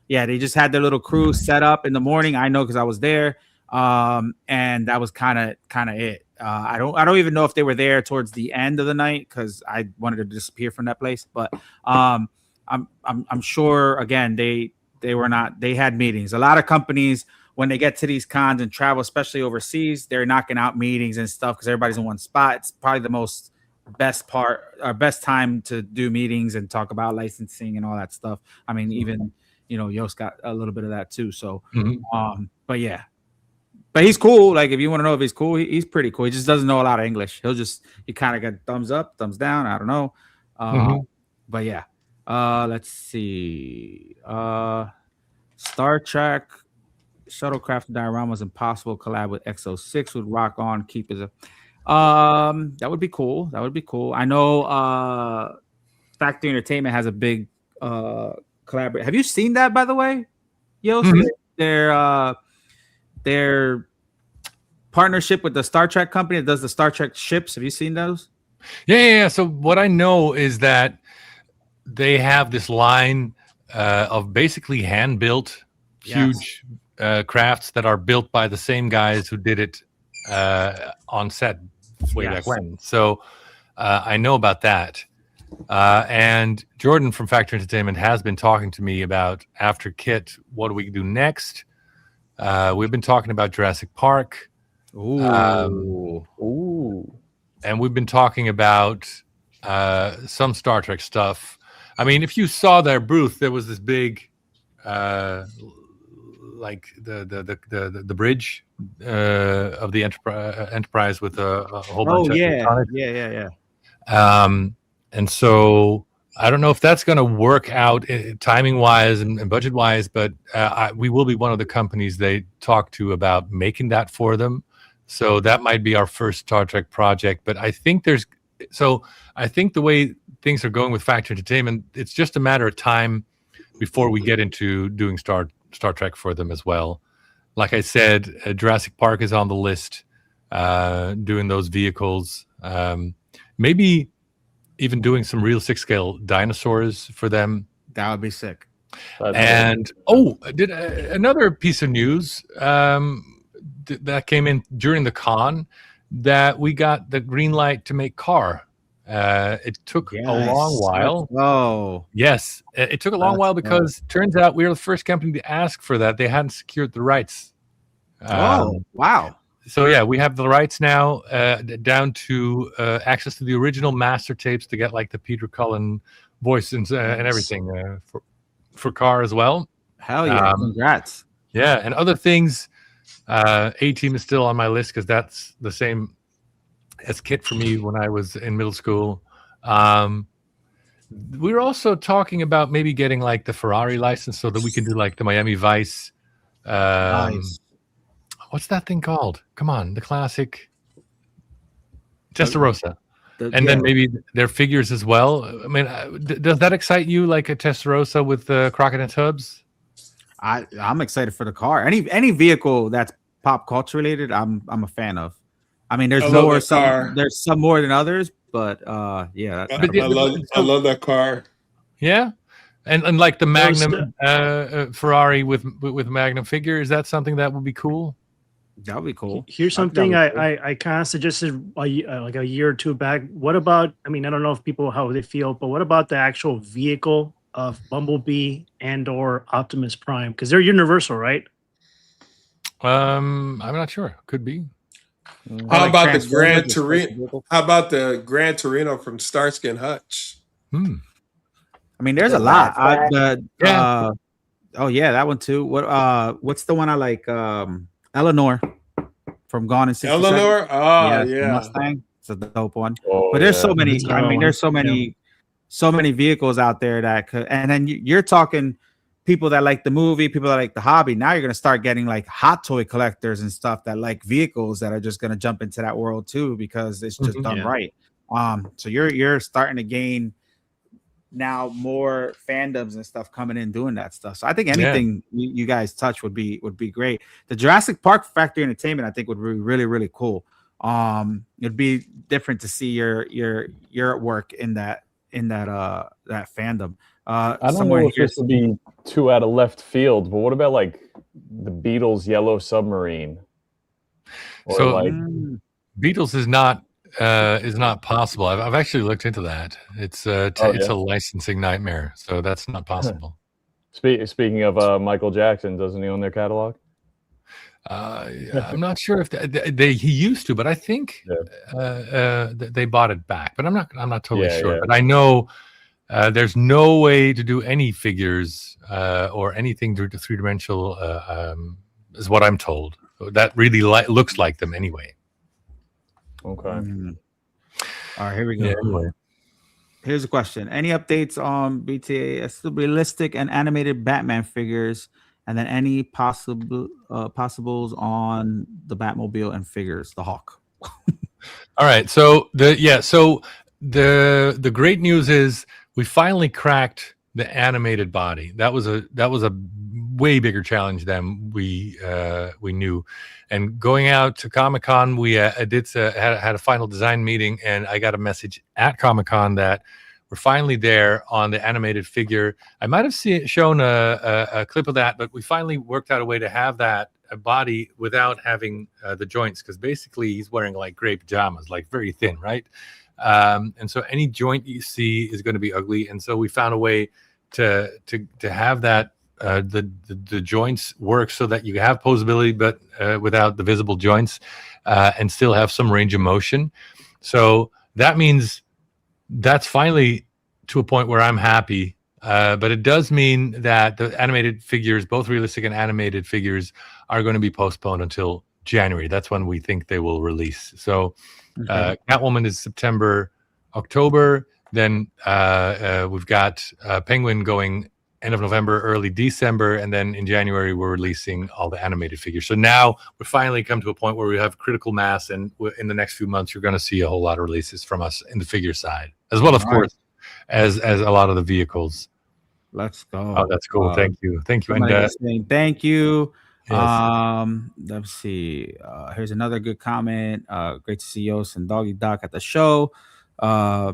S2: Yeah, they just had their little crew set up in the morning. I know because I was there, and that was kind of it. I don't even know if they were there towards the end of the night because I wanted to disappear from that place. But I'm sure again they were not. They had meetings. A lot of companies when they get to these cons and travel, especially overseas, they're knocking out meetings and stuff because everybody's in one spot. It's probably the best time to do meetings and talk about licensing and all that stuff. I mean, even Joost got a little bit of that too. So, but yeah. But he's cool. Like, if you want to know if he's cool, he's pretty cool. He just doesn't know a lot of English. He kind of got thumbs up, thumbs down. I don't know. But yeah. Let's see. Star Trek Shuttlecraft Dioramas Impossible collab with X06 would rock on. Keep as a. That would be cool. I know Factory Entertainment has a big collaborate. Have you seen that, by the way? Their partnership with the Star Trek company that does the Star Trek ships. Have you seen those?
S10: Yeah. So what I know is that they have this line of basically hand-built huge crafts that are built by the same guys who did it on set way back when. So I know about that. And Jordan from Factory Entertainment has been talking to me about after Kit, what do we do next? We've been talking about Jurassic Park. And we've been talking about some Star Trek stuff. I mean, if you saw their booth, there was this big, like the bridge of the Enterprise with a whole bunch of electronics.
S2: Yeah.
S10: And so I don't know if that's going to work out timing wise and budget wise, but we will be one of the companies they talk to about making that for them. So that might be our first Star Trek project. But I think the way things are going with Factory Entertainment, it's just a matter of time before we get into doing Star Trek for them as well. Like I said, Jurassic Park is on the list, doing those vehicles. maybe even doing some realistic scale dinosaurs for them.
S2: That would be sick.
S10: And did another piece of news that came in during the con, that we got the green light to make car. It took a long while.
S2: Oh,
S10: yes, it took a long while because turns out we were the first company to ask for that. They hadn't secured the rights.
S2: Wow.
S10: So yeah, we have the rights now, down to access to the original master tapes to get like the Peter Cullen voice and everything for car as well.
S2: Hell yeah! Congrats.
S10: Yeah, and other things. A-Team is still on my list because that's the same as Kit for me when I was in middle school. We were also talking about maybe getting like the Ferrari license so that we can do like the Miami Vice.
S2: Nice.
S10: What's that thing called? Come on, the classic Testarossa. Then maybe their figures as well. I mean, does that excite you, like a Testarossa with the Crockett and Tubbs?
S2: I'm excited for the car. Any vehicle that's pop culture related, I'm a fan of. I mean, there's some more than others, but yeah.
S4: I love that car.
S10: Yeah, and like the Magnum Ferrari with Magnum figure, is that something that would be cool?
S2: That would be cool.
S8: Here's something I kind of suggested like a year or two back. What about, I mean, I don't know if people how they feel, but what about the actual vehicle of Bumblebee and or Optimus Prime? Because they're universal, right?
S10: I'm not sure. Could be.
S4: How about the Gran Torino? How about the Gran Torino from Starsky and Hutch?
S2: I mean, there's a lot. Oh yeah, that one too. What's the one I like? Eleanor from Gone in 60 Seconds.
S4: Eleanor? Oh yeah.
S2: Mustang. It's a dope one. But there's so many. I mean, there's so many vehicles out there that could. And then you're talking people that like the movie, people that like the hobby. Now you're gonna start getting like hot toy collectors and stuff that like vehicles that are just gonna jump into that world too because it's just done right. So you're starting to gain now more fandoms and stuff coming in doing that stuff. So I think anything you guys touch would be great. The Jurassic Park Factory Entertainment I think would be really, really cool. It'd be different to see your work in that fandom.
S1: I don't know if this would be too out of left field, but what about like the Beatles Yellow Submarine? Or
S10: so
S1: like
S10: Beatles is not possible. I've actually looked into that. It's a licensing nightmare, so that's not possible.
S1: Speaking of Michael Jackson, doesn't he own their catalog?
S10: I'm not sure if he used to, but I think they bought it back. But I'm not totally sure.
S1: Yeah.
S10: But I know there's no way to do any figures or anything to three-dimensional, is what I'm told. That really looks like them anyway.
S1: Okay.
S2: All right, here we go.
S10: Yeah, anyway.
S2: Here's a question. Any updates on BTA's realistic and animated Batman figures, and then any possibles on the Batmobile and figures, the Hawk?
S10: All right. So the great news is we finally cracked the animated body. That was a way bigger challenge than we knew. And going out to Comic-Con, we had a final design meeting, and I got a message at Comic-Con that we're finally there on the animated figure. I might have shown a clip of that, but we finally worked out a way to have that body without having the joints, because basically he's wearing like gray pajamas, like very thin, right? And so any joint you see is going to be ugly. And so we found a way to have that the joints work so that you have posability, but without the visible joints, and still have some range of motion. So that means that's finally to a point where I'm happy. But it does mean that the animated figures, both realistic and animated figures, are going to be postponed until January. That's when we think they will release. So Catwoman is September, October. Then we've got Penguin going end of November, early December, and then in January we're releasing all the animated figures. So now we're finally come to a point where we have critical mass, and in the next few months you're going to see a whole lot of releases from us in the figure side, as well, of course, as a lot of the vehicles.
S2: Let's go.
S10: Oh, that's cool. Thank you.
S2: And saying thank you.
S10: Yes.
S2: Let's see. Here's another good comment. Great to see Joost and Doggy Doc at the show. Let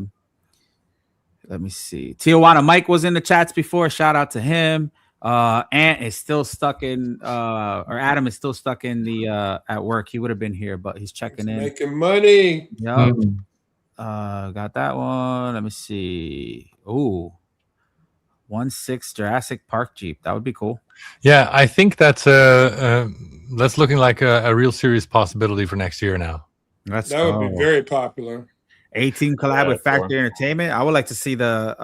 S2: me see. Tijuana Mike was in the chats before. Shout out to him. Ant is still stuck in, or Adam is still stuck in the at work. He would have been here, but he's checking in.
S4: Making money.
S2: Yep. Got that one. Let me see. Ooh, 1.6 Jurassic Park Jeep. That would be cool.
S10: Yeah, I think that's looking like a real serious possibility for next year now.
S4: That would be very popular.
S2: A-Team collab with Factory Entertainment. I would like to see the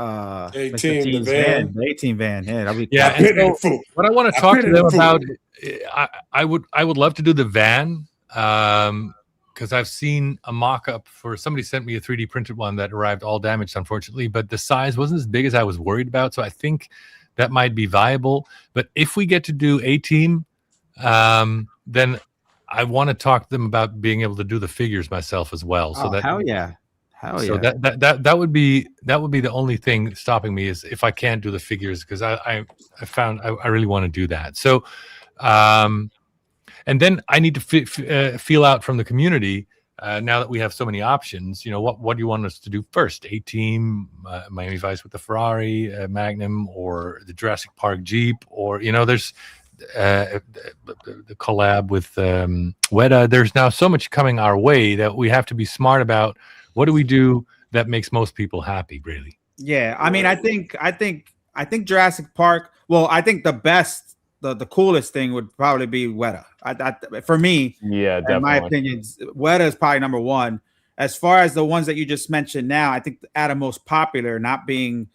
S4: A-Team van.
S2: The A-Team van. Yeah, that'd be
S10: yeah. And so what I want to talk to them about, I would love to do the van because I've seen a mock-up for somebody sent me a 3D printed one that arrived all damaged, unfortunately, but the size wasn't as big as I was worried about. So I think that might be viable. But if we get to do A-Team, then I want to talk to them about being able to do the figures myself as well. So that
S2: hell yeah.
S10: So that would be the only thing stopping me is if I can't do the figures, because I found I really want to do that. So and then I need to feel out from the community now that we have so many options. You know, what do you want us to do first? A-Team, Miami Vice with the Ferrari, Magnum, or the Jurassic Park Jeep, or there's the collab with Weta. There's now so much coming our way that we have to be smart about. What do we do that makes most people happy, really?
S2: Yeah, I mean, I think Jurassic Park. Well, I think the best, the coolest thing would probably be Weta. For me,
S1: yeah, definitely.
S2: In my opinion, Weta is probably number one. As far as the ones that you just mentioned now, I think at a most popular, not being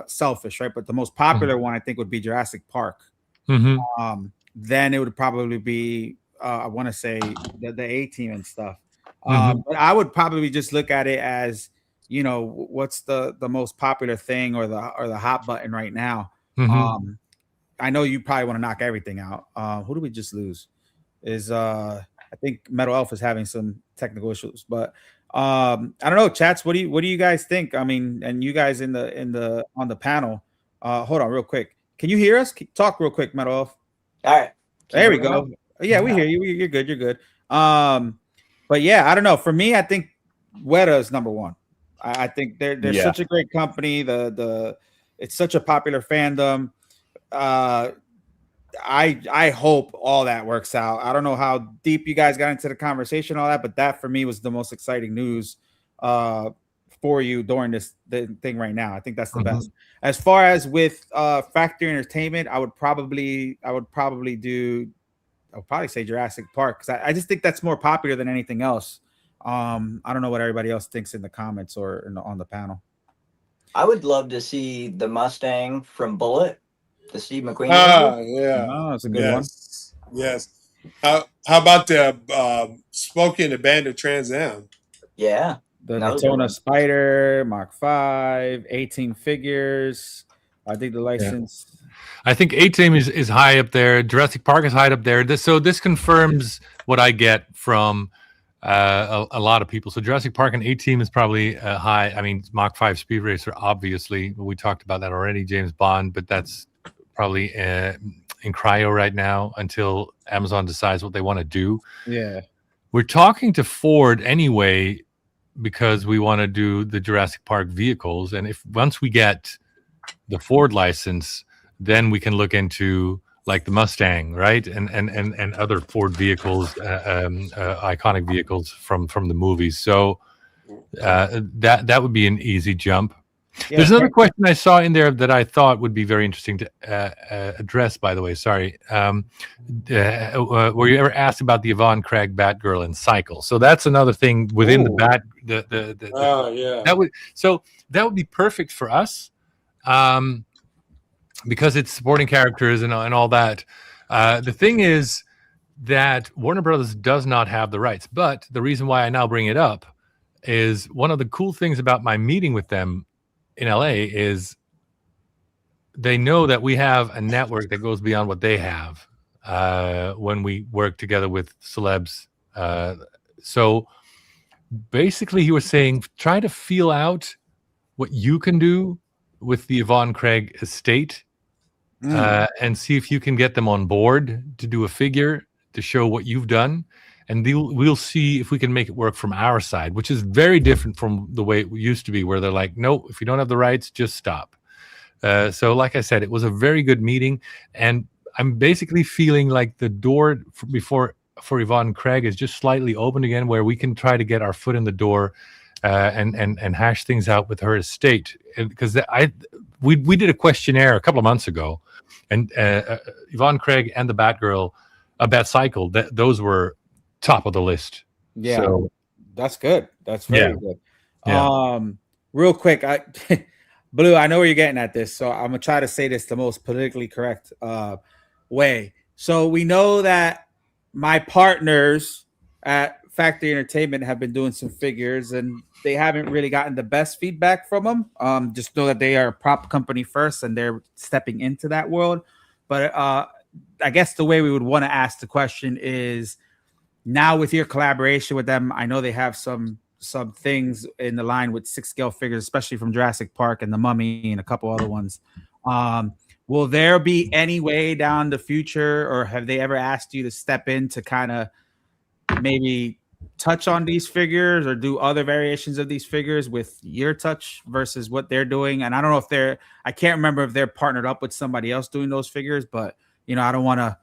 S2: selfish, right? But the most popular one I think would be Jurassic Park.
S10: Mm-hmm.
S2: Then it would probably be I want to say the A-Team and stuff. But I would probably just look at it as, what's the most popular thing or the hot button right now. I know you probably want to knock everything out. Who do we just lose? I think Metal Elf is having some technical issues, but I don't know. Chats, what do you guys think? I mean, and you guys on the panel. Hold on, real quick. Can you hear us? Talk real quick, Metal Elf.
S6: All right.
S2: There we go. Yeah, we hear you. You're good. You're good. But yeah, I don't know. For me, I think Weta is number one. I think they're such a great company. It's such a popular fandom. I hope all that works out. I don't know how deep you guys got into the conversation, all that, but that for me was the most exciting news for you during the thing right now. I think that's the best. As far as with Factory Entertainment, I would probably say Jurassic Park, because I just think that's more popular than anything else. I don't know what everybody else thinks in the comments or on the panel.
S6: I would love to see the Mustang from Bullet, the Steve McQueen.
S4: Yeah.
S2: Oh, that's a good one.
S4: Yes. How about the Smokey and the Bandit Trans Am?
S6: Yeah.
S2: The Daytona Spider, Mach 5, 18 figures. I think the license.
S10: Yeah. I think A-Team is high up there. Jurassic Park is high up there. This confirms what I get from a lot of people. So Jurassic Park and A-Team is probably high. I mean, Mach 5 Speed Racer, obviously. We talked about that already, James Bond, but that's probably in cryo right now until Amazon decides what they want to do.
S2: Yeah.
S10: We're talking to Ford anyway because we want to do the Jurassic Park vehicles. And once we get the Ford license, then we can look into like the Mustang, right? And other Ford vehicles, iconic vehicles from the movies. So that would be an easy jump. Yeah, there's another question I saw in there that I thought would be very interesting to address, by the way. Sorry. Were you ever asked about the Yvonne Craig Batgirl and Cycle? So that's another thing within that would be perfect for us. Because it's supporting characters and all that. The thing is that Warner Brothers does not have the rights. But the reason why I now bring it up is one of the cool things about my meeting with them in LA is they know that we have a network that goes beyond what they have when we work together with celebs. So basically he was saying, try to feel out what you can do with the Yvonne Craig estate and see if you can get them on board to do a figure to show what you've done. and we'll see if we can make it work from our side, which is very different from the way it used to be, where they're like, no, if you don't have the rights, just stop. So like I said, it was a very good meeting, and I'm basically feeling like the door for Yvonne Craig is just slightly open again, where we can try to get our foot in the door and hash things out with her estate. Because we did a questionnaire a couple of months ago, and Yvonne Craig and the Batgirl, Batcycle, those were top of the list.
S2: Yeah,
S10: so,
S2: that's good. That's very good.
S10: Yeah.
S2: Real quick, Blue, I know where you're getting at this, so I'm gonna try to say this the most politically correct way. So we know that my partners at Factory Entertainment have been doing some figures, and they haven't really gotten the best feedback from them. Just know that they are a prop company first, and they're stepping into that world. But I guess the way we would want to ask the question is, now with your collaboration with them, I know they have some things in the line with 6-scale figures, especially from Jurassic Park and The Mummy and a couple other ones. Will there be any way down the future, or have they ever asked you to step in to kind of maybe touch on these figures or do other variations of these figures with your touch versus what they're doing? And I don't know if I can't remember if they're partnered up with somebody else doing those figures, but I don't want to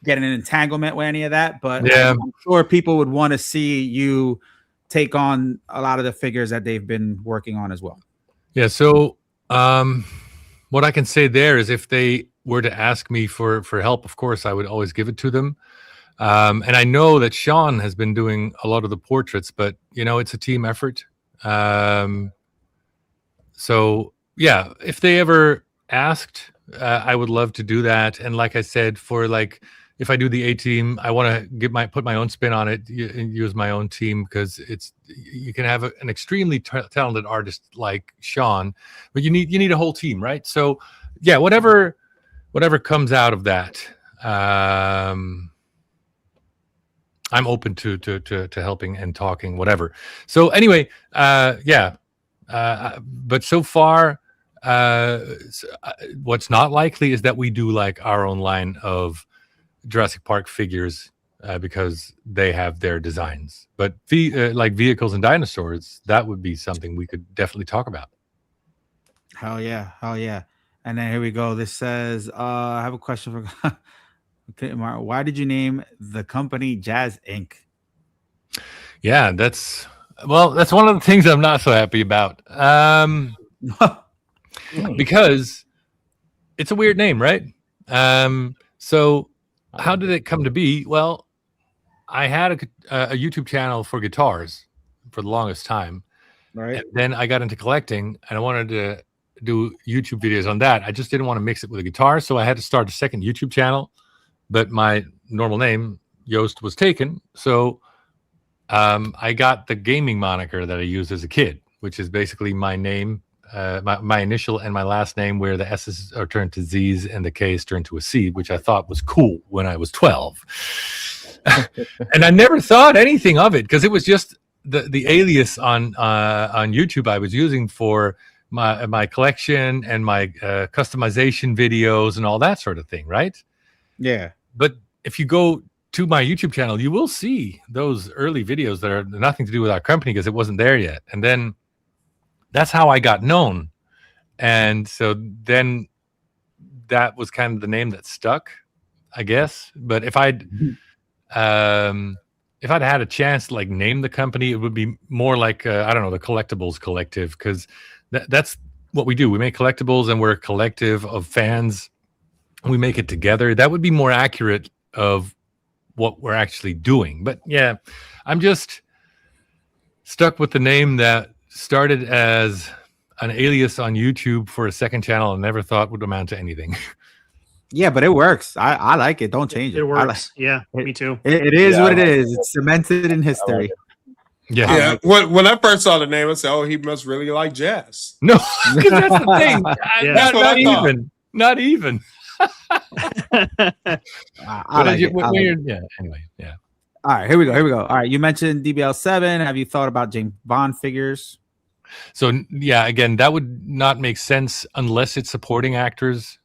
S2: get in an entanglement with any of that, but I'm sure people would want to see you take on a lot of the figures that they've been working on as well.
S10: Yeah. So what I can say there is, if they were to ask me for help, of course, I would always give it to them. And I know that Sean has been doing a lot of the portraits, but it's a team effort. So yeah, if they ever asked, I would love to do that. And like I said, if I do the A team, I want to put my own spin on it and use my own team, because you can have an extremely talented artist like Sean, but you need a whole team, right? So yeah, whatever comes out of that, I'm open to helping and talking, whatever. So anyway, but so far, what's not likely is that we do like our own line of Jurassic Park figures, because they have their designs. But like vehicles and dinosaurs, that would be something we could definitely talk about.
S2: Hell yeah. And then here we go. This says, I have a question for okay, why did you name the company Jazzinc?
S10: Yeah, that's one of the things I'm not so happy about. Because it's a weird name, right? So how did it come to be? Well, I had a YouTube channel for guitars for the longest time.
S2: Right.
S10: And then I got into collecting, and I wanted to do YouTube videos on that. I just didn't want to mix it with a guitar, so I had to start a second YouTube channel. But my normal name, Joost, was taken. So I got the gaming moniker that I used as a kid, which is basically my name, my initial and my last name, where the S's are turned to Z's and the K's turned to a C, which I thought was cool when I was 12. And I never thought anything of it, because it was just the alias on YouTube I was using for my collection and my customization videos and all that sort of thing, right?
S2: Yeah.
S10: But if you go to my YouTube channel, you will see those early videos that are nothing to do with our company, because it wasn't there yet. And then that's how I got known. And so then that was kind of the name that stuck, I guess. But if I'd had a chance to like name the company, it would be more like I don't know, the Collectibles Collective, because that's what we do. We make collectibles, and we're a collective of fans. We make it together. That would be more accurate of what we're actually doing. But yeah, I'm just stuck with the name that started as an alias on YouTube for a second channel and never thought would amount to anything.
S2: Yeah, but it works. I like it. Don't change it.
S8: It works. Yeah, me too.
S2: It is what it is. It's cemented in history.
S10: Yeah.
S4: When I first saw the name, I said, "Oh, he must really like jazz."
S10: No, because that's the thing. Not even.
S2: I like it.
S10: Yeah. Anyway. Yeah.
S2: All right. Here we go. All right. You mentioned DBL7. Have you thought about James Bond figures?
S10: So yeah, again, that would not make sense unless it's supporting actors,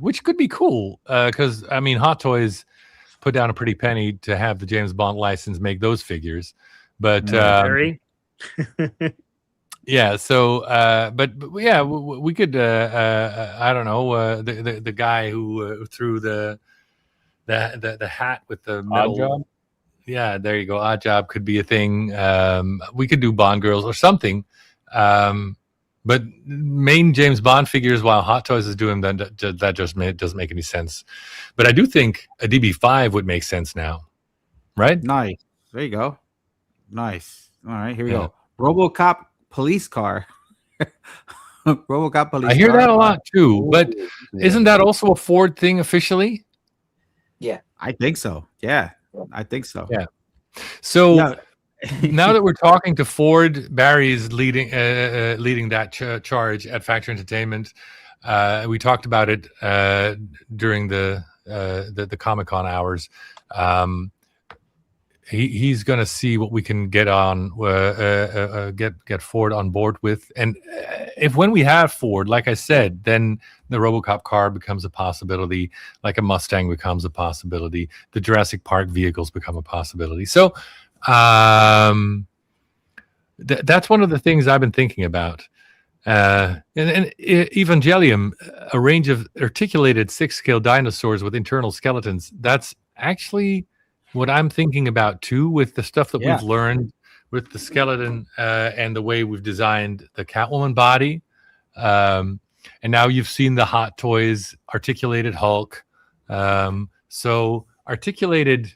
S10: which could be cool. Because I mean, Hot Toys put down a pretty penny to have the James Bond license make those figures. But yeah, so but yeah, we could I don't know, the guy who threw the hat with the metal.
S1: Odd Job?
S10: Yeah, there you go. Odd Job could be a thing. We could do Bond girls or something. But main James Bond figures, while Hot Toys is doing that just doesn't make any sense. But I do think a DB5 would make sense now, right?
S2: Nice. There you go. Nice. All right, here we go. RoboCop police car. RoboCop police car.
S10: I hear that a lot too. But isn't that also a Ford thing officially?
S6: Yeah,
S2: I think so. Yeah, I think so.
S10: Yeah. So now that we're talking to Ford, Barry's leading that charge at Factory Entertainment. We talked about it during the Comic-Con hours. He's going to see what we can get on, get Ford on board with, and when we have Ford, like I said, then the RoboCop car becomes a possibility, like a Mustang becomes a possibility. The Jurassic Park vehicles become a possibility. So that's one of the things I've been thinking about. And Evangelium, a range of articulated 6-scale dinosaurs with internal skeletons. That's actually what I'm thinking about too, with the stuff that we've learned with the skeleton and the way we've designed the Catwoman body. And now you've seen the Hot Toys articulated Hulk. So articulated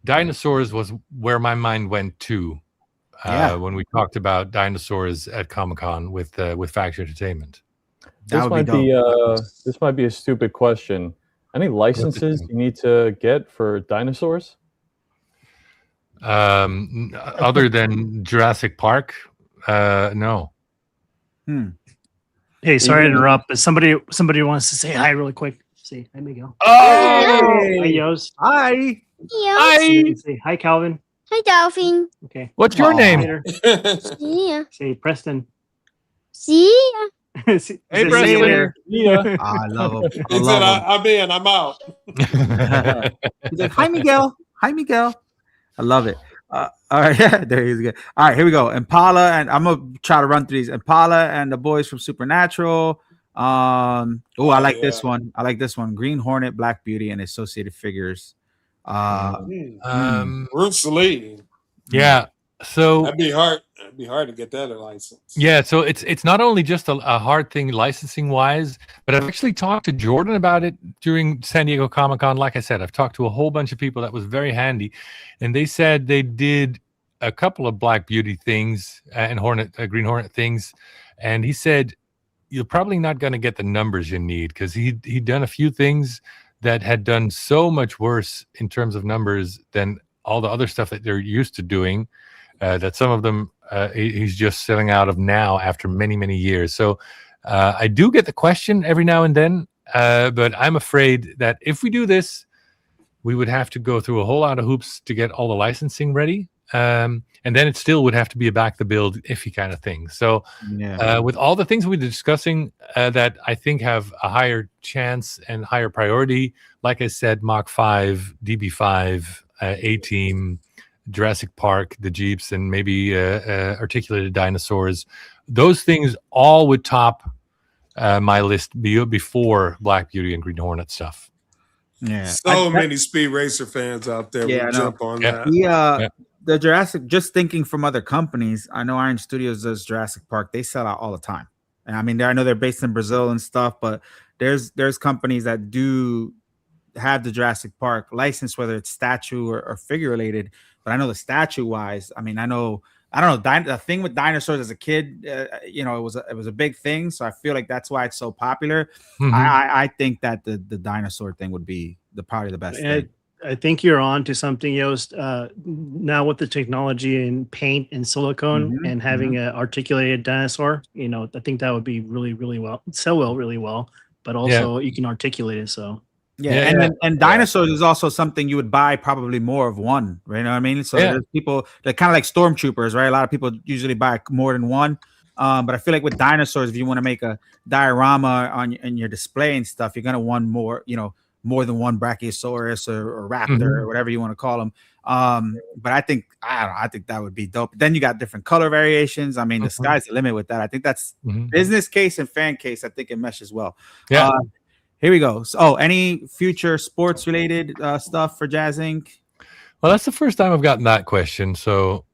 S10: dinosaurs was where my mind went to when we talked about dinosaurs at Comic-Con with Factory Entertainment.
S1: This might be a stupid question. Any licenses you need to get for dinosaurs?
S10: Other than Jurassic Park, no.
S8: Hey, sorry to interrupt, but somebody wants to say hi really quick. Say hi, Miguel.
S10: Oh,
S8: hi, Joost.
S2: Hi.
S8: Say hi, Calvin.
S14: Hi, Dolphin.
S8: Okay.
S10: What's your name?
S14: Yeah.
S8: Say Preston.
S14: See
S10: Hey, Preston.
S2: Yeah. I love him.
S4: He said, I'm in, I'm out.
S2: He's like, hi, Miguel. Hi, Miguel. I love it. All right, there he is again. All right, here we go. Impala, and I'm gonna try to run through these. Impala and the boys from Supernatural. I like this one. I like this one. Green Hornet, Black Beauty, and associated figures.
S4: Bruce Lee.
S10: Yeah. So
S4: that'd be hard. It'd be hard to get that a license.
S10: Yeah, so it's not only just a hard thing licensing wise, but I've actually talked to Jordan about it during San Diego Comic-Con. Like I said, I've talked to a whole bunch of people. That was very handy, and they said they did a couple of Black Beauty things and Green Hornet things, and he said you're probably not going to get the numbers you need, because he'd done a few things that had done so much worse in terms of numbers than all the other stuff that they're used to doing. That some of them he's just selling out of now after many, many years. So I do get the question every now and then, but I'm afraid that if we do this, we would have to go through a whole lot of hoops to get all the licensing ready. And then it still would have to be a back the build iffy kind of thing. So with all the things we're discussing that I think have a higher chance and higher priority, like I said, Mach 5, DB5, A-Team, Jurassic Park, the Jeeps, and maybe articulated dinosaurs. Those things all would top my list before Black Beauty and Green Hornet stuff.
S2: Yeah,
S4: so many Speed Racer fans out there will jump on that.
S2: The Jurassic, just thinking from other companies, I know Iron Studios does Jurassic Park. They sell out all the time. And I mean, I know they're based in Brazil and stuff, but there's companies that do have the Jurassic Park license, whether it's statue or figure related. But I know the statue wise, I mean, I don't know. The thing with dinosaurs as a kid, it was a big thing. So I feel like that's why it's so popular.
S8: Mm-hmm.
S2: I think that the dinosaur thing would be probably the best thing.
S8: I think you're on to something, Joost. Now with the technology in paint and silicone and having an articulated dinosaur, I think that would be really, really really well. But also you can articulate it. So.
S2: And dinosaurs is also something you would buy probably more of one, right? You know what I mean? So there's people that kind of like stormtroopers, right? A lot of people usually buy more than one. But I feel like with dinosaurs, if you want to make a diorama in your display and stuff, you're gonna want more, more than one Brachiosaurus or Raptor
S10: Mm-hmm.
S2: or whatever you want to call them. But I think that would be dope. Then you got different color variations. I mean, the sky's the limit with that. I think that's business case and fan case. I think it meshes well.
S10: Yeah.
S2: Here we go. So, any future sports related stuff for Jazzinc?
S10: Well, that's the first time I've gotten that question. So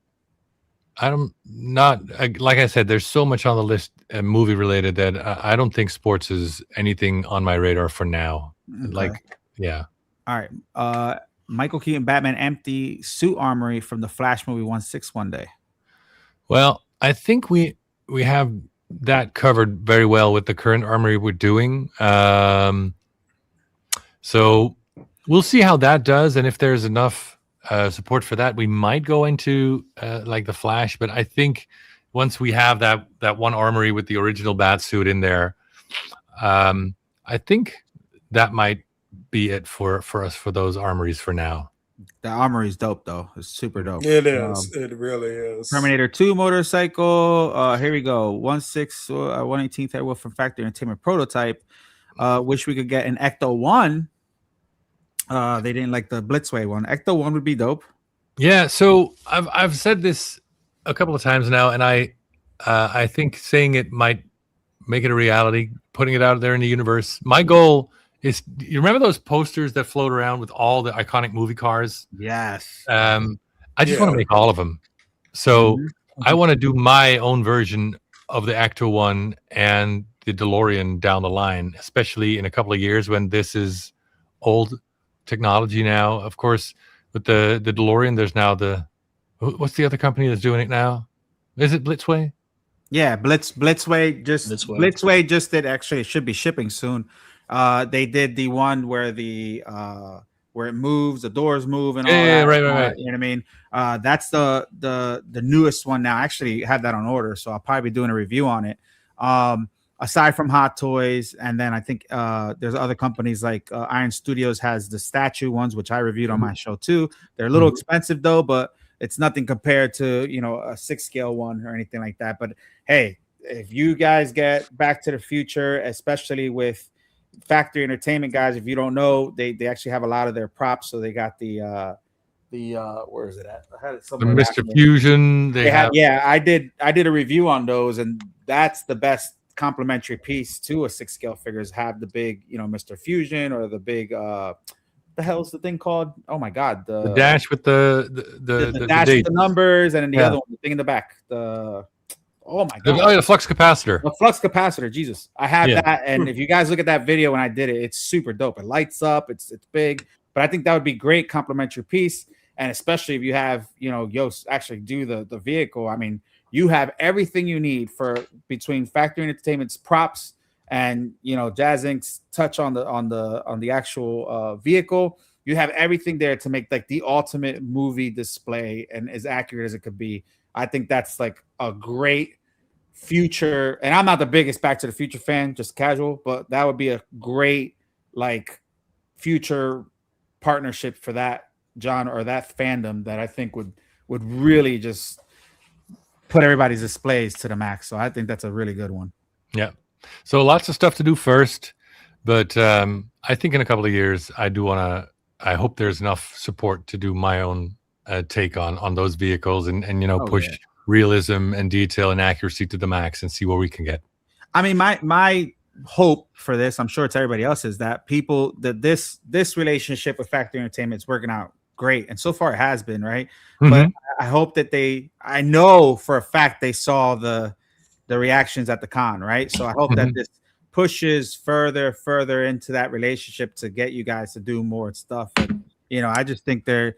S10: like I said, there's so much on the list movie related that I don't think sports is anything on my radar for now.
S2: Okay. All right. Michael Keaton Batman empty suit armory from the Flash movie 1/6 one day.
S10: Well, I think we have that covered very well with the current armory we're doing. So we'll see how that does, and if there's enough support for that, we might go into like the Flash. But I think once we have that one armory with the original bat suit in there, I think that might be it for us for those armories for now.
S2: The armory is dope, though. It's super dope.
S4: It is. It really is.
S2: Terminator 2 motorcycle. Here we go. 1/6, 1/18th Airwolf from Factory Entertainment prototype. Wish we could get an Ecto 1. They didn't like the Blitzway one. Ecto 1 would be dope.
S10: Yeah. So I've said this a couple of times now, and I think saying it might make it a reality, putting it out there in the universe. My goal is, you remember those posters that float around with all the iconic movie cars?
S2: Yes.
S10: I just want to make all of them. So I want to do my own version of the Ecto 1 and the DeLorean down the line, especially in a couple of years when this is old technology now. Of course, with the DeLorean, there's now what's the other company that's doing it now? Is it Blitzway?
S2: Yeah, Blitzway just did. Actually, it should be shipping soon. They did the one where where it moves, the doors move, and all that.
S10: Right.
S2: You know what I mean? That's the newest one now. I actually have that on order, so I'll probably be doing a review on it. Aside from Hot Toys, and then I think there's other companies like Iron Studios has the statue ones, which I reviewed on my show too. They're a little expensive though, but it's nothing compared to a 6 scale one or anything like that. But hey, if you guys get Back to the Future, especially with Factory Entertainment guys, if you don't know, they actually have a lot of their props. So they got the where is it at? I had it somewhere.
S10: The Mr. Fusion.
S2: I did a review on those, and that's the best complementary piece to a 6 scale figures. Have the big, Mr. Fusion, or the big the hell's the thing called? Oh my god, the
S10: dash with the
S2: dash
S10: date.
S2: with the numbers, and then the other one, the thing in the back. Oh my god,
S10: the flux capacitor.
S2: The flux capacitor. Jesus, I have that, and if you guys look at that video when I did it, it's super dope. It lights up. It's big, but I think that would be great complementary piece, and especially if you have Joost actually do the vehicle. I mean, you have everything you need for between Factory Entertainment's props and Jazzinc's touch on the actual vehicle. You have everything there to make like the ultimate movie display and as accurate as it could be. I think that's like a great future. And I'm not the biggest Back to the Future fan, just casual, but that would be a great like future partnership for that genre or that fandom that I think would really just put everybody's displays to the max. So I think that's a really good one.
S10: Yeah. So lots of stuff to do first, but I think in a couple of years, I hope there's enough support to do my own take on those vehicles and push realism and detail and accuracy to the max and see where we can get.
S2: I mean, my hope for this, I'm sure it's everybody else's, that this relationship with Factory Entertainment is working out great, and so far it has been, right? But I hope that I know for a fact they saw the reactions at the con, right? So I hope that this pushes further into that relationship to get you guys to do more stuff. And, I just think you're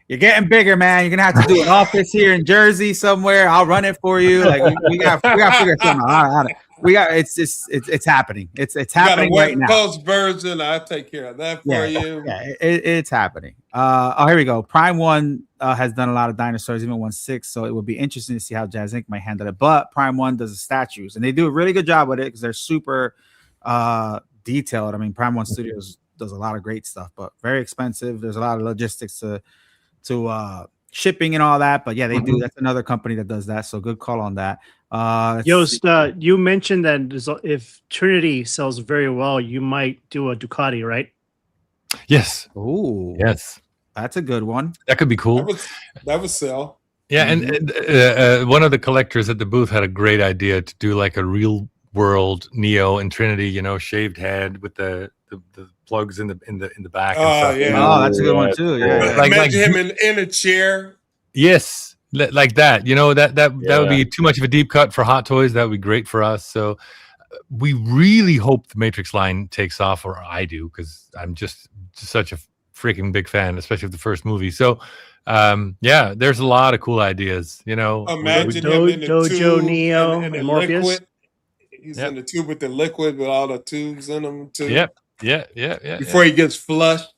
S2: getting bigger, man. You're gonna have to do an office here in Jersey somewhere. I'll run it for you. Like we got to figure something out. It's happening. It's happening right now.
S4: Post version, I'll take care of that for you.
S2: Yeah, it's happening. Here we go. Prime 1 has done a lot of dinosaurs, even 1/6. So it would be interesting to see how Jazzinc might handle it. But Prime 1 does the statues, and they do a really good job with it because they're super detailed. I mean, Prime 1 Studios does a lot of great stuff, but very expensive. There's a lot of logistics to shipping and all that. But yeah, they do. That's another company that does that. So good call on that.
S8: Joost, you mentioned that if Trinity sells very well, you might do a Ducati, right?
S10: Yes.
S2: Oh,
S10: yes.
S2: That's a good one.
S10: That could be cool.
S4: That would sell.
S10: Yeah, and one of the collectors at the booth had a great idea to do like a real world Neo and Trinity, you know, shaved head with the plugs in the back. And stuff.
S4: Yeah.
S2: Oh, that's a good one too. Yeah.
S4: Like him in a chair.
S10: Yes, like that. You know, that would be too much of a deep cut for Hot Toys. That would be great for us. So we really hope the Matrix line takes off, or I do, because I'm just such a freaking big fan, especially of the first movie. So yeah, there's a lot of cool ideas, you know.
S4: Imagine him in the
S8: Dojo
S4: tube
S8: Neo
S4: and the
S8: Morpheus.
S4: liquid. He's in the tube with the liquid with all the tubes in them too.
S10: Yeah.
S4: Before he gets flushed.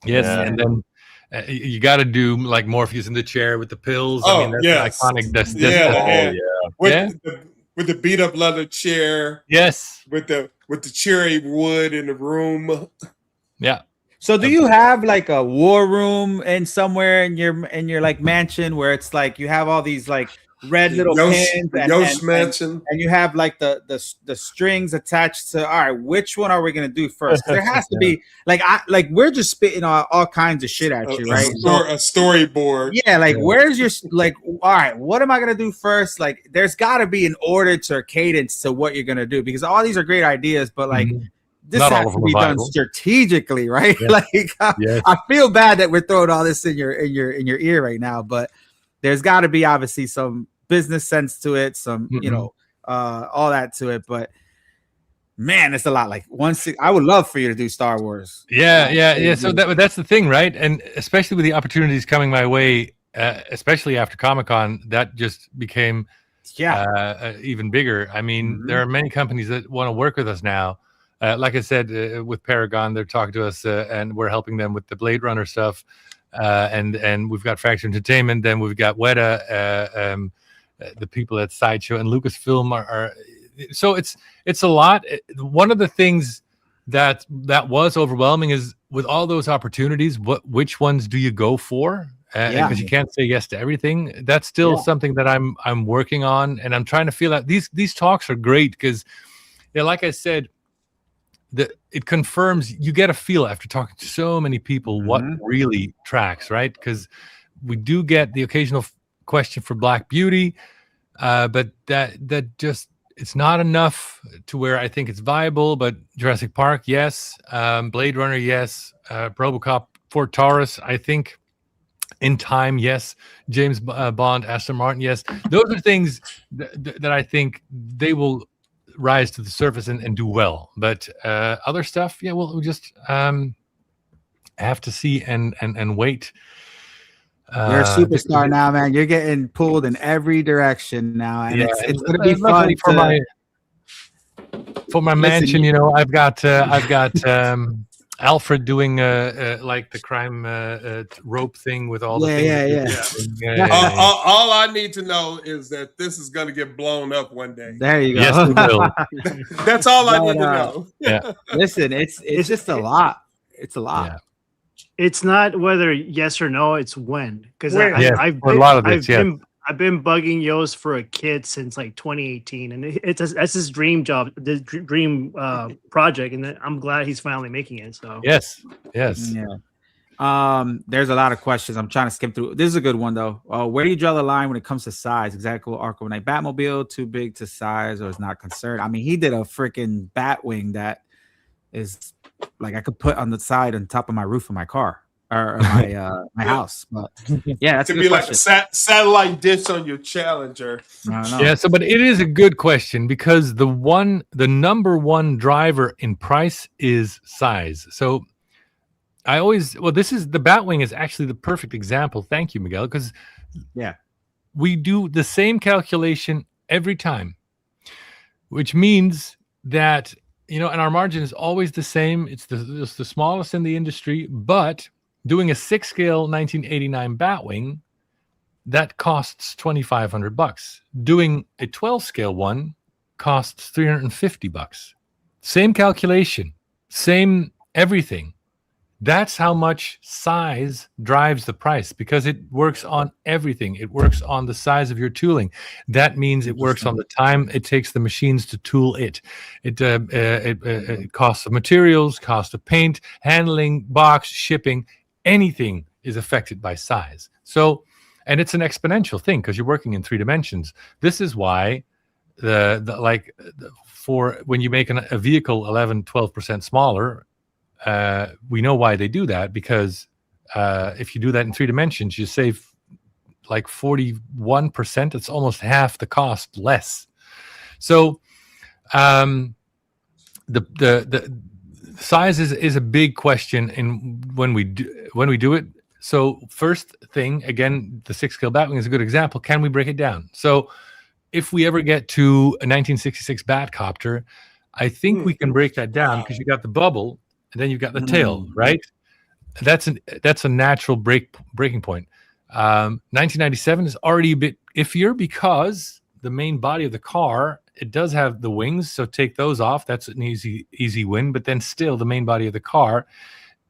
S10: Yes, and then you got to do like Morpheus in the chair with the pills.
S4: Oh,
S10: I mean, that's iconic. That's
S4: with the beat up leather chair.
S10: Yes,
S4: with the cherry wood in the room.
S10: Yeah.
S2: So do you have like a war room in somewhere in your like mansion where it's like you have all these like red little pins and you have like the strings attached to, all right, which one are we gonna do first? There has to be like we're just spitting all kinds of shit at you, right?
S4: A storyboard.
S2: Yeah, like where's your like, all right, what am I gonna do first? Like there's gotta be an order to cadence to what you're gonna do, because all these are great ideas, but like this
S10: Not
S2: has to be done strategically, right?
S10: Yeah.
S2: Like I feel bad that we're throwing all this in your ear right now, but there's got to be obviously some business sense to it, some you know, all that to it. But man, it's a lot. Like I would love for you to do Star Wars.
S10: Yeah. So that's the thing, right? And especially with the opportunities coming my way, especially after Comic-Con, that just became even bigger. I mean, there are many companies that want to work with us now. Like I said, with Paragon, they're talking to us, and we're helping them with the Blade Runner stuff. And we've got Fracture Entertainment, then we've got Weta, the people at Sideshow and Lucasfilm are so it's a lot. One of the things that was overwhelming is with all those opportunities, which ones do you go for? Because you can't say yes to everything. That's still something that I'm working on, and I'm trying to feel out. These talks are great because, like I said, it confirms, you get a feel after talking to so many people what really tracks, right? Because we do get the occasional question for Black Beauty, but that just, it's not enough to where I think it's viable. But Jurassic Park, yes. Blade Runner, yes. RoboCop, Ford Taurus, I think in time, yes. James Bond, Aston Martin, yes. Those are things that I think they will rise to the surface and do well, but other stuff, we'll just have to see and wait.
S2: You're a superstar now, man. You're getting pulled in every direction now, and it's gonna be fun
S10: for my mansion. You know, I've got Alfred doing like the crime rope thing with all the things.
S4: All I need to know is that this is going to get blown up one day.
S2: There you go.
S10: Yes, it will.
S4: That's all I need to know.
S10: Yeah.
S2: Listen, it's just a lot. It's a lot.
S8: Yeah. It's not whether yes or no, it's when. Because I've been bugging Joost for a kid since like 2018, and that's his dream job, the dream project, and I'm glad he's finally making it. So
S10: yes.
S2: There's a lot of questions. I'm trying to skim through. This is a good one though. Where do you draw the line when it comes to size? Exactly, Arkham Knight Batmobile too big to size or is not concerned? I mean, he did a freaking Batwing that is like I could put on the side on top of my roof of my car. Or my house, but that's
S4: to be like a satellite dish on your Challenger.
S10: Yeah, but it is a good question because the number one driver in price is size. So the Batwing is actually the perfect example. Thank you, Miguel, because we do the same calculation every time, which means that and our margin is always the same. It's the smallest in the industry, but doing a 6-scale 1989 Batwing, that costs $2,500. Doing a 12-scale one costs $350. Same calculation, same everything. That's how much size drives the price, because it works on everything. It works on the size of your tooling. That means it works on the time it takes the machines to tool it. It costs of materials, cost of paint, handling, box, shipping. Anything is affected by size. So, and it's an exponential thing because you're working in 3 dimensions. This is why for when you make a vehicle 11-12% smaller, we know why they do that, because if you do that in 3 dimensions, you save like 41%. It's almost half the cost less. So the size is a big question in when we do it. So first thing, again, the 6-scale Batwing is a good example. Can we break it down? So if we ever get to a 1966 Batcopter, I think we can break that down, because you got the bubble and then you've got the tail, right? That's a natural breaking point. 1997 is already a bit iffier, because the main body of the car, it does have the wings, so take those off. That's an easy win. But then still, the main body of the car,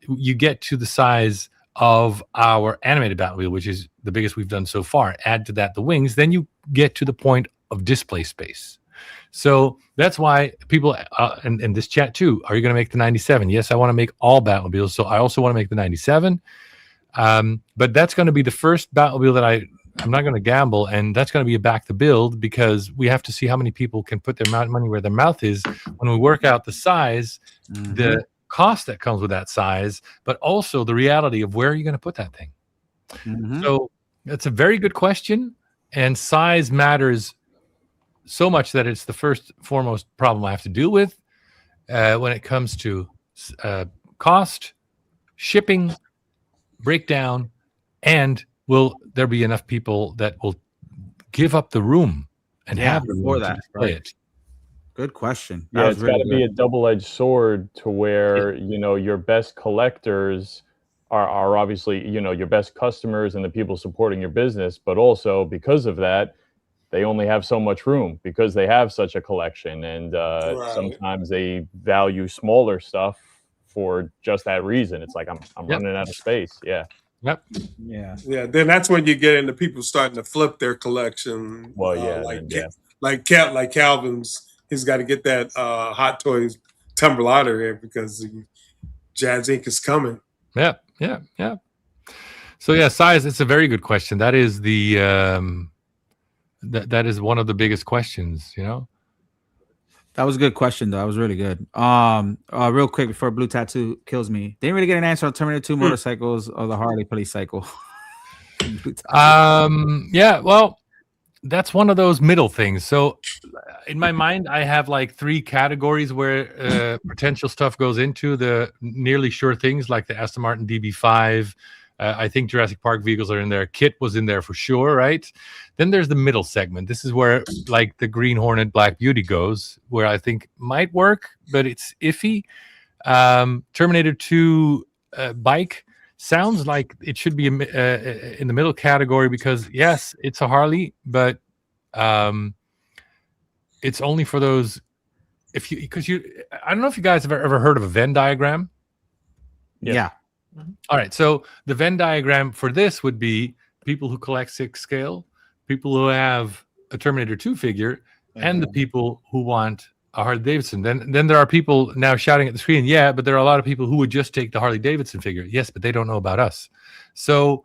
S10: you get to the size of our animated Batmobile, which is the biggest we've done so far. Add to that the wings, then you get to the point of display space. So that's why people in this chat too, are you going to make the 97? Yes, I want to make all Batmobiles. So I also want to make the 97. But that's going to be the first Batmobile that I'm not going to gamble, and that's going to be a back to build, because we have to see how many people can put their money where their mouth is when we work out the size, the cost that comes with that size, but also the reality of where are you going to put that thing. So that's a very good question, and size matters so much that it's the foremost problem I have to deal with when it comes to cost, shipping, breakdown, and will there be enough people that will give up the room and have the room to display it?
S2: Good question.
S1: Yeah, it's got to be a double-edged sword, to where your best collectors are obviously your best customers and the people supporting your business, but also because of that, they only have so much room because they have such a collection, and sometimes they value smaller stuff for just that reason. It's like I'm running out of space. Yeah.
S10: Yep.
S2: Yeah.
S4: Then that's when you get into people starting to flip their collection.
S1: Well,
S4: like Calvin's. He's got to get that Hot Toys tumble out of here, because Jazzinc is coming.
S10: Yeah. So yeah, size. It's a very good question. That is the that is one of the biggest questions.
S2: That was a good question, though. That was really good. Real quick before Blue Tattoo kills me, didn't really get an answer on Terminator 2 motorcycles or the Harley police cycle.
S10: Yeah. Well, that's one of those middle things. So in my mind, I have like 3 categories where potential stuff goes into: the nearly sure things like the Aston Martin DB5. I think Jurassic Park vehicles are in there. Kit was in there for sure, right? Then there's the middle segment. This is where like the Green Hornet Black Beauty goes, where I think might work, but it's iffy. Terminator 2 bike sounds like it should be in the middle category, because yes, it's a Harley, but it's only for those I don't know if you guys have ever heard of a Venn diagram.
S2: Yeah.
S10: All right, so the Venn diagram for this would be people who collect 6 scale, people who have a Terminator 2 figure, and the people who want a Harley Davidson. Then there are people now shouting at the screen, yeah, but there are a lot of people who would just take the Harley Davidson figure. Yes, but they don't know about us. So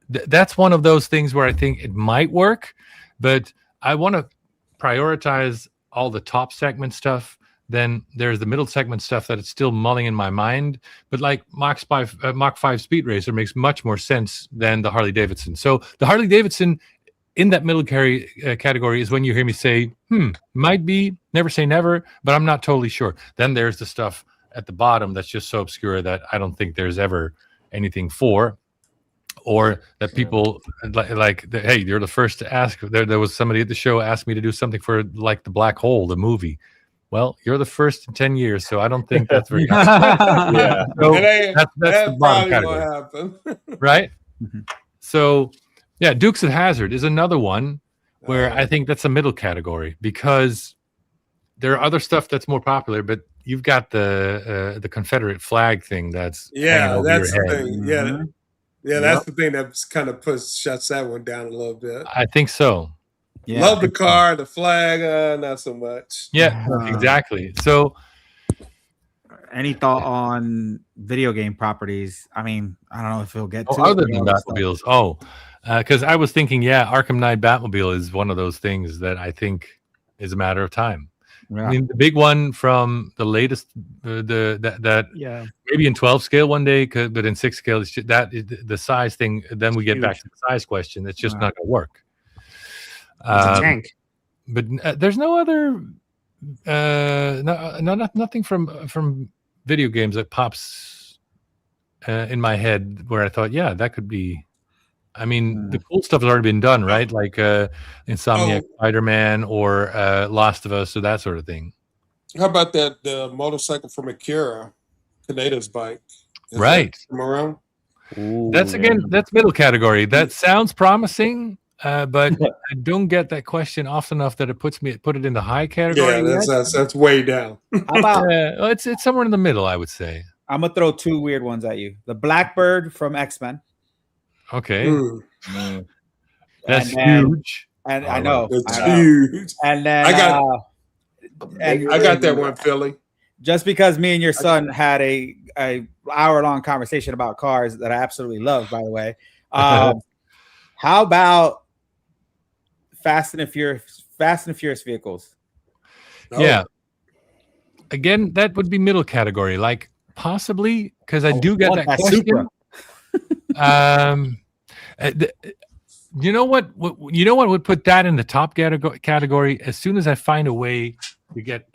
S10: that's one of those things where I think it might work, but I want to prioritize all the top segment stuff. Then there's the middle segment stuff that it's still mulling in my mind. But like Mach 5 Speed Racer makes much more sense than the Harley Davidson. So the Harley Davidson in that middle category is when you hear me say, might be, never say never, but I'm not totally sure. Then there's the stuff at the bottom that's just so obscure that I don't think there's ever anything for. Or that people hey, you're the first to ask. There was somebody at the show asked me to do something for like the Black Hole, the movie. Well, you're the first in 10 years, so I don't think that's very good. Yeah. So that's the bottom category. Right? So, yeah, Dukes of Hazzard is another one where I think that's a middle category, because there are other stuff that's more popular, but you've got the Confederate flag thing that's hanging over
S4: that's
S10: your
S4: the
S10: head.
S4: thing. Yeah, that's the thing that kind of shuts that one down a little bit.
S10: I think so.
S2: Yeah,
S4: love the car, the flag, not so much.
S10: Yeah, exactly. So,
S2: any thought on video game properties? I mean, I don't know if we'll get to
S10: other
S2: it,
S10: than Batmobiles. Because I was thinking, Arkham Knight Batmobile is one of those things that I think is a matter of time.
S2: Yeah.
S10: I mean, the big one from the latest, maybe in 12 scale one day, but in 6 scale, it's just, the size thing. Then we get back to the size question. It's just not going to work.
S8: It's a tank.
S10: But there's no other, nothing from video games that pops in my head where I thought, that could be. I mean, the cool stuff has already been done, right? Like Insomniac Spider-Man or Last of Us or that sort of thing.
S4: How about the motorcycle from Akira, Kaneda's bike?
S10: Right.
S4: Around?
S1: Ooh,
S10: that's middle category. That sounds promising, but I don't get that question often enough that it put it in the high category.
S4: Yeah, that's way down.
S2: How about
S10: it's somewhere in the middle, I would say.
S2: I'm gonna throw two weird ones at you. The Blackbird from X-Men.
S10: Okay. That's huge.
S2: And I know
S4: it's huge.
S2: And then
S4: I got that one, Philly.
S2: Just because me and your son had a hour-long conversation about cars that I absolutely love, by the way. How about Fast and Furious vehicles?
S10: Yeah. Again, that would be middle category, like possibly because I do get that question. You know what would put that in the top category? As soon as I find a way to get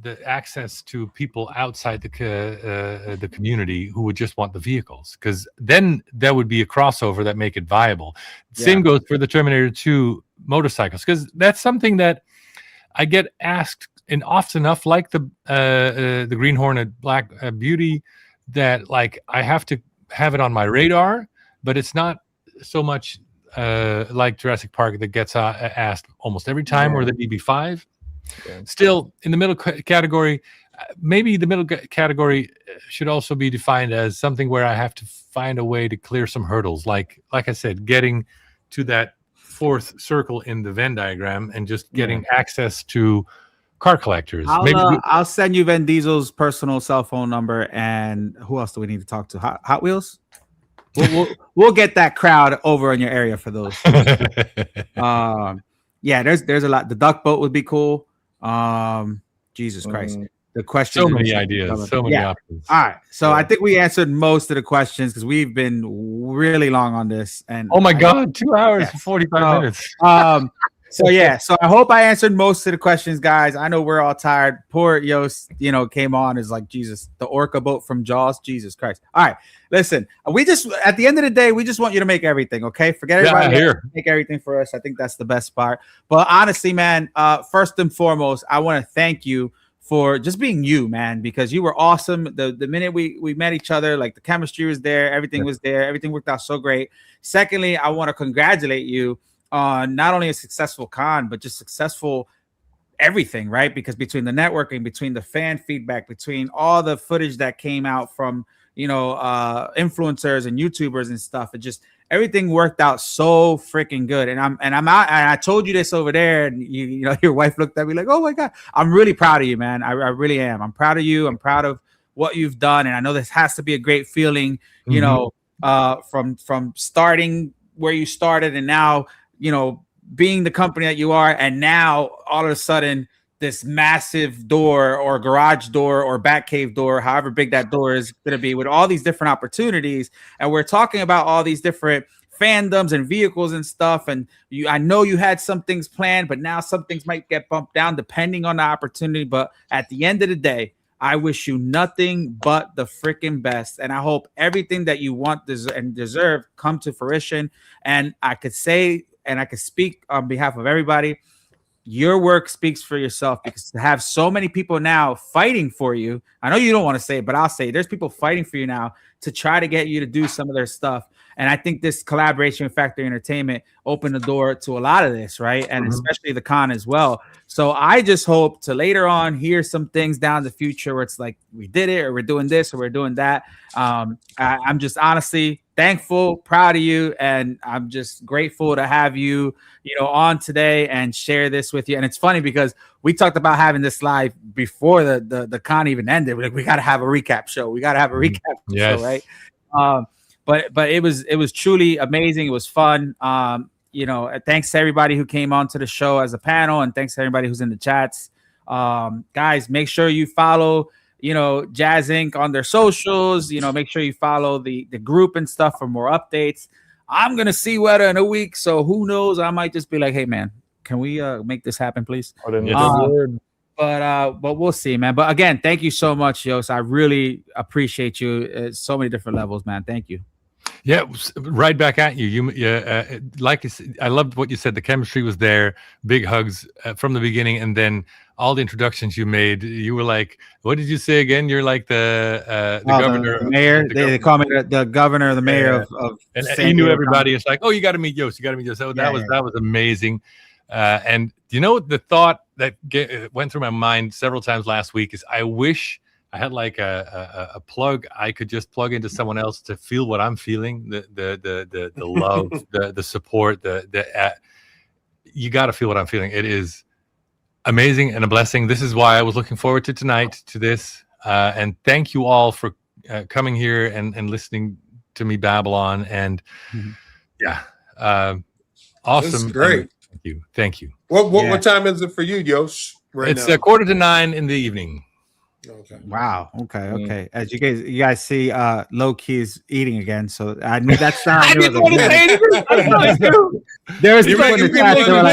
S10: the access to people outside the community who would just want the vehicles, because then there would be a crossover that make it viable. Same goes for the Terminator 2 motorcycles, because that's something that I get asked and often enough, like the Green Hornet Black Beauty, that like I have to have it on my radar, but it's not so much like Jurassic Park that gets asked almost every time, or the DB5. Still in the middle category, maybe the middle category should also be defined as something where I have to find a way to clear some hurdles, like I said, getting to that fourth circle in the Venn diagram and just getting access to car collectors.
S2: I'll send you Vin Diesel's personal cell phone number, and who else do we need to talk to? Hot Wheels. We'll get that crowd over in your area for those. There's a lot. The duck boat would be cool. Jesus Christ. The question.
S10: So many ideas. So many options.
S2: All right. So I think we answered most of the questions because we've been really long on this. And
S10: oh my God, 2 hours and 45 minutes.
S2: So I hope I answered most of the questions, guys. I know we're all tired. Poor Joost, came on is like, Jesus, the orca boat from Jaws. Jesus Christ. All right, listen, we just, at the end of the day, we just want you to make everything, okay? Forget everybody here. Make everything for us. I think that's the best part. But honestly, man, first and foremost, I want to thank you for just being you, man, because you were awesome. The minute we met each other, like the chemistry was there, everything was there, everything worked out so great. Secondly, I want to congratulate you on not only a successful con, but just successful everything, right? Because between the networking, between the fan feedback, between all the footage that came out from influencers and YouTubers and stuff, it just everything worked out so freaking good. And I'm out, and I told you this over there, and your wife looked at me like, oh my God, I'm really proud of you, man. I really am. I'm proud of you. I'm proud of what you've done, and I know this has to be a great feeling, from starting where you started and now being the company that you are, and now all of a sudden this massive door or garage door or Batcave door, however big that door is going to be, with all these different opportunities. And we're talking about all these different fandoms and vehicles and stuff. And I know you had some things planned, but now some things might get bumped down depending on the opportunity. But at the end of the day, I wish you nothing but the freaking best. And I hope everything that you want and deserve come to fruition. And I could say, and I could speak on behalf of everybody, your work speaks for yourself, because to have so many people now fighting for you, I know you don't want to say it, but I'll say it, there's people fighting for you now to try to get you to do some of their stuff. And I think this collaboration with Factory Entertainment opened the door to a lot of this, right? And especially the con as well. So I just hope to later on hear some things down the future where it's like we did it, or we're doing this, or we're doing that. I'm just honestly thankful, proud of you, and I'm just grateful to have you, on today and share this with you. And it's funny because we talked about having this live before the con even ended. We're like, we got to have a recap show. We got to have a recap show, right? But it was truly amazing. It was fun. Thanks to everybody who came onto the show as a panel, and thanks to everybody who's in the chats. Guys, make sure you follow, Jazzinc on their socials. Make sure you follow the group and stuff for more updates. I'm gonna see Weta in a week, so who knows? I might just be like, hey man, can we make this happen, please? But we'll see, man. But again, thank you so much, Joost. I really appreciate you at so many different levels, man. Thank you.
S10: Yeah, right back at you. Like you said, I loved what you said. The chemistry was there. Big hugs from the beginning, and then all the introductions you made. You were like, what did you say again? You're like the governor,
S2: the mayor. They call me the governor, the mayor of
S10: and he knew everybody. It's like, oh, you got to meet Joost. You got to meet Joost. So that was amazing. And the thought that went through my mind several times last week is, I wish I had like a plug I could just plug into someone else to feel what I'm feeling, the love, the support, you got to feel what I'm feeling. It is amazing and a blessing. This is why I was looking forward to tonight, to this. And thank you all for coming here and listening to me babble on. And awesome.
S4: This is great.
S10: Thank you.
S4: What time is it for you, Joost?
S10: It's 8:45 in the evening.
S2: Okay. Wow. Okay. As you guys see, low key is eating again. So I knew that's not. I didn't want to say anything. There's people in the chat. They were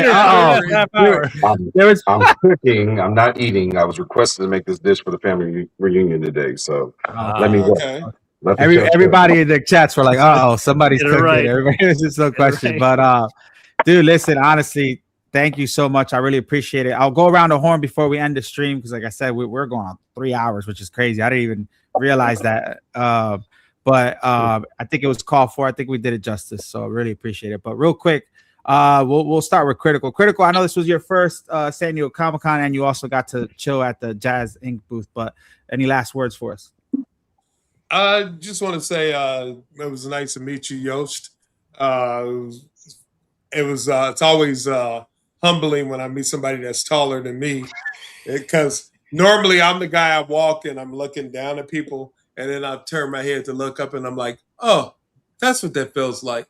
S2: like,
S15: I'm cooking. I'm not eating. I was requested to make this dish for the family reunion today. So let me go.
S2: Everybody in the chats were like, somebody's cooking. Right. Everybody was just no question. Right. But dude, listen, honestly, thank you so much. I really appreciate it. I'll go around the horn before we end the stream because, like I said, we're going on 3 hours, which is crazy. I didn't even realize that. But I think it was called for. I think we did it justice. So I really appreciate it. But real quick, we'll start with Critical. Critical, I know this was your first San Diego Comic-Con, and you also got to chill at the Jazzinc booth. But any last words for us?
S4: I just want to say it was nice to meet you, Joost. It's always humbling when I meet somebody that's taller than me, because normally I'm the guy I walk and I'm looking down at people, and then I turn my head to look up and I'm like, oh, that's what that feels like.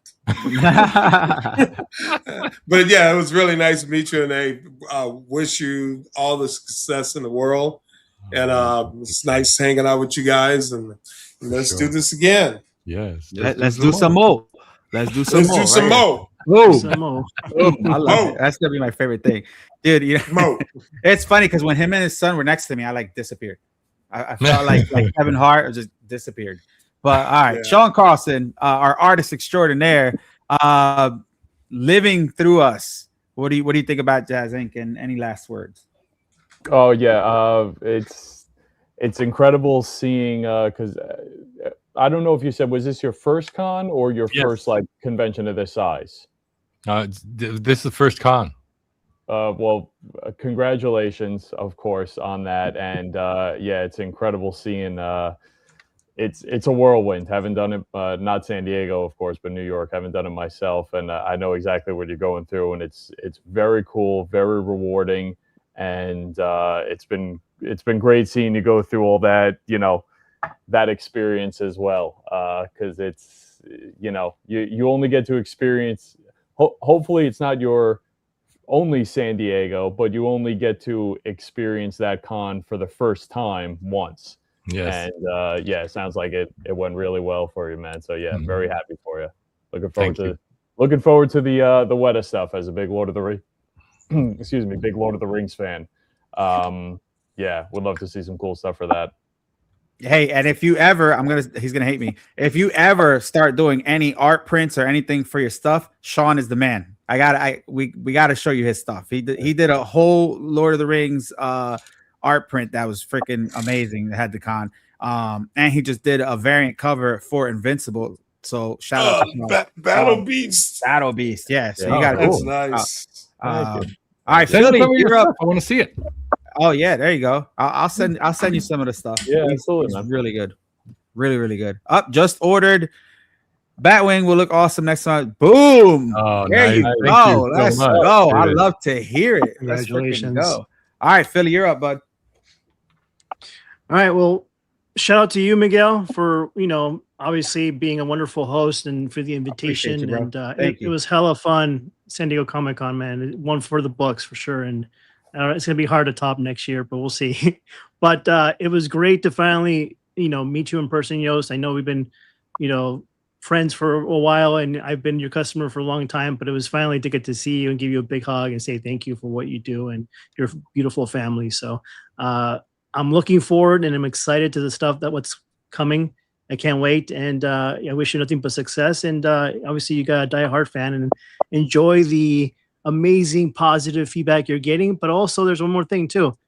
S4: But yeah, it was really nice to meet you, and I wish you all the success in the world. And it's nice hanging out with you guys, and let's do this again.
S10: Yes.
S2: Let's do some more. Let's do some more.
S8: Boom.
S2: I love it. That's gonna be my favorite thing, dude. It's funny because when him and his son were next to me, I disappeared. I felt like Kevin Hart just disappeared. But all right, Sean Carlson, our artist extraordinaire, living through us. What do you think about Jazzinc, and any last words?
S1: Oh yeah, it's incredible seeing because. I don't know if you said, was this your first con or your first convention of this size?
S10: This is the first con.
S1: Well, congratulations, of course, on that. And it's incredible seeing. It's a whirlwind. Haven't done it, not San Diego, of course, but New York. Haven't done it myself, and I know exactly what you're going through. And it's very cool, very rewarding, and it's been great seeing you go through all that. That experience as well, because it's you only get to experience. Hopefully, it's not your only San Diego, but you only get to experience that con for the first time once.
S10: Yes,
S1: and it sounds like it went really well for you, man. So yeah, very happy for you. Looking forward to the Weta stuff as a big Lord of the Rings. Big Lord of the Rings fan. Would love to see some cool stuff for that.
S2: Hey, and if you ever, he's gonna hate me. If you ever start doing any art prints or anything for your stuff, Sean is the man. We gotta show you his stuff. He did a whole Lord of the Rings art print that was freaking amazing. That had the con, and he just did a variant cover for Invincible. So shout out to
S4: Battle Beast.
S2: Battle Beast. Yeah. So you
S1: Yeah,
S2: got
S4: That's nice.
S2: all right,
S10: Send us
S2: Philly,
S10: some of your
S2: you're up.
S10: stuff. I want to see it.
S2: Oh yeah, there you go. I'll send you some of the stuff.
S1: Yeah,
S2: He's
S1: absolutely, man.
S2: really good. Really, really good. Up, just ordered. Batwing will look awesome next time. Boom!
S10: Oh,
S2: There
S10: nice.
S2: you
S10: Thank
S2: go.
S10: you so
S2: Let's
S10: much,
S2: go. I
S10: David.
S2: love to hear it. Let's freaking
S8: Congratulations.
S2: go. All right, Philly, you're up, bud.
S8: All right. Well, shout out to you, Miguel, for obviously being a wonderful host and for the invitation.
S2: you, bro.
S8: And
S2: Thank
S8: it was hella fun. San Diego Comic-Con, man. One for the books for sure. And it's gonna be hard to top next year, but we'll see. But it was great to finally meet you in person, Joost. I know we've been friends for a while, and I've been your customer for a long time, but it was finally to get to see you and give you a big hug and say thank you for what you do and your beautiful family. So I'm looking forward and I'm excited to the stuff what's coming. I can't wait. And I wish you nothing but success. And obviously you got a diehard fan and enjoy the amazing positive feedback you're getting. But also there's one more thing too.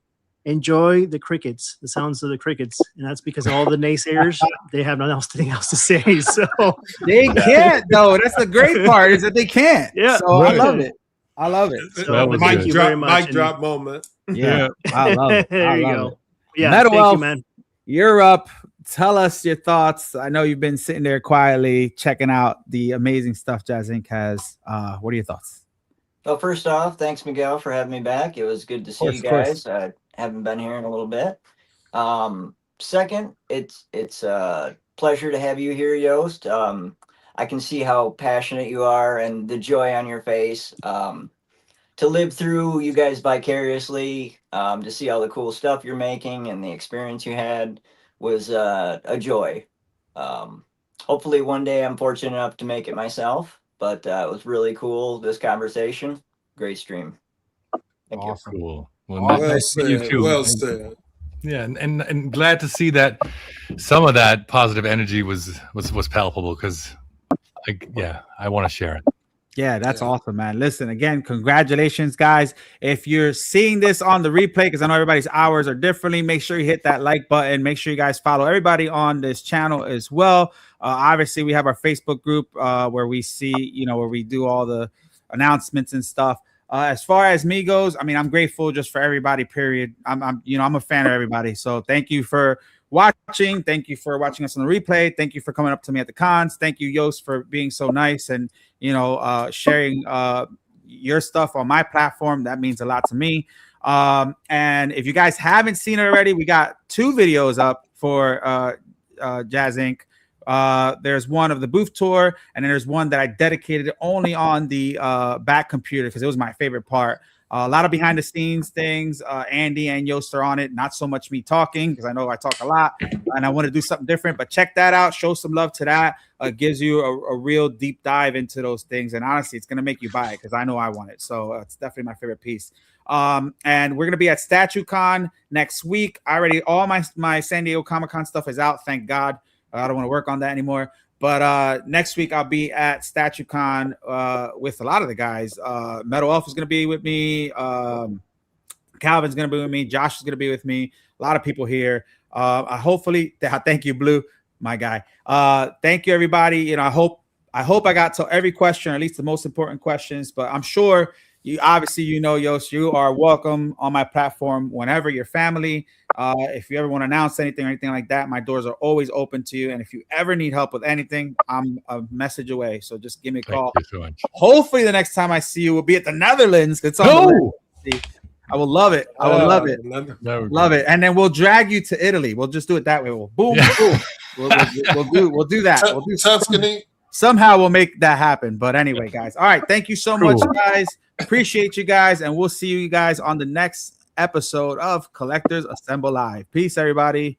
S8: Enjoy the crickets, the sounds of the crickets. And that's because all the naysayers, they have nothing else to say. So
S2: they can't though. That's the great part is that they can't.
S8: Yeah.
S2: So I love it. I love it.
S8: So thank you very much.
S4: Mic drop moment.
S2: Yeah. I love it.
S8: There
S2: I
S8: you
S2: love
S8: go.
S2: it.
S8: Yeah,
S2: Metal
S8: thank you,
S2: Elf,
S8: man.
S2: You're up. Tell us your thoughts. I know you've been sitting there quietly checking out the amazing stuff Jazzinc has. What are your thoughts?
S6: Well, first off, thanks Miguel for having me back. It was good to see you guys. I haven't been here in a little bit. Second, it's a pleasure to have you here, Joost. I can see how passionate you are and the joy on your face. To live through you guys vicariously, to see all the cool stuff you're making and the experience you had was a joy. Hopefully one day I'm fortunate enough to make it myself, but it was really cool, this conversation. Great stream. Thank you.
S10: Cool.
S4: Well
S10: nice to meet you
S4: said.
S10: too.
S4: Well
S10: Thank you.
S4: said.
S10: Yeah, and glad to see that some of that positive energy was palpable because I want to share it.
S2: Yeah, that's awesome, man. Listen, again, congratulations, guys. If you're seeing this on the replay, because I know everybody's hours are differently, make sure you hit that like button. Make sure you guys follow everybody on this channel as well. Obviously, we have our Facebook group where we see, where we do all the announcements and stuff. As far as me goes, I mean, I'm grateful just for everybody, period. I'm a fan of everybody. So thank you for watching. Thank you for watching us on the replay. Thank you for coming up to me at the cons. Thank you, Joost, for being so nice and sharing your stuff on my platform. That means a lot to me. And if you guys haven't seen it already, we got 2 videos up for Jazzinc. There's one of the booth tour, and then there's one that I dedicated only on the back computer because it was my favorite part. A lot of behind the scenes things. Andy and Joost are on it. Not so much me talking because I know I talk a lot and I want to do something different. But check that out. Show some love to that. Gives you a real deep dive into those things. And honestly, it's going to make you buy it because I know I want it. So it's definitely my favorite piece. And we're going to be at StatuCon next week. All my San Diego Comic-Con stuff is out. Thank God. I don't want to work on that anymore. But next week I'll be at StatuCon with a lot of the guys. Metal Elf is going to be with me. Calvin's going to be with me. Josh is going to be with me. A lot of people here. Hopefully, thank you, Blue, my guy. Thank you, everybody. I hope I got to every question, or at least the most important questions. But I'm sure you obviously, Joost, you are welcome on my platform whenever you're family. If you ever want to announce anything or anything like that, my doors are always open to you. And if you ever need help with anything, I'm a message away. So just give me a call.
S10: Thank you so much.
S2: Hopefully the next time I see you will be at the Netherlands. I will love it. I will love it. Love it. And then we'll drag you to Italy. We'll just do it that way. We'll boom, boom. We'll do that. We'll do
S4: Tuscany.
S2: Somehow we'll make that happen. But anyway, guys. All right. Thank you so much, guys. Appreciate you guys. And we'll see you guys on the next episode of Collectors Assemble Live. Peace, everybody.